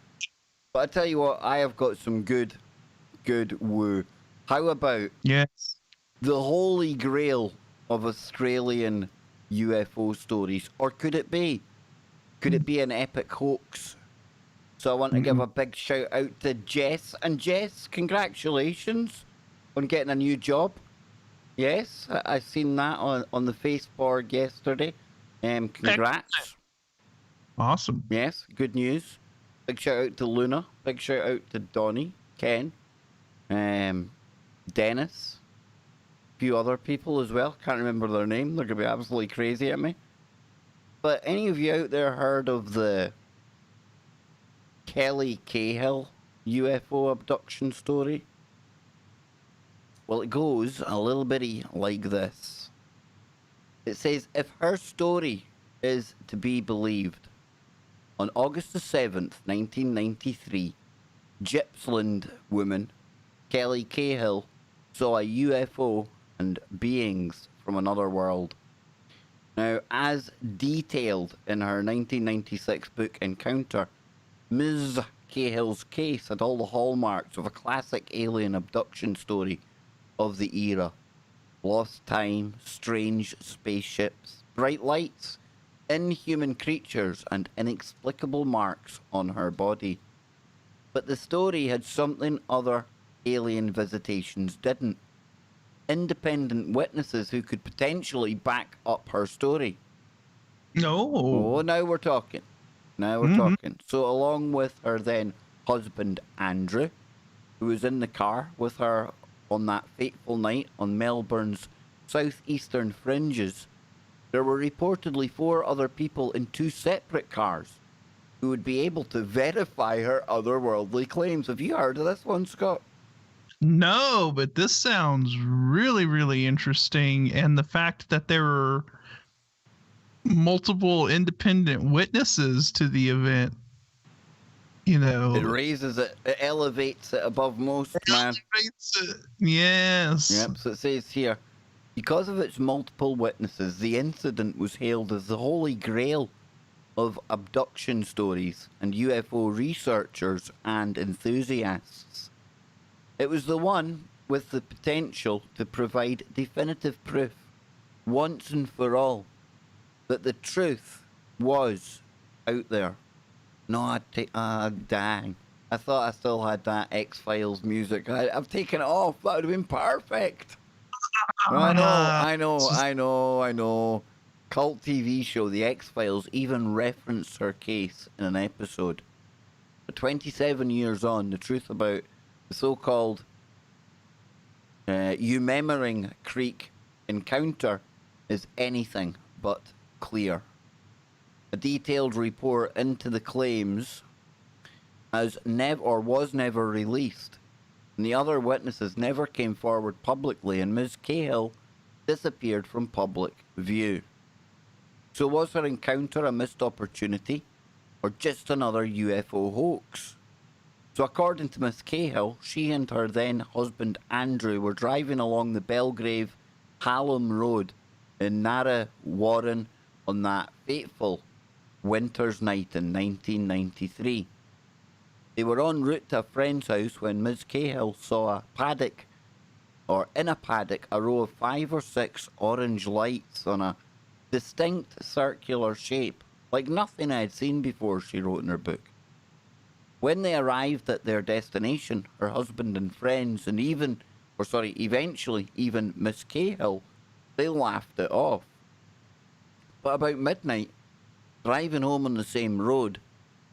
Speaker 1: But I tell you what, I have got some good woo. How about the holy grail of Australian UFO stories? Or could it be? Could it be an epic hoax? So I want to give a big shout out to Jess. And Jess, congratulations on getting a new job. Yes, I seen that on the Facebook yesterday. Congrats.
Speaker 2: Awesome.
Speaker 1: Yes, good news. Big shout out to Luna. Big shout out to Donnie, Ken, Dennis, a few other people as well. Can't remember their name. They're going to be absolutely crazy at me. But any of you out there heard of the Kelly Cahill UFO abduction story? Well, it goes a little bitty like this. It says, if her story is to be believed, on August the 7th, 1993, Gippsland woman Kelly Cahill saw a UFO and beings from another world. Now, as detailed in her 1996 book Encounter, Ms. Cahill's case had all the hallmarks of a classic alien abduction story of the era. Lost time, strange spaceships, bright lights, inhuman creatures, and inexplicable marks on her body. But the story had something other alien visitations didn't. Independent witnesses who could potentially back up her story.
Speaker 2: No.
Speaker 1: Oh, now we're talking. Now we're talking. So along with her then husband, Andrew, who was in the car with her on that fateful night on Melbourne's southeastern fringes, there were reportedly 4 other people in 2 separate cars who would be able to verify her otherworldly claims. Have you heard of this one, Scott?
Speaker 2: No, but this sounds really, really interesting. And the fact that there were multiple independent witnesses to the event, you know.
Speaker 1: It raises it, it elevates it above most, man.
Speaker 2: Elevates it. Yes.
Speaker 1: Yep, so it says here, because of its multiple witnesses, the incident was hailed as the holy grail of abduction stories and UFO researchers and enthusiasts. It was the one with the potential to provide definitive proof, once and for all, that the truth was out there. No, dang. I thought I still had that X-Files music. I've taken it off. That would have been perfect. I know. Cult TV show The X-Files even referenced her case in an episode. But 27 years on, the truth about the so-called Umemmering Creek encounter is anything but clear. A detailed report into the claims was never released, and the other witnesses never came forward publicly, and Ms. Cahill disappeared from public view. So was her encounter a missed opportunity, or just another UFO hoax? So according to Miss Cahill, she and her then husband Andrew were driving along the Belgrave Hallam Road in Narra Warren on that fateful winter's night in 1993. They were en route to a friend's house when Ms. Cahill saw in a paddock, a row of 5 or 6 orange lights on a distinct circular shape, like nothing I had seen before, she wrote in her book. When they arrived at their destination, her husband and friends, and eventually even Miss Cahill, they laughed it off. But about midnight, driving home on the same road,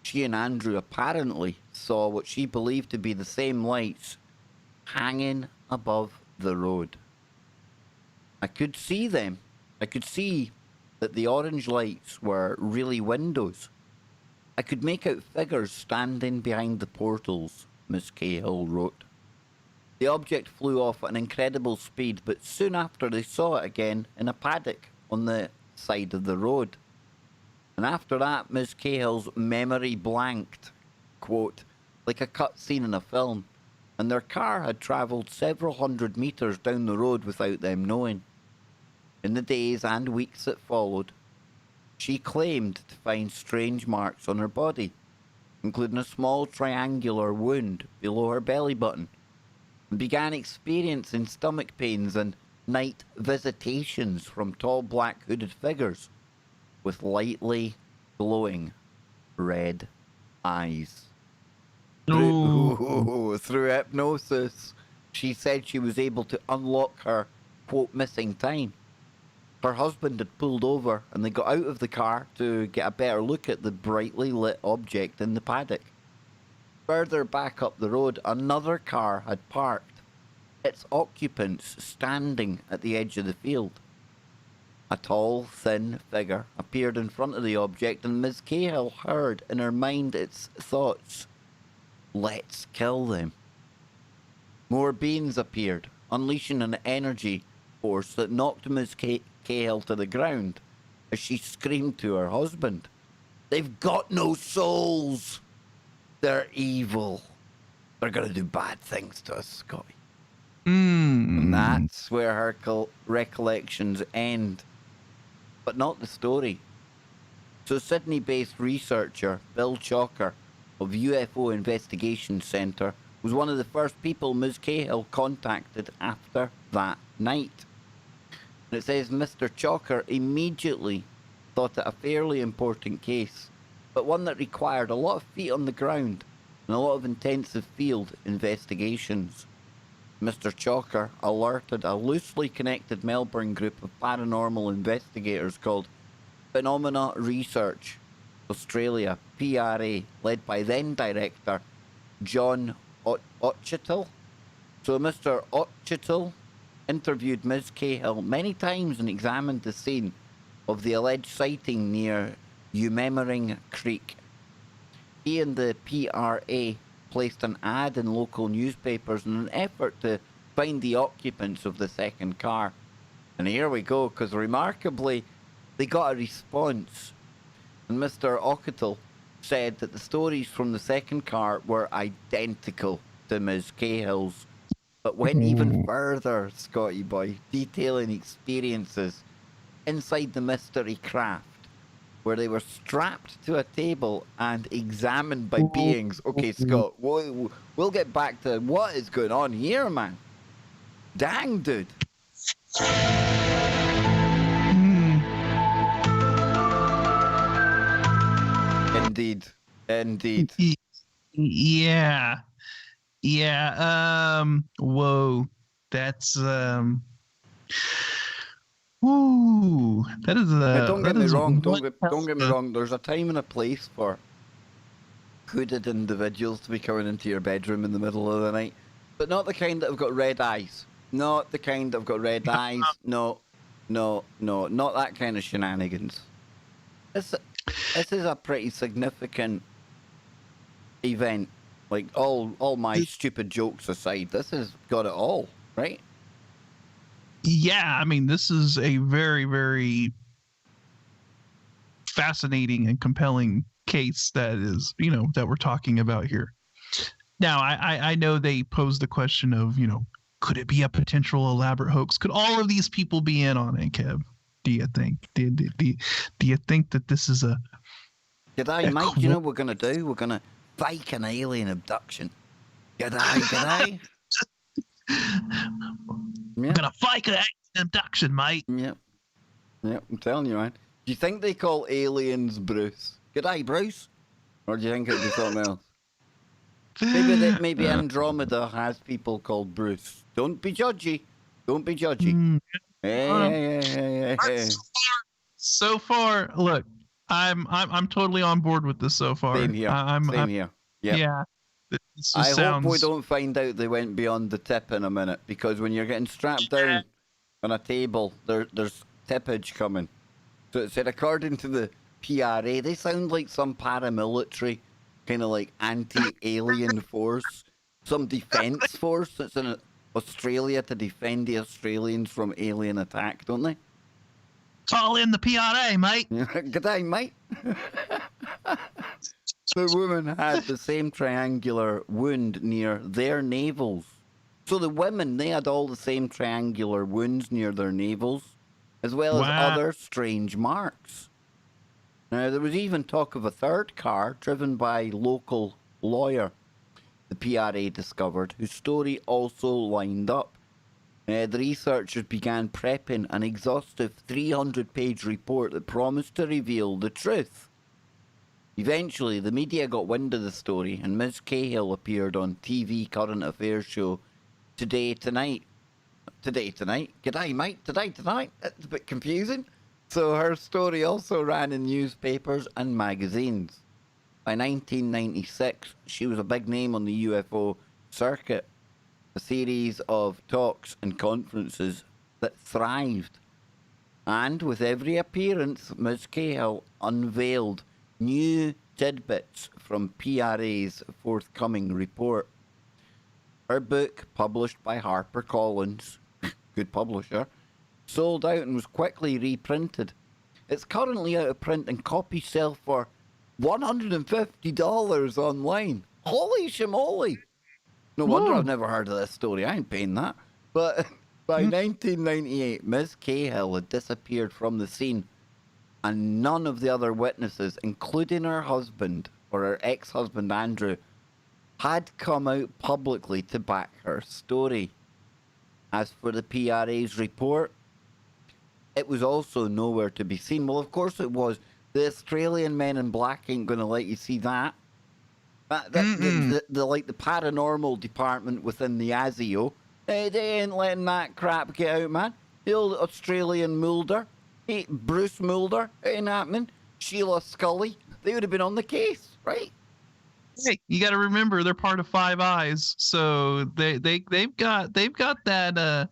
Speaker 1: she and Andrew apparently saw what she believed to be the same lights hanging above the road. I could see them. I could see that the orange lights were really windows. I could make out figures standing behind the portals, Miss Cahill wrote. The object flew off at an incredible speed, but soon after they saw it again in a paddock on the side of the road. And after that, Ms. Cahill's memory blanked, quote, like a cut scene in a film, and their car had travelled several hundred metres down the road without them knowing. In the days and weeks that followed, she claimed to find strange marks on her body, including a small triangular wound below her belly button, and began experiencing stomach pains and night visitations from tall black hooded figures with lightly glowing red eyes. Through hypnosis, she said she was able to unlock her, quote, missing time. Her husband had pulled over and they got out of the car to get a better look at the brightly lit object in the paddock. Further back up the road, another car had parked, its occupants standing at the edge of the field. A tall, thin figure appeared in front of the object, and Ms. Cahill heard in her mind its thoughts, "Let's kill them." More beings appeared, unleashing an energy force that knocked Ms. Cahill to the ground as she screamed to her husband, "They've got no souls! They're evil. They're going to do bad things to us, Scotty." And that's where her recollections end. But not the story. So Sydney-based researcher Bill Chalker of UFO Investigation Centre was one of the first people Ms. Cahill contacted after that night. And it says Mr. Chalker immediately thought it a fairly important case, but one that required a lot of feet on the ground and a lot of intensive field investigations. Mr. Chalker alerted a loosely connected Melbourne group of paranormal investigators called Phenomena Research Australia, PRA, led by then director John Ochittle. So Mr. Ochittle interviewed Ms. Cahill many times and examined the scene of the alleged sighting near Umemmering Creek. He and the PRA placed an ad in local newspapers in an effort to find the occupants of the second car. And here we go, because remarkably, they got a response. And Mr. Ochittle said that the stories from the second car were identical to Ms. Cahill's, but went even further, Scotty boy, detailing experiences inside the mystery craft, where they were strapped to a table and examined by beings. Okay, Scott, we'll get back to what is going on here, man. Dang, dude. Indeed.
Speaker 2: Yeah. Whoa. That's Ooh, that is a.
Speaker 1: Don't get me wrong. Don't get me wrong. There's a time and a place for hooded individuals to be coming into your bedroom in the middle of the night, but not the kind that have got red eyes. Not the kind that have got red eyes. No, not that kind of shenanigans. This is a pretty significant event. Like all my stupid jokes aside, this has got it all, right?
Speaker 2: Yeah, I mean, this is a very, very fascinating and compelling case that is, that we're talking about here. Now, I know they posed the question of, could it be a potential elaborate hoax? Could all of these people be in on it, Kev? Do you think? Do you think that this is a...
Speaker 1: G'day, mate. You know what we're going to do? We're going to fake an alien abduction. G'day.
Speaker 2: We're gonna fake an abduction, mate.
Speaker 1: Yep, I'm telling you, man. Do you think they call aliens Bruce? G'day, Bruce? Or do you think it'd be something else? Maybe Andromeda has people called Bruce. Don't be judgy. Hey.
Speaker 2: So far, look, I'm totally on board with this so far.
Speaker 1: Same here. Same here. Yep.
Speaker 2: Yeah.
Speaker 1: I hope we don't find out they went beyond the tip in a minute, because when you're getting strapped down on a table, there's tippage coming. So it said, according to the PRA, they sound like some paramilitary, kind of like anti-alien force, some defense force that's in Australia to defend the Australians from alien attack, don't they?
Speaker 2: Call in the PRA, mate.
Speaker 1: Good day, mate. The woman had the same triangular wound near their navels. So the women, they had all the same triangular wounds near their navels, as well as other strange marks. Now, there was even talk of a third car driven by a local lawyer, the PRA discovered, whose story also lined up. The researchers began prepping an exhaustive 300-page report that promised to reveal the truth. Eventually, the media got wind of the story, and Ms. Cahill appeared on TV current affairs show Today Tonight. G'day, mate. Today Tonight. That's a bit confusing. So her story also ran in newspapers and magazines. By 1996, she was a big name on the UFO circuit. A series of talks and conferences that thrived. And with every appearance, Ms. Cahill unveiled new tidbits from PRA's forthcoming report. Her book, published by HarperCollins, good publisher, sold out and was quickly reprinted. It's currently out of print and copies sell for $150 online. Holy shimoly! No wonder I've never heard of this story. I ain't paying that. But by 1998, Ms. Cahill had disappeared from the scene, and none of the other witnesses, including her husband, or her ex-husband Andrew, had come out publicly to back her story. As for the PRA's report, it was also nowhere to be seen. Well, of course it was. The Australian men in black ain't going to let you see that. The paranormal department within the ASIO, they ain't letting that crap get out, man. The old Australian Mulder, Bruce Mulder, it ain't happening. Sheila Scully, they would have been on the case, right?
Speaker 2: Hey, you got to remember they're part of Five Eyes, so they've got that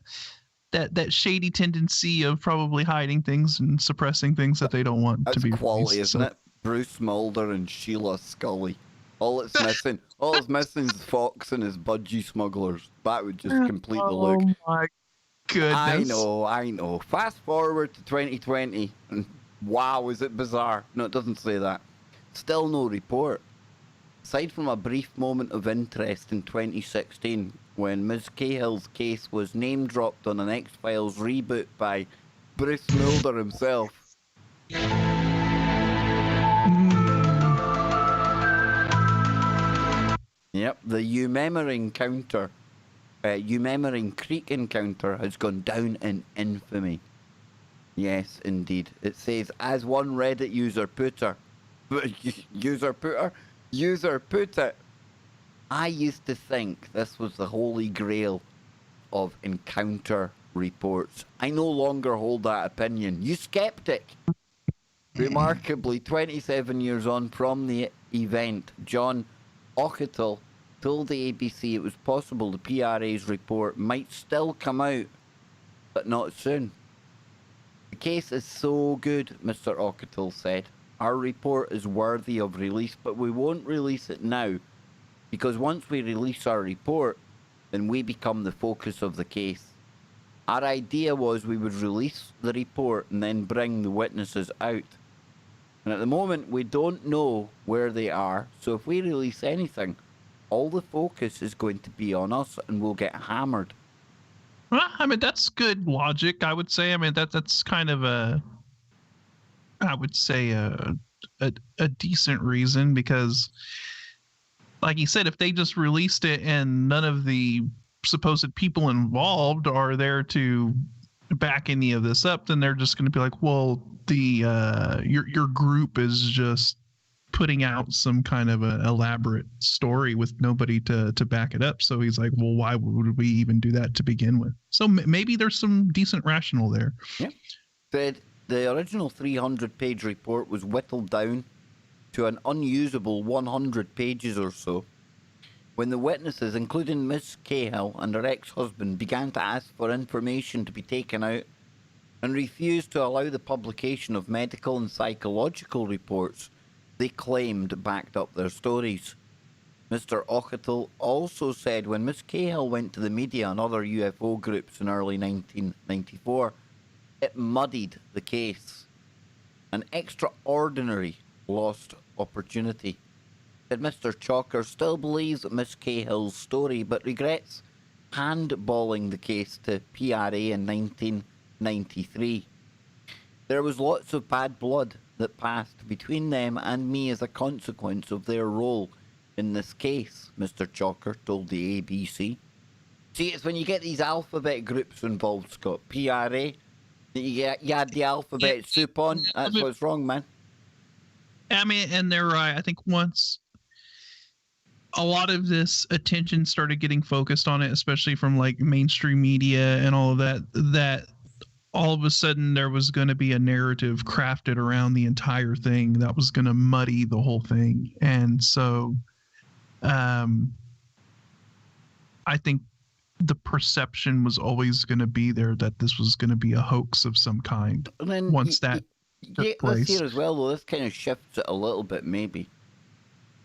Speaker 2: that shady tendency of probably hiding things and suppressing things that they don't want to be
Speaker 1: quality,
Speaker 2: released,
Speaker 1: isn't it? Bruce Mulder and Sheila Scully. All it's missing is Fox and his budgie smugglers. That would just complete the look.
Speaker 2: Oh my goodness!
Speaker 1: I know. Fast forward to 2020, and wow, is it bizarre? No, it doesn't say that. Still no report. Aside from a brief moment of interest in 2016, when Ms. Cahill's case was name-dropped on an X-Files reboot by Bruce Mulder himself. Yep, the Umemmering Creek encounter has gone down in infamy. Yes, indeed. It says, as one Reddit user put it, I used to think this was the holy grail of encounter reports. I no longer hold that opinion. You skeptic! Remarkably, 27 years on from the event, John Occital told the ABC it was possible the PRA's report might still come out, but not soon. The case is so good, Mr. Occital said. Our report is worthy of release, but we won't release it now, because once we release our report, then we become the focus of the case. Our idea was we would release the report and then bring the witnesses out. And at the moment, we don't know where they are, so if we release anything, all the focus is going to be on us and we'll get hammered.
Speaker 2: Well, I mean, that's good logic, I would say. I mean, that's kind of a decent reason, because like you said, if they just released it and none of the supposed people involved are there to back any of this up, then they're just going to be like, well, your group is just putting out some kind of an elaborate story with nobody to back it up. So he's like, well, why would we even do that to begin with? So maybe there's some decent rationale there.
Speaker 1: Yeah. The original 300-page report was whittled down to an unusable 100 pages or so. When the witnesses, including Miss Cahill and her ex-husband, began to ask for information to be taken out and refused to allow the publication of medical and psychological reports they claimed backed up their stories. Mr. Occital also said when Miss Cahill went to the media and other UFO groups in early 1994, It muddied the case. An extraordinary lost opportunity. Said Mr. Chalker still believes Miss Cahill's story, but regrets handballing the case to PRA in 1993. There was lots of bad blood that passed between them and me as a consequence of their role in this case, Mr. Chalker told the ABC. See, it's when you get these alphabet groups involved, Scott. PRA, you add the alphabet soup on, that's what's wrong, man.
Speaker 2: I mean, and they're right. I think once a lot of this attention started getting focused on it, especially from like mainstream media and all of that, that all of a sudden there was going to be a narrative crafted around the entire thing that was going to muddy the whole thing. And so I think the perception was always going to be there that this was going to be a hoax of some kind.
Speaker 1: And then
Speaker 2: once that took place.
Speaker 1: This here as well, though, this kind of shifts it a little bit, maybe.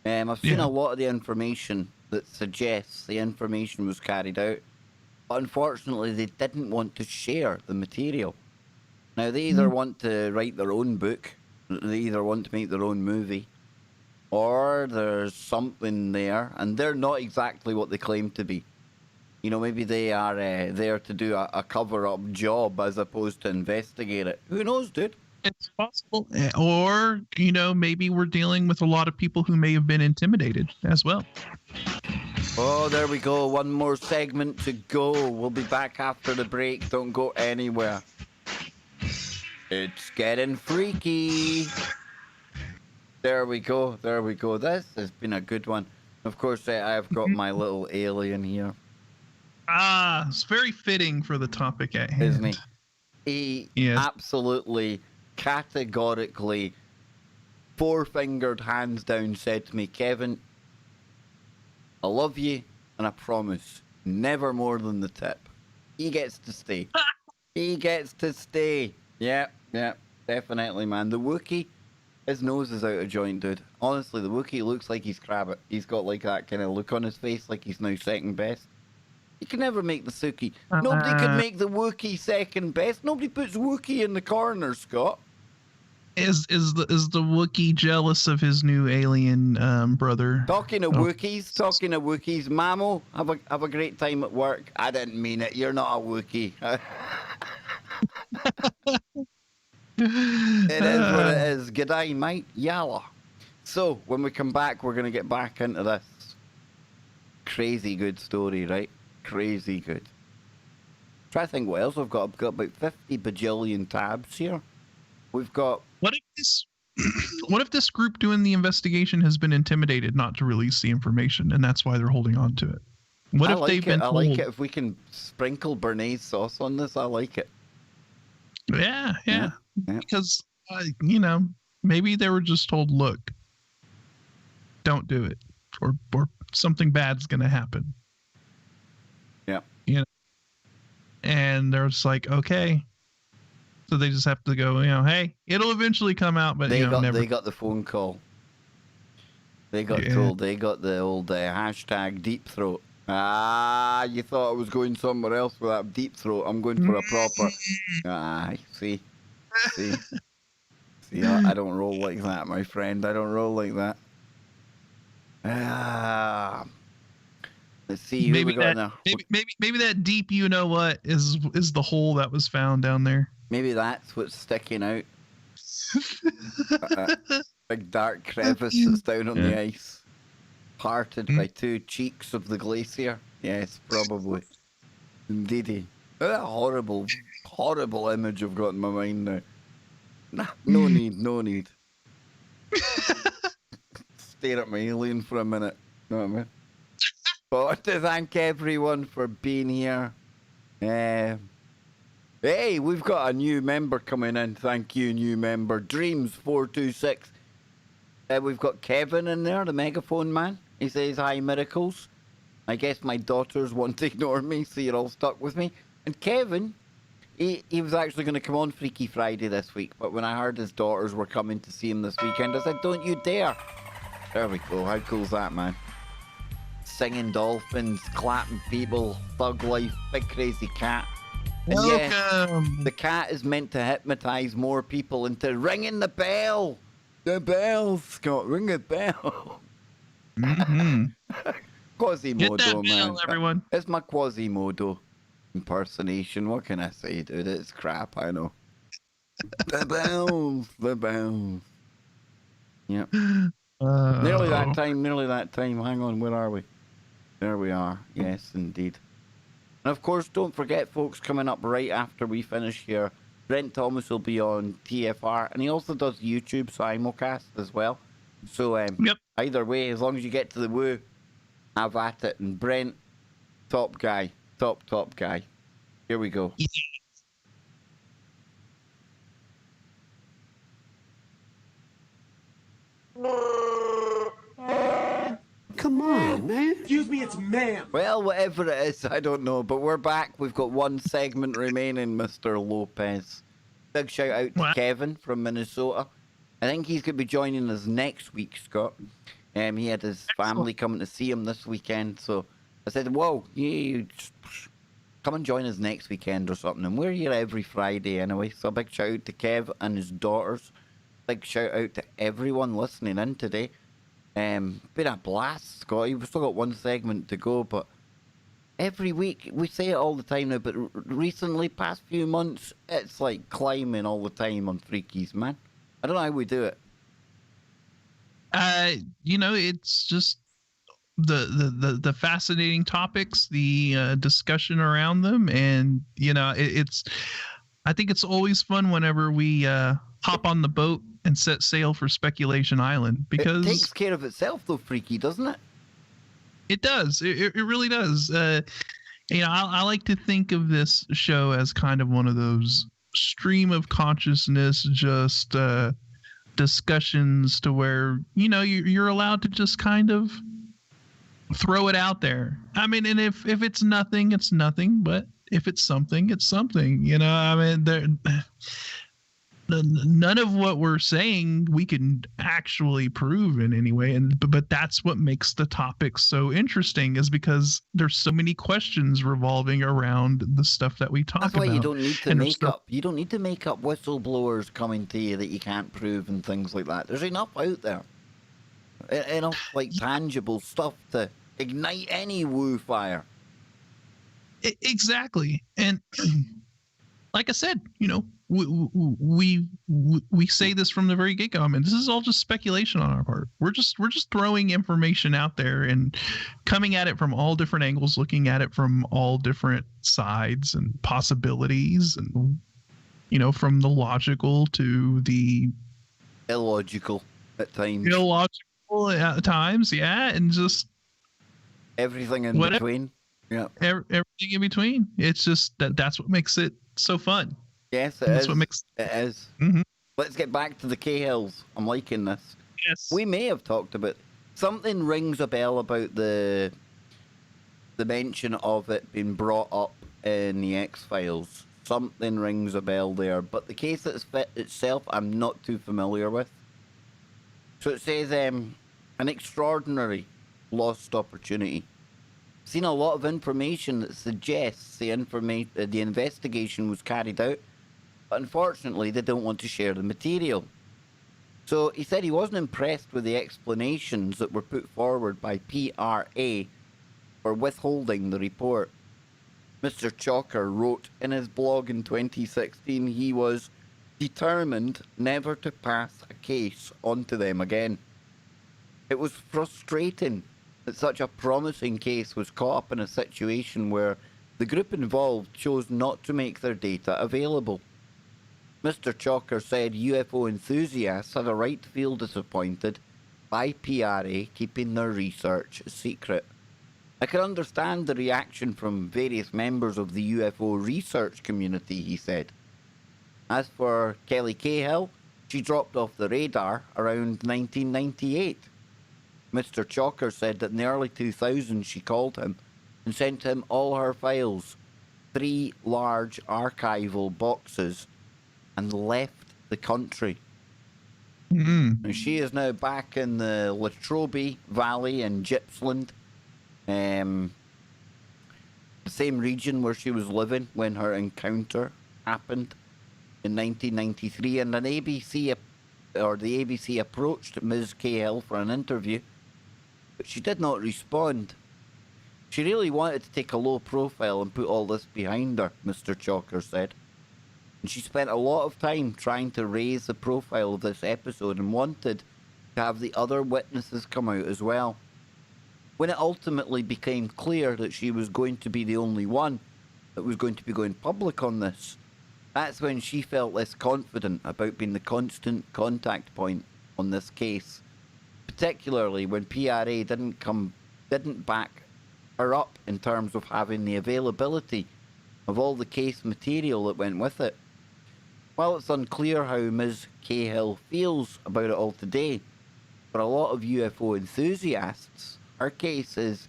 Speaker 1: I've seen a lot of the information that suggests the information was carried out, but unfortunately they didn't want to share the material. Now, they either want to write their own book, they either want to make their own movie, or there's something there, and they're not exactly what they claim to be. You know, maybe they are there to do a cover-up job as opposed to investigate it. Who knows, dude?
Speaker 2: It's possible. Or, you know, maybe we're dealing with a lot of people who may have been intimidated as well.
Speaker 1: Oh, there we go. One more segment to go. We'll be back after the break. Don't go anywhere. It's getting freaky. There we go. There we go. This has been a good one. Of course, I've got my little alien here.
Speaker 2: Ah, it's very fitting for the topic at hand.
Speaker 1: Isn't he? He absolutely, categorically, four-fingered, hands down, said to me, Kevin, I love you, and I promise, never more than the tip. He gets to stay. He gets to stay. Yeah, definitely, man. The Wookiee, his nose is out of joint, dude. Honestly, the Wookiee looks like he's Crabbit. He's got like that kind of look on his face, like he's now second best. You can never make the Suki. Nobody could make the Wookiee second best. Nobody puts Wookiee in the corner, Scott.
Speaker 2: Is the Wookiee jealous of his new alien brother?
Speaker 1: Talking of Wookiees, Mamo, have a great time at work. I didn't mean it. You're not a Wookiee. It is what it is. G'day, mate. Yalla. So, when we come back, we're going to get back into this crazy good story, right? Crazy good. Try to think what else I've got. I've got about 50 bajillion tabs here. We've got...
Speaker 2: What if this group doing the investigation has been intimidated not to release the information, and that's why they're holding on to it? What if they've been told...
Speaker 1: I like it. If we can sprinkle Bernays sauce on this, I like it.
Speaker 2: Yeah. Because, you know, maybe they were just told, look, don't do it, or something bad's going to happen.
Speaker 1: Yeah.
Speaker 2: You know, and they're just like, okay. So they just have to go, you know, hey, it'll eventually come out, but never.
Speaker 1: They got the phone call. They got told. They got the old hashtag deep throat. Ah, you thought I was going somewhere else with that deep throat. I'm going for a proper. See, I don't roll like that, my friend. I don't roll like that. Let's see who we got now.
Speaker 2: Maybe that deep, you know what, is the hole that was found down there.
Speaker 1: Maybe that's what's sticking out. Big dark crevice that's down on the ice, parted by two cheeks of the glacier. Yes, probably. Indeedy. What a horrible image I've got in my mind now. Nah, no need. Stare at my alien for a minute. Know what I mean? But I want to thank everyone for being here. Hey, we've got a new member coming in. Thank you, new member. Dreams426. We've got Kevin in there, the megaphone man. He says, hi, miracles. I guess my daughters want to ignore me, so you're all stuck with me. And Kevin, he was actually going to come on Freaky Friday this week, but when I heard his daughters were coming to see him this weekend, I said, don't you dare. There we go. How cool's that, man? Singing dolphins, clapping people, thug life, big crazy cat.
Speaker 2: Welcome.
Speaker 1: The cat is meant to hypnotize more people into ringing the bell. The bell, Scott. Ring the bell. Quasimodo,
Speaker 2: Get that bell,
Speaker 1: man.
Speaker 2: everyone.
Speaker 1: It's my Quasimodo impersonation. What can I say, dude? It's crap, I know. The bells. The bells. Yep. Nearly that time. Hang on, where are we? There we are. Yes, indeed. And of course, don't forget, folks, coming up right after we finish here, Brent Thomas will be on TFR, and he also does YouTube simulcast as well. So either way, as long as you get to the woo, have at it. And Brent, top guy. Top guy. Here we go.
Speaker 2: Yeah.
Speaker 4: Come on, man. Excuse me, it's ma'am.
Speaker 1: Well, whatever it is, I don't know. But we're back. We've got one segment remaining, Mr. Lopez. Big shout out to Kevin from Minnesota. I think he's going to be joining us next week, Scott. He had his family coming to see him this weekend. So I said, whoa, you just come and join us next weekend or something. And we're here every Friday anyway. So a big shout out to Kev and his daughters. Big shout out to everyone listening in today. Been a blast, Scotty. We've still got one segment to go, but every week, we say it all the time now, but recently, past few months, it's like climbing all the time on Freakies, man. I don't know how we do it.
Speaker 2: It's just the fascinating topics, the discussion around them, and I think it's always fun whenever we hop on the boat and set sail for Speculation Island, because
Speaker 1: it takes care of itself though, Freaky, doesn't it?
Speaker 2: It does. It really does. I like to think of this show as kind of one of those stream of consciousness, just discussions to where you're allowed to just kind of throw it out there. I mean, and if it's nothing, it's nothing. But if it's something, it's something. None of what we're saying we can actually prove in any way, but that's what makes the topic so interesting, is because there's so many questions revolving around the stuff that we talk about.
Speaker 1: That's why you don't need to make up. You don't need to make up whistleblowers coming to you that you can't prove and things like that. There's enough out there, enough like tangible stuff to ignite any woo fire.
Speaker 2: Exactly, and like I said, we say this from the very get-go. I mean, this is all just speculation on our part. We're just throwing information out there and coming at it from all different angles, looking at it from all different sides and possibilities, and from the logical to the
Speaker 1: illogical at times.
Speaker 2: Illogical at times, yeah, and just
Speaker 1: everything in between. Yeah,
Speaker 2: everything in between. It's just that's what makes it so fun.
Speaker 1: Yes, it is. Mm-hmm. Let's get back to the Cahills. I'm liking this.
Speaker 2: Yes.
Speaker 1: We may have talked about something. Rings a bell about the mention of it being brought up in the X-Files. Something rings a bell there, but the case itself, I'm not too familiar with. So it says, an extraordinary lost opportunity. Seen a lot of information that suggests the investigation was carried out, but unfortunately they don't want to share the material. So he said he wasn't impressed with the explanations that were put forward by PRA for withholding the report. Mr. Chalker wrote in his blog in 2016 he was determined never to pass a case onto them again. It was frustrating that such a promising case was caught up in a situation where the group involved chose not to make their data available. Mr. Chalker said UFO enthusiasts had a right to feel disappointed by PRA keeping their research secret. I can understand the reaction from various members of the UFO research community, he said. As for Kelly Cahill, she dropped off the radar around 1998. Mr. Chalker said that in the early 2000s she called him and sent him all her files, 3 large archival boxes, and left the country.
Speaker 2: Mm-hmm.
Speaker 1: And she is now back in the Latrobe Valley in Gippsland. the same region where she was living when her encounter happened in 1993, and the ABC approached Ms. Cahill for an interview, but she did not respond. She really wanted to take a low profile and put all this behind her, Mr. Chalker said. And she spent a lot of time trying to raise the profile of this episode and wanted to have the other witnesses come out as well. When it ultimately became clear that she was going to be the only one that was going to be going public on this, that's when she felt less confident about being the constant contact point on this case, particularly when PRA didn't back her up in terms of having the availability of all the case material that went with it. While it's unclear how Ms. Cahill feels about it all today, for a lot of UFO enthusiasts, her case is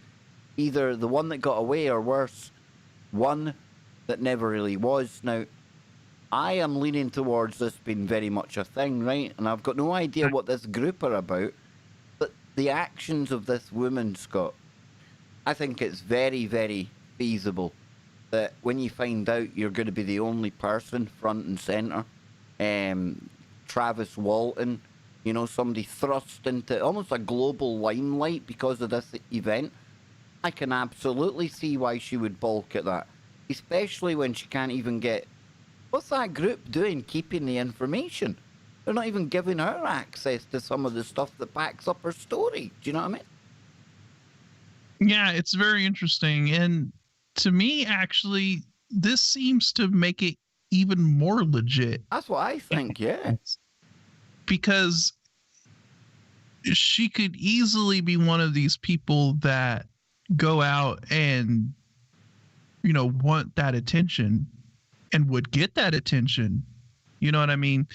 Speaker 1: either the one that got away or worse, one that never really was. Now, I am leaning towards this being very much a thing, right? And I've got no idea what this group are about, but the actions of this woman, Scott, I think it's very, very feasible that when you find out you're going to be the only person front and centre, Travis Walton, you know, somebody thrust into almost a global limelight because of this event, I can absolutely see why she would balk at that, especially when she can't even get... What's that group doing keeping the information? They're not even giving her access to some of the stuff that backs up her story. Do you know what I mean?
Speaker 2: Yeah, it's very interesting. And to me, actually, this seems to make it even more legit.
Speaker 1: That's what I think, yeah.
Speaker 2: Because she could easily be one of these people that go out and, you know, want that attention and would get that attention. You know what I mean?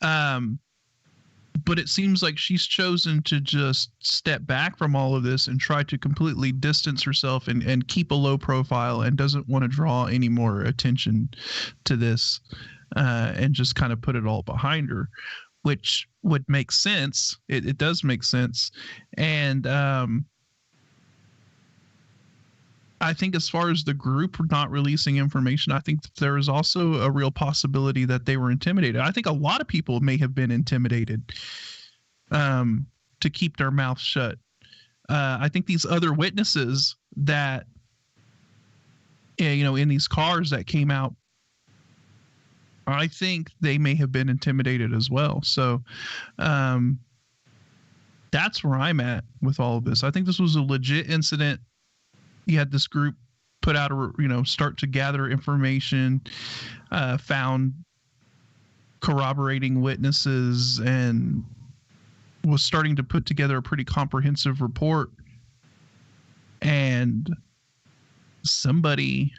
Speaker 2: But it seems like she's chosen to just step back from all of this and try to completely distance herself and keep a low profile and doesn't want to draw any more attention to this, and just kind of put it all behind her, which would make sense. It does make sense. And I think as far as the group not releasing information, I think there is also a real possibility that they were intimidated. I think a lot of people may have been intimidated to keep their mouths shut. I think these other witnesses that, you know, in these cars that came out, I think they may have been intimidated as well. So that's where I'm at with all of this. I think this was a legit incident. You had this group put out start to gather information, found corroborating witnesses, and was starting to put together a pretty comprehensive report. And somebody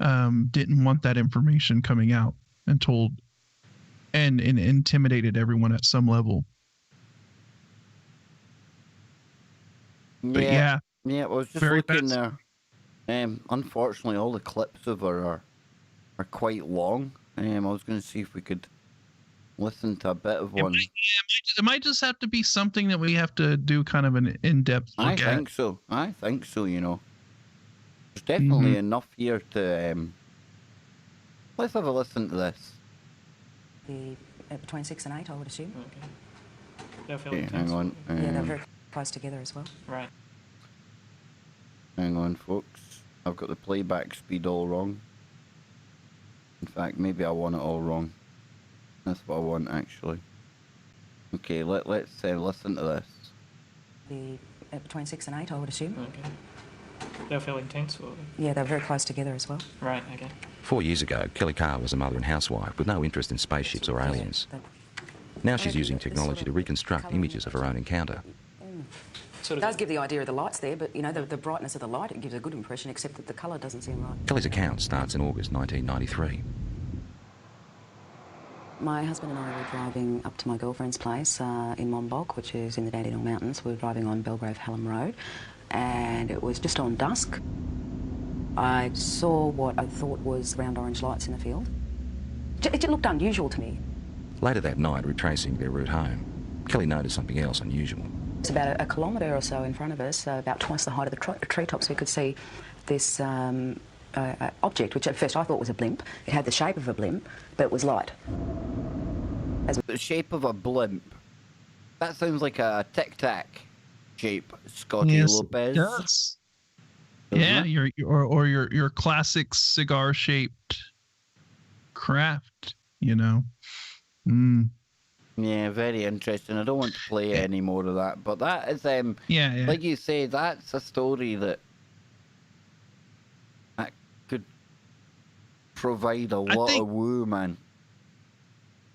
Speaker 2: didn't want that information coming out and told and intimidated everyone at some level. But yeah.
Speaker 1: Yeah, I was just looking there. Unfortunately, all the clips of her are quite long. I was going to see if we could listen to a bit of one.
Speaker 2: It might just have to be something that we have to do kind of an in-depth look at.
Speaker 1: I think so, you know. There's definitely enough here to... let's have a listen to this.
Speaker 5: Between 6 and 8, I would assume.
Speaker 6: Okay. They're fairly
Speaker 1: hang on.
Speaker 5: Yeah, they're very close together as well.
Speaker 6: Right.
Speaker 1: Hang on, folks. I've got the playback speed all wrong. In fact, maybe I want it all wrong. That's what I want, actually. Okay, let's listen to this.
Speaker 5: Between 6 and 8, I would assume.
Speaker 6: Okay. They're fairly intense, or?
Speaker 5: Yeah, they're very close together as well.
Speaker 6: Right, okay.
Speaker 7: 4 years ago, Kelly Carr was a mother and housewife with no interest in spaceships or aliens. Now she's using technology to reconstruct images of her own encounter.
Speaker 5: It does give the idea of the lights there, but, you know, the brightness of the light, it gives a good impression, except that the colour doesn't seem right.
Speaker 7: Kelly's account starts in August 1993.
Speaker 5: My husband and I were driving up to my girlfriend's place in Monbulk, which is in the Dandenong Mountains. We were driving on Belgrave Hallam Road, and it was just on dusk. I saw what I thought was round orange lights in the field. It looked unusual to me.
Speaker 7: Later that night, retracing their route home, Kelly noticed something else unusual.
Speaker 5: It's about a kilometre or so in front of us, about twice the height of the treetops. We could see this object, which at first I thought was a blimp. It had the shape of a blimp, but it was light.
Speaker 1: The shape of a blimp. That sounds like a tic-tac shape, Scotty Lopez.
Speaker 2: Yes. Yeah, your classic cigar-shaped craft, you know.
Speaker 1: Yeah, very interesting. I don't want to play any more of that, but that is like you say, that's a story that could provide a lot of woo, man.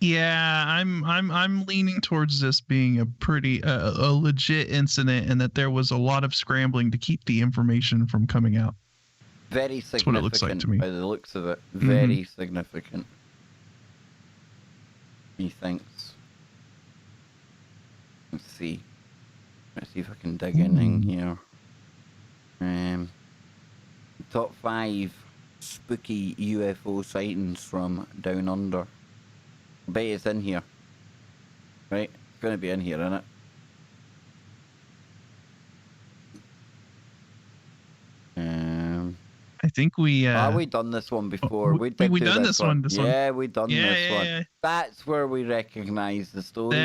Speaker 2: Yeah, I'm leaning towards this being a pretty a legit incident, and that there was a lot of scrambling to keep the information from coming out.
Speaker 1: Very significant.
Speaker 2: That's what it looks like to me.
Speaker 1: By the looks of it, very significant. Methinks. Let's see if I can dig in here. Top 5 spooky UFO sightings from down under. I bet it's in here. Right? It's going to be in here, isn't it?
Speaker 2: I think we...
Speaker 1: we done this one before. We
Speaker 2: done this one.
Speaker 1: Yeah, we done this one. Yeah. That's where we recognise the story from.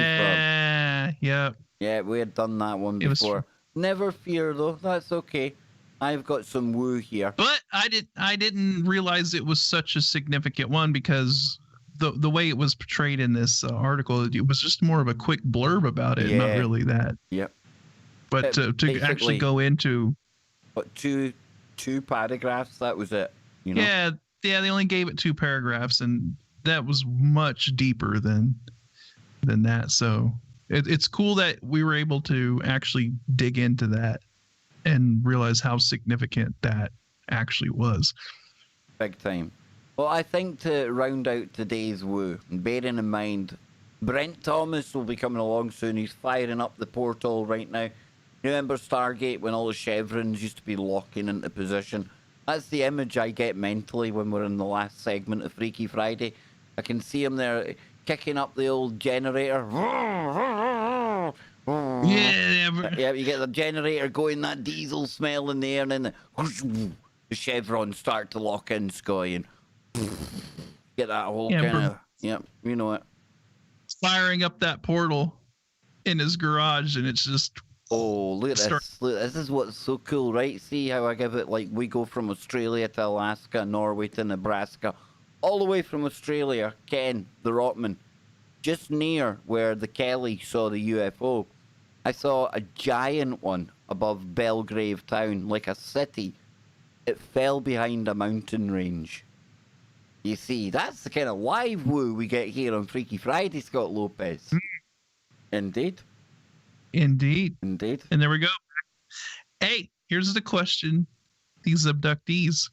Speaker 2: Yeah.
Speaker 1: Yeah, we had done that one before. Never fear, though. That's okay. I've got some woo here.
Speaker 2: But I didn't realize it was such a significant one, because the way it was portrayed in this article, it was just more of a quick blurb about it, not really that.
Speaker 1: Yep.
Speaker 2: But to actually go into...
Speaker 1: But two paragraphs, that was it. You know?
Speaker 2: Yeah, they only gave it 2 paragraphs, and that was much deeper than that. So it's cool that we were able to actually dig into that and realize how significant that actually was.
Speaker 1: Big time. Well, I think to round out today's woo, bearing in mind, Brent Thomas will be coming along soon. He's firing up the portal right now. Remember Stargate when all the chevrons used to be locking into position? That's the image I get mentally when we're in the last segment of Freaky Friday. I can see him there kicking up the old generator. Yeah, you get the generator going, that diesel smell in the air, and then the chevrons start to lock in, Scotty, and get that whole kind of... Yeah, you know it.
Speaker 2: Firing up that portal in his garage, and it's just...
Speaker 1: Oh, look at this. Look, this is what's so cool, right? See how I give it, like, we go from Australia to Alaska, Norway to Nebraska, all the way from Australia, Ken, the Rockman, just near where the Kelly saw the UFO. I saw a giant one above Belgrave town, like a city. It fell behind a mountain range. You see, that's the kind of live woo we get here on Freaky Friday, Scott Lopez. Indeed.
Speaker 2: Indeed.
Speaker 1: And
Speaker 2: there we go. Hey, here's the question. These abductees,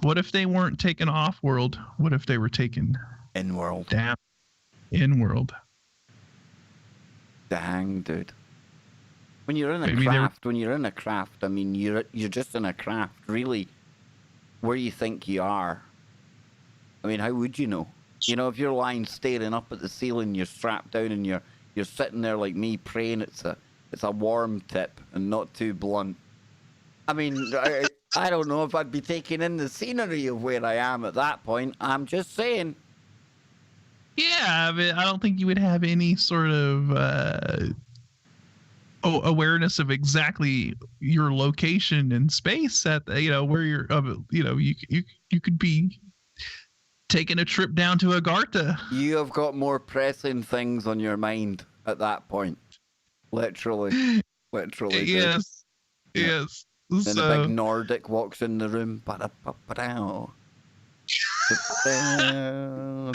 Speaker 2: what if they weren't taken off-world? What if they were taken
Speaker 1: in-world?
Speaker 2: Damn. In-world.
Speaker 1: Dang, dude. When you're in a craft, I mean, you're just in a craft, really, where you think you are. I mean, how would you know? You know, if you're lying staring up at the ceiling, you're strapped down, and you're sitting there like me praying it's a warm tip and not too blunt. I mean, I don't know if I'd be taking in the scenery of where I am at that point. I'm just saying.
Speaker 2: Yeah, I don't think you would have any sort of awareness of exactly your location in space at where you're. You could be taking a trip down to Agartha.
Speaker 1: You have got more pressing things on your mind at that point. Literally.
Speaker 2: Yes.
Speaker 1: Yeah.
Speaker 2: Yes.
Speaker 1: Then a big Nordic walks in the room. Ba-da-ba-ba-dow.
Speaker 2: Oh,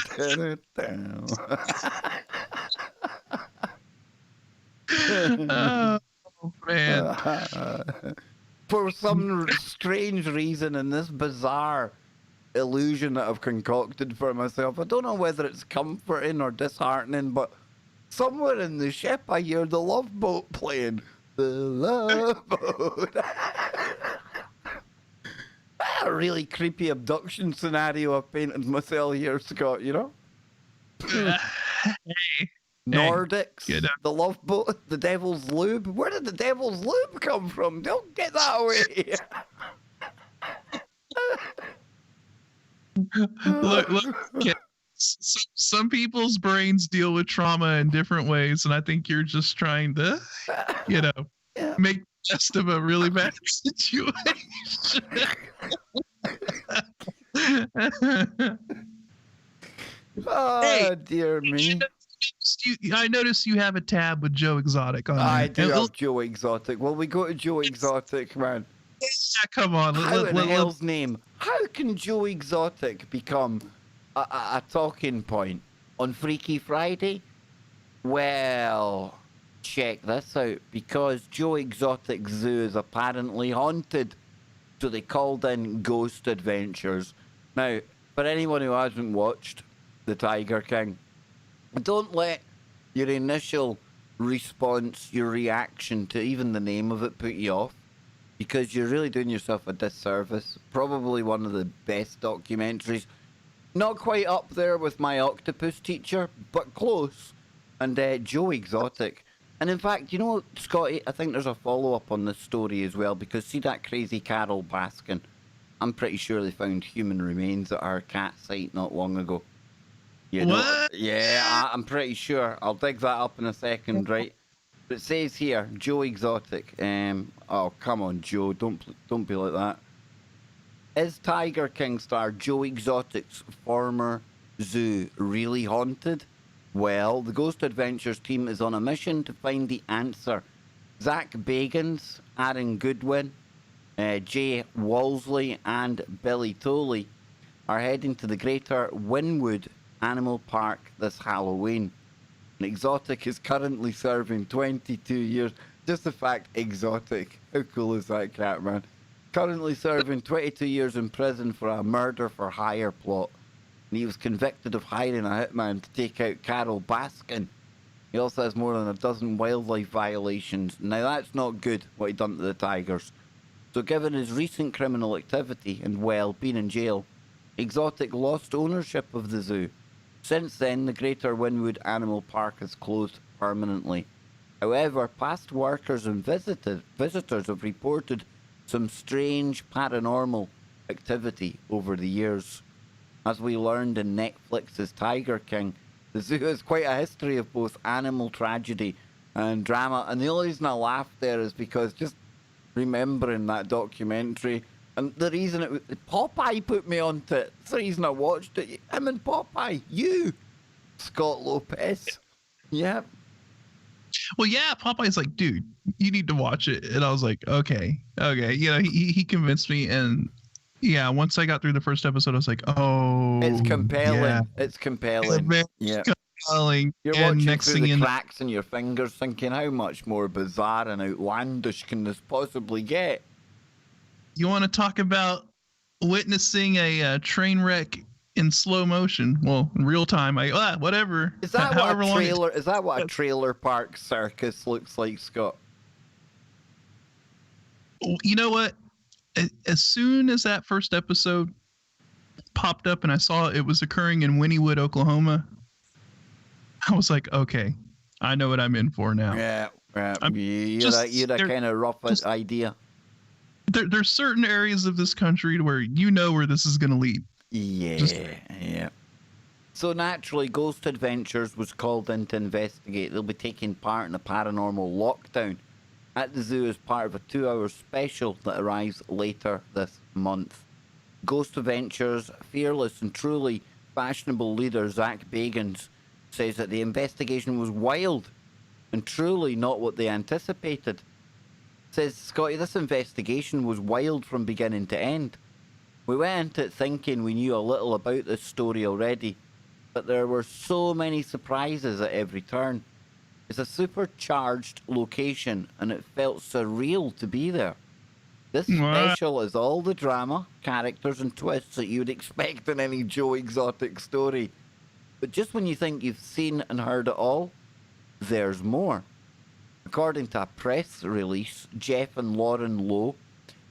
Speaker 2: man.
Speaker 1: For some strange reason, in this bizarre illusion that I've concocted for myself, I don't know whether it's comforting or disheartening, but somewhere in the ship I hear the Love Boat playing. The Love Boat. A really creepy abduction scenario I've painted myself here, Scott, you know?
Speaker 2: Hey,
Speaker 1: Nordics,
Speaker 2: Hey,
Speaker 1: the Love Boat, the Devil's Lube. Where did the Devil's Lube come from? Don't get that away.
Speaker 2: look, kid, some people's brains deal with trauma in different ways, and I think you're just trying to, make the best of a really bad situation.
Speaker 1: Oh,
Speaker 2: hey,
Speaker 1: dear me.
Speaker 2: I noticed you have a tab with Joe Exotic on
Speaker 1: I
Speaker 2: there.
Speaker 1: do have Joe Exotic. Well, we go to Joe Exotic, man.
Speaker 2: Yeah, come on.
Speaker 1: How in hell's name? How can Joe Exotic become a talking point on Freaky Friday? Well, check this out. Because Joe Exotic Zoo is apparently haunted, so they called in Ghost Adventures. Now, for anyone who hasn't watched The Tiger King, don't let your initial response, your reaction to even the name of it put you off, because you're really doing yourself a disservice. Probably one of the best documentaries. Not quite up there with My Octopus Teacher, but close. And Joe Exotic. And in fact, Scotty, I think there's a follow-up on this story as well, because see that crazy Carol Baskin? I'm pretty sure they found human remains at our cat site not long ago.
Speaker 2: What?
Speaker 1: Yeah, I'm pretty sure. I'll dig that up in a second, right? But it says here, Joe Exotic. Oh, come on, Joe. Don't be like that. Is Tiger King star Joe Exotic's former zoo really haunted? Well, the Ghost Adventures team is on a mission to find the answer. Zach Bagans, Aaron Goodwin, Jay Walsley, and Billy Tolley are heading to the Greater Wynwood Animal Park this Halloween. And Exotic is currently serving 22 years. Just the fact, Exotic. How cool is that cat, man? Currently serving 22 years in prison for a murder for hire plot. And he was convicted of hiring a hitman to take out Carol Baskin. He also has more than a dozen wildlife violations. Now that's not good, what he done to the tigers. So given his recent criminal activity and, well, being in jail, Exotic lost ownership of the zoo. Since then, the Greater Wynwood Animal Park has closed permanently. However, past workers and visitors have reported some strange paranormal activity over the years. As we learned in Netflix's Tiger King, the zoo has quite a history of both animal tragedy and drama. And the only reason I laugh there is because just remembering that documentary, and the reason Popeye put me onto it. That's the reason I watched it. Him and Popeye. You, Scott Lopez. Yep.
Speaker 2: Well, yeah, Popeye's like, dude, you need to watch it. And I was like, okay. He convinced me. And yeah, once I got through the first episode, I was like, oh.
Speaker 1: It's compelling.
Speaker 2: Yeah.
Speaker 1: It's compelling.
Speaker 2: Yeah. Compelling.
Speaker 1: You're
Speaker 2: and
Speaker 1: watching
Speaker 2: next
Speaker 1: through
Speaker 2: thing
Speaker 1: the cracks in your fingers thinking, how much more bizarre and outlandish can this possibly get?
Speaker 2: You want to talk about witnessing a train wreck in slow motion? Well, in real time. Whatever.
Speaker 1: Is that what a trailer park circus looks like, Scott?
Speaker 2: You know what? As soon as that first episode popped up and I saw it was occurring in Wynnewood, Oklahoma, I was like, okay, I know what I'm in for now.
Speaker 1: Yeah. You had a kind of rough idea.
Speaker 2: There's certain areas of this country where you know where this is going to lead.
Speaker 1: Yeah. So naturally, Ghost Adventures was called in to investigate. They'll be taking part in a paranormal lockdown at the zoo as part of a 2-hour special that arrives later this month. Ghost Adventures' fearless and truly fashionable leader, Zach Bagans, says that the investigation was wild and truly not what they anticipated. Says, Scotty, this investigation was wild from beginning to end. We went into it thinking we knew a little about this story already, but there were so many surprises at every turn. It's a supercharged location, and it felt surreal to be there. This special is all the drama, characters, and twists that you would expect in any Joe Exotic story. But just when you think you've seen and heard it all, there's more. According to a press release, Jeff and Lauren Lowe,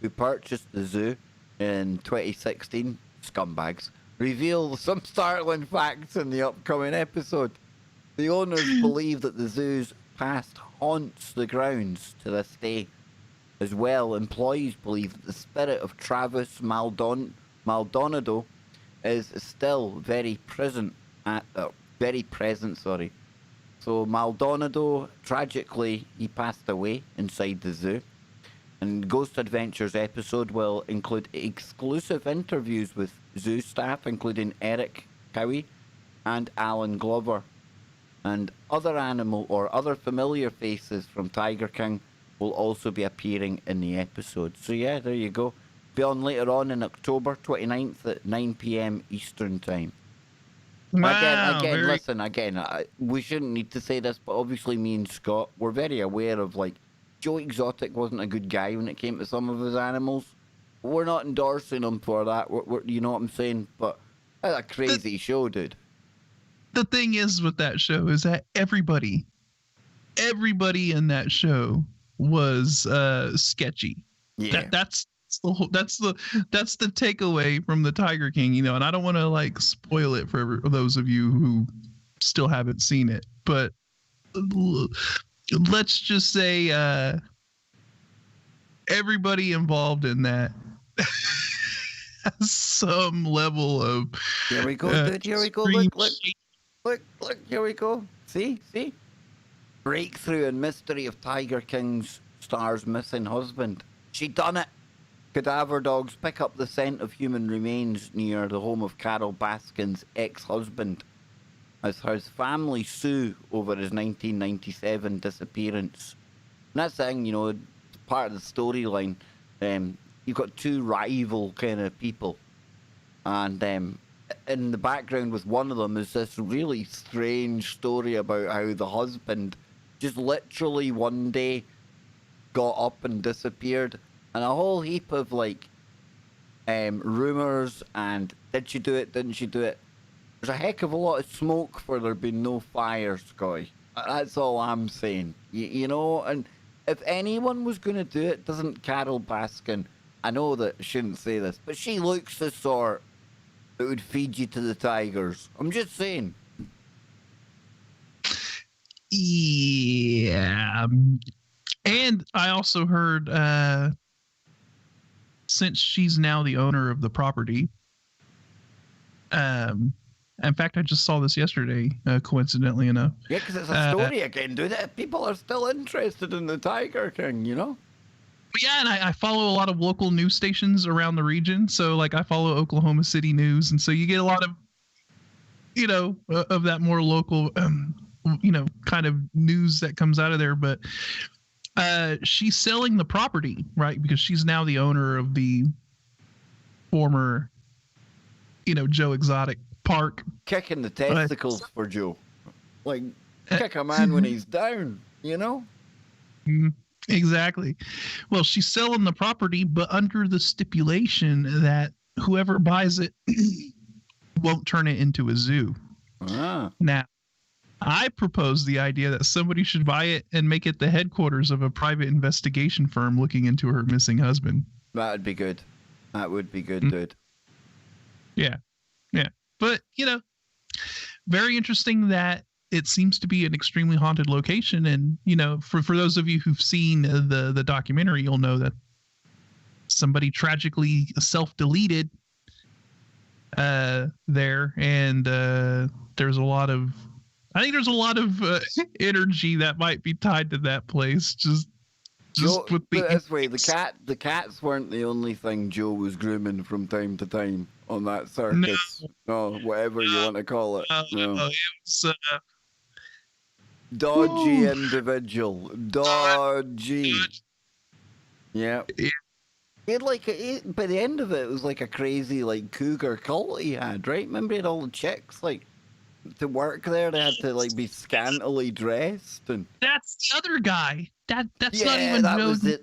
Speaker 1: who purchased the zoo in 2016, scumbags, reveal some startling facts in the upcoming episode. The owners believe that the zoo's past haunts the grounds to this day. As well, employees believe that the spirit of Travis Maldonado is still very present. So Maldonado, tragically, he passed away inside the zoo. And Ghost Adventures episode will include exclusive interviews with zoo staff, including Eric Cowie and Alan Glover. And other animal or other familiar faces from Tiger King will also be appearing in the episode. So yeah, there you go. Be on later on in October 29th at 9 p.m. Eastern Time.
Speaker 2: Wow,
Speaker 1: Again, we shouldn't need to say this, but obviously me and Scott were very aware of, like, Joe Exotic wasn't a good guy when it came to some of his animals. We're not endorsing him for that, you know what I'm saying? But that's a crazy show, dude.
Speaker 2: The thing is with that show is that everybody in that show was sketchy.
Speaker 1: Yeah.
Speaker 2: That's the takeaway from the Tiger King, you know, and I don't want to like spoil it for those of you who still haven't seen it, but let's just say everybody involved in that has some level of
Speaker 1: here we go, dude. Here we go. Look, here we go. See? Breakthrough and mystery of Tiger King's star's missing husband. She done it. Cadaver dogs pick up the scent of human remains near the home of Carol Baskin's ex-husband as his family sue over his 1997 disappearance. And that's the thing, you know, part of the storyline. You've got two rival kind of people. And in the background with one of them is this really strange story about how the husband just literally one day got up and disappeared. And a whole heap of, like, rumours and did she do it, didn't she do it? There's a heck of a lot of smoke for there being no fire, Scotty. That's all I'm saying. You know, and if anyone was going to do it, doesn't Carol Baskin, I know that I shouldn't say this, but she looks the sort that would feed you to the tigers. I'm just saying.
Speaker 2: Yeah. And I also heard... since she's now the owner of the property, in fact, I just saw this yesterday, coincidentally enough.
Speaker 1: Yeah, because it's a story again, dude. People are still interested in the Tiger King, you know?
Speaker 2: Yeah, and I follow a lot of local news stations around the region. So, like, I follow Oklahoma City news, and so you get a lot of, you know, of that more local, you know, kind of news that comes out of there. But she's selling the property, right? Because she's now the owner of the former, you know, Joe Exotic Park.
Speaker 1: Kicking the testicles for Joe. Like, kick a man when he's down, you know?
Speaker 2: Exactly. Well, she's selling the property, but under the stipulation that whoever buys it won't turn it into a zoo.
Speaker 1: Ah.
Speaker 2: Now, I propose the idea that somebody should buy it and make it the headquarters of a private investigation firm looking into her missing husband.
Speaker 1: That would be good. That would be good, dude.
Speaker 2: Yeah. Yeah. But, you know, very interesting that it seems to be an extremely haunted location. And, you know, for those of you who've seen the documentary, you'll know that somebody tragically self-deleted there. And there's a lot of... I think there's a lot of energy that might be tied to that place. Just with the
Speaker 1: this way, the cats weren't the only thing Joe was grooming from time to time on that circus. No, whatever you want to call it. No.
Speaker 2: It was
Speaker 1: dodgy individual. Dodgy. Yeah. He had like by the end of it, it was like a crazy like cougar cult he had, right? Remember he had all the chicks like to work there, they had to like be scantily dressed, and
Speaker 2: that's the other guy. That's
Speaker 1: yeah,
Speaker 2: not even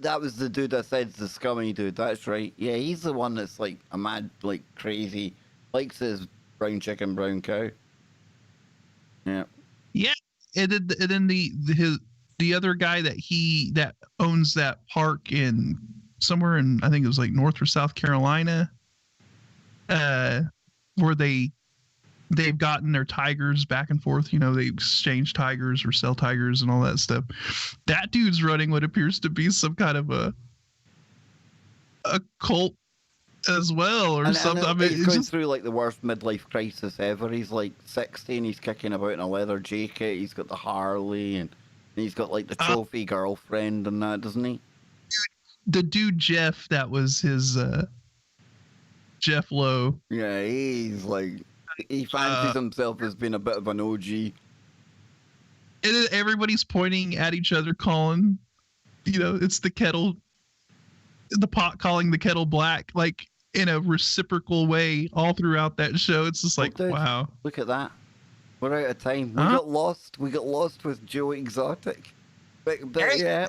Speaker 1: that was the dude I said the scummy dude. That's right. Yeah, he's the one that's like a mad, like crazy, likes his brown chicken, brown cow. Yeah.
Speaker 2: Yeah, and then the other guy that owns that park in somewhere in, I think it was like North or South Carolina, where they they've gotten their tigers back and forth. You know, they exchange tigers or sell tigers and all that stuff. That dude's running what appears to be some kind of a cult as well, or something. I mean,
Speaker 1: he's going through like the worst midlife crisis ever. He's like 60 and he's kicking about in a leather jacket. He's got the Harley and he's got like the trophy girlfriend and that, doesn't he?
Speaker 2: The dude Jeff, that was his Jeff Lowe.
Speaker 1: Yeah, he's like, he fancies himself as being a bit of an OG.
Speaker 2: And everybody's pointing at each other, calling, you know, it's the kettle, the pot calling the kettle black, like in a reciprocal way all throughout that show. It's just like,
Speaker 1: dude,
Speaker 2: wow.
Speaker 1: Look at that. We're out of time. We got lost. We got lost with Joe Exotic. But yeah.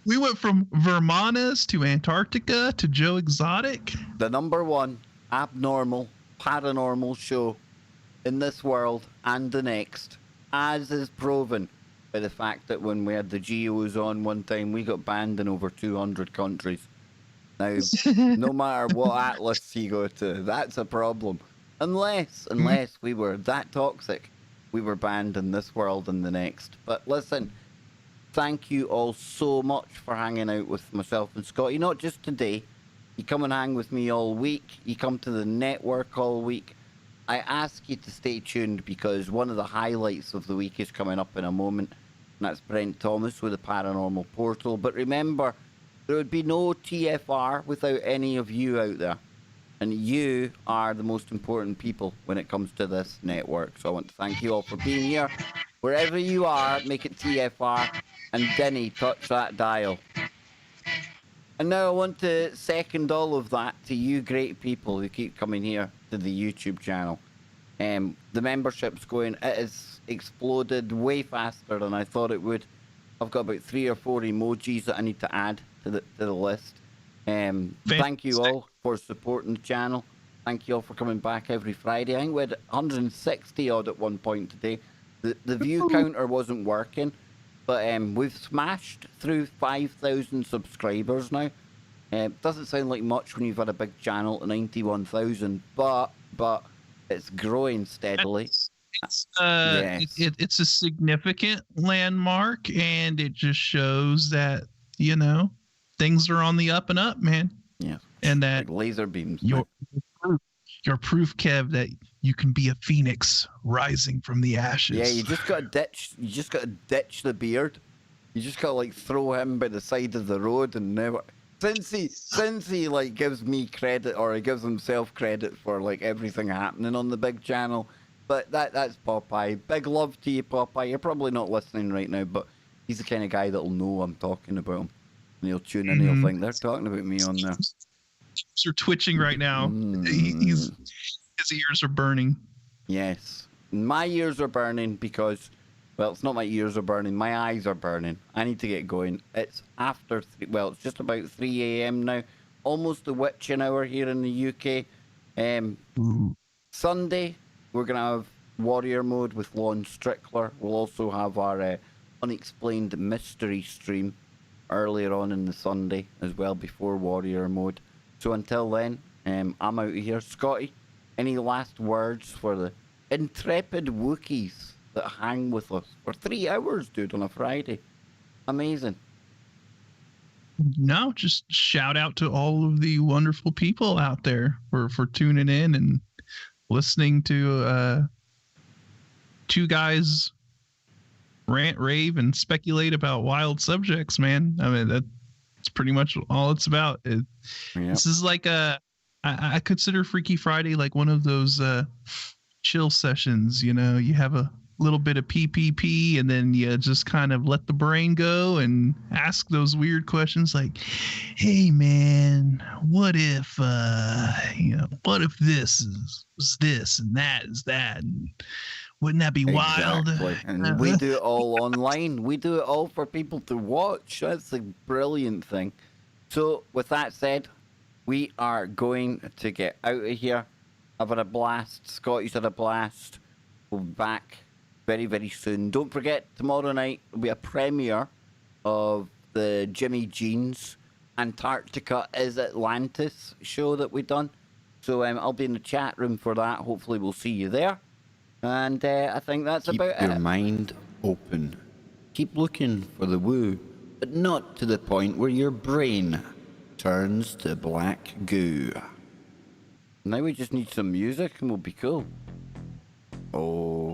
Speaker 2: We went from Vermonas to Antarctica to Joe Exotic.
Speaker 1: The #1 abnormal, paranormal show in this world and the next, as is proven by the fact that when we had the Geos on one time, we got banned in over 200 countries. Now, no matter what atlas you go to, that's a problem. Unless we were that toxic, we were banned in this world and the next. But listen, thank you all so much for hanging out with myself and Scotty. Not just today. You come and hang with me all week. You come to the network all week. I ask you to stay tuned because one of the highlights of the week is coming up in a moment. And that's Brent Thomas with the Paranormal Portal. But remember, there would be no TFR without any of you out there. And you are the most important people when it comes to this network. So I want to thank you all for being here. Wherever you are, make it TFR. And Denny, touch that dial. And now I want to second all of that to you great people who keep coming here to the YouTube channel. The membership's going, it has exploded way faster than I thought it would. I've got about 3 or 4 emojis that I need to add to the list. Thank you all for supporting the channel. Thank you all for coming back every Friday. I think we had 160 odd at one point today. The view counter wasn't working, but we've smashed through 5,000 subscribers now. Doesn't sound like much when you've had a big channel to 91,000, but it's growing steadily.
Speaker 2: It's a significant landmark, and it just shows that, you know, things are on the up and up, man.
Speaker 1: Yeah.
Speaker 2: And that
Speaker 1: like laser beams.
Speaker 2: Your proof, Kev, that you can be a phoenix rising from the ashes.
Speaker 1: Yeah, you just gotta ditch the beard. You just gotta like throw him by the side of the road and never. Since he like gives me credit, or he gives himself credit for like everything happening on the big channel. But that's Popeye. Big love to you, Popeye. You're probably not listening right now, but he's the kind of guy that'll know I'm talking about him. And he'll tune in and he'll think they're talking about me on there.
Speaker 2: You're twitching right now. His ears are burning.
Speaker 1: Yes. My ears are burning because, well, it's not my ears are burning. My eyes are burning. I need to get going. It's after, it's just about 3 a.m. now. Almost the witching hour here in the UK. Sunday, we're going to have Warrior Mode with Lon Strickler. We'll also have our Unexplained Mystery stream earlier on in the Sunday as well, before Warrior Mode. So until then, I'm out of here. Scotty, any last words for the intrepid Wookiees that hang with us for 3 hours, dude, on a Friday? Amazing.
Speaker 2: No, just shout out to all of the wonderful people out there for tuning in and listening to two guys rant, rave, and speculate about wild subjects, man. I mean, that's pretty much all it's about. This is like I consider Freaky Friday like one of those chill sessions. You know, you have a little bit of PPP, and then you just kind of let the brain go and ask those weird questions like, hey man, what if what if this is this and that is that, and wouldn't that be wild?
Speaker 1: And we do it all online. We do it all for people to watch. That's a brilliant thing. So with that said, we are going to get out of here. I've had a blast. Scotty's had a blast. We'll be back very, very soon. Don't forget, tomorrow night will be a premiere of the Jimmy Jeans Antarctica is Atlantis show that we've done. So I'll be in the chat room for that. Hopefully we'll see you there. And I think that's
Speaker 8: Keep
Speaker 1: about
Speaker 8: your
Speaker 1: it.
Speaker 8: mind open. Keep looking for the woo, but not to the point where your brain turns to black goo.
Speaker 1: Now we just need some music and we'll be cool. Oh.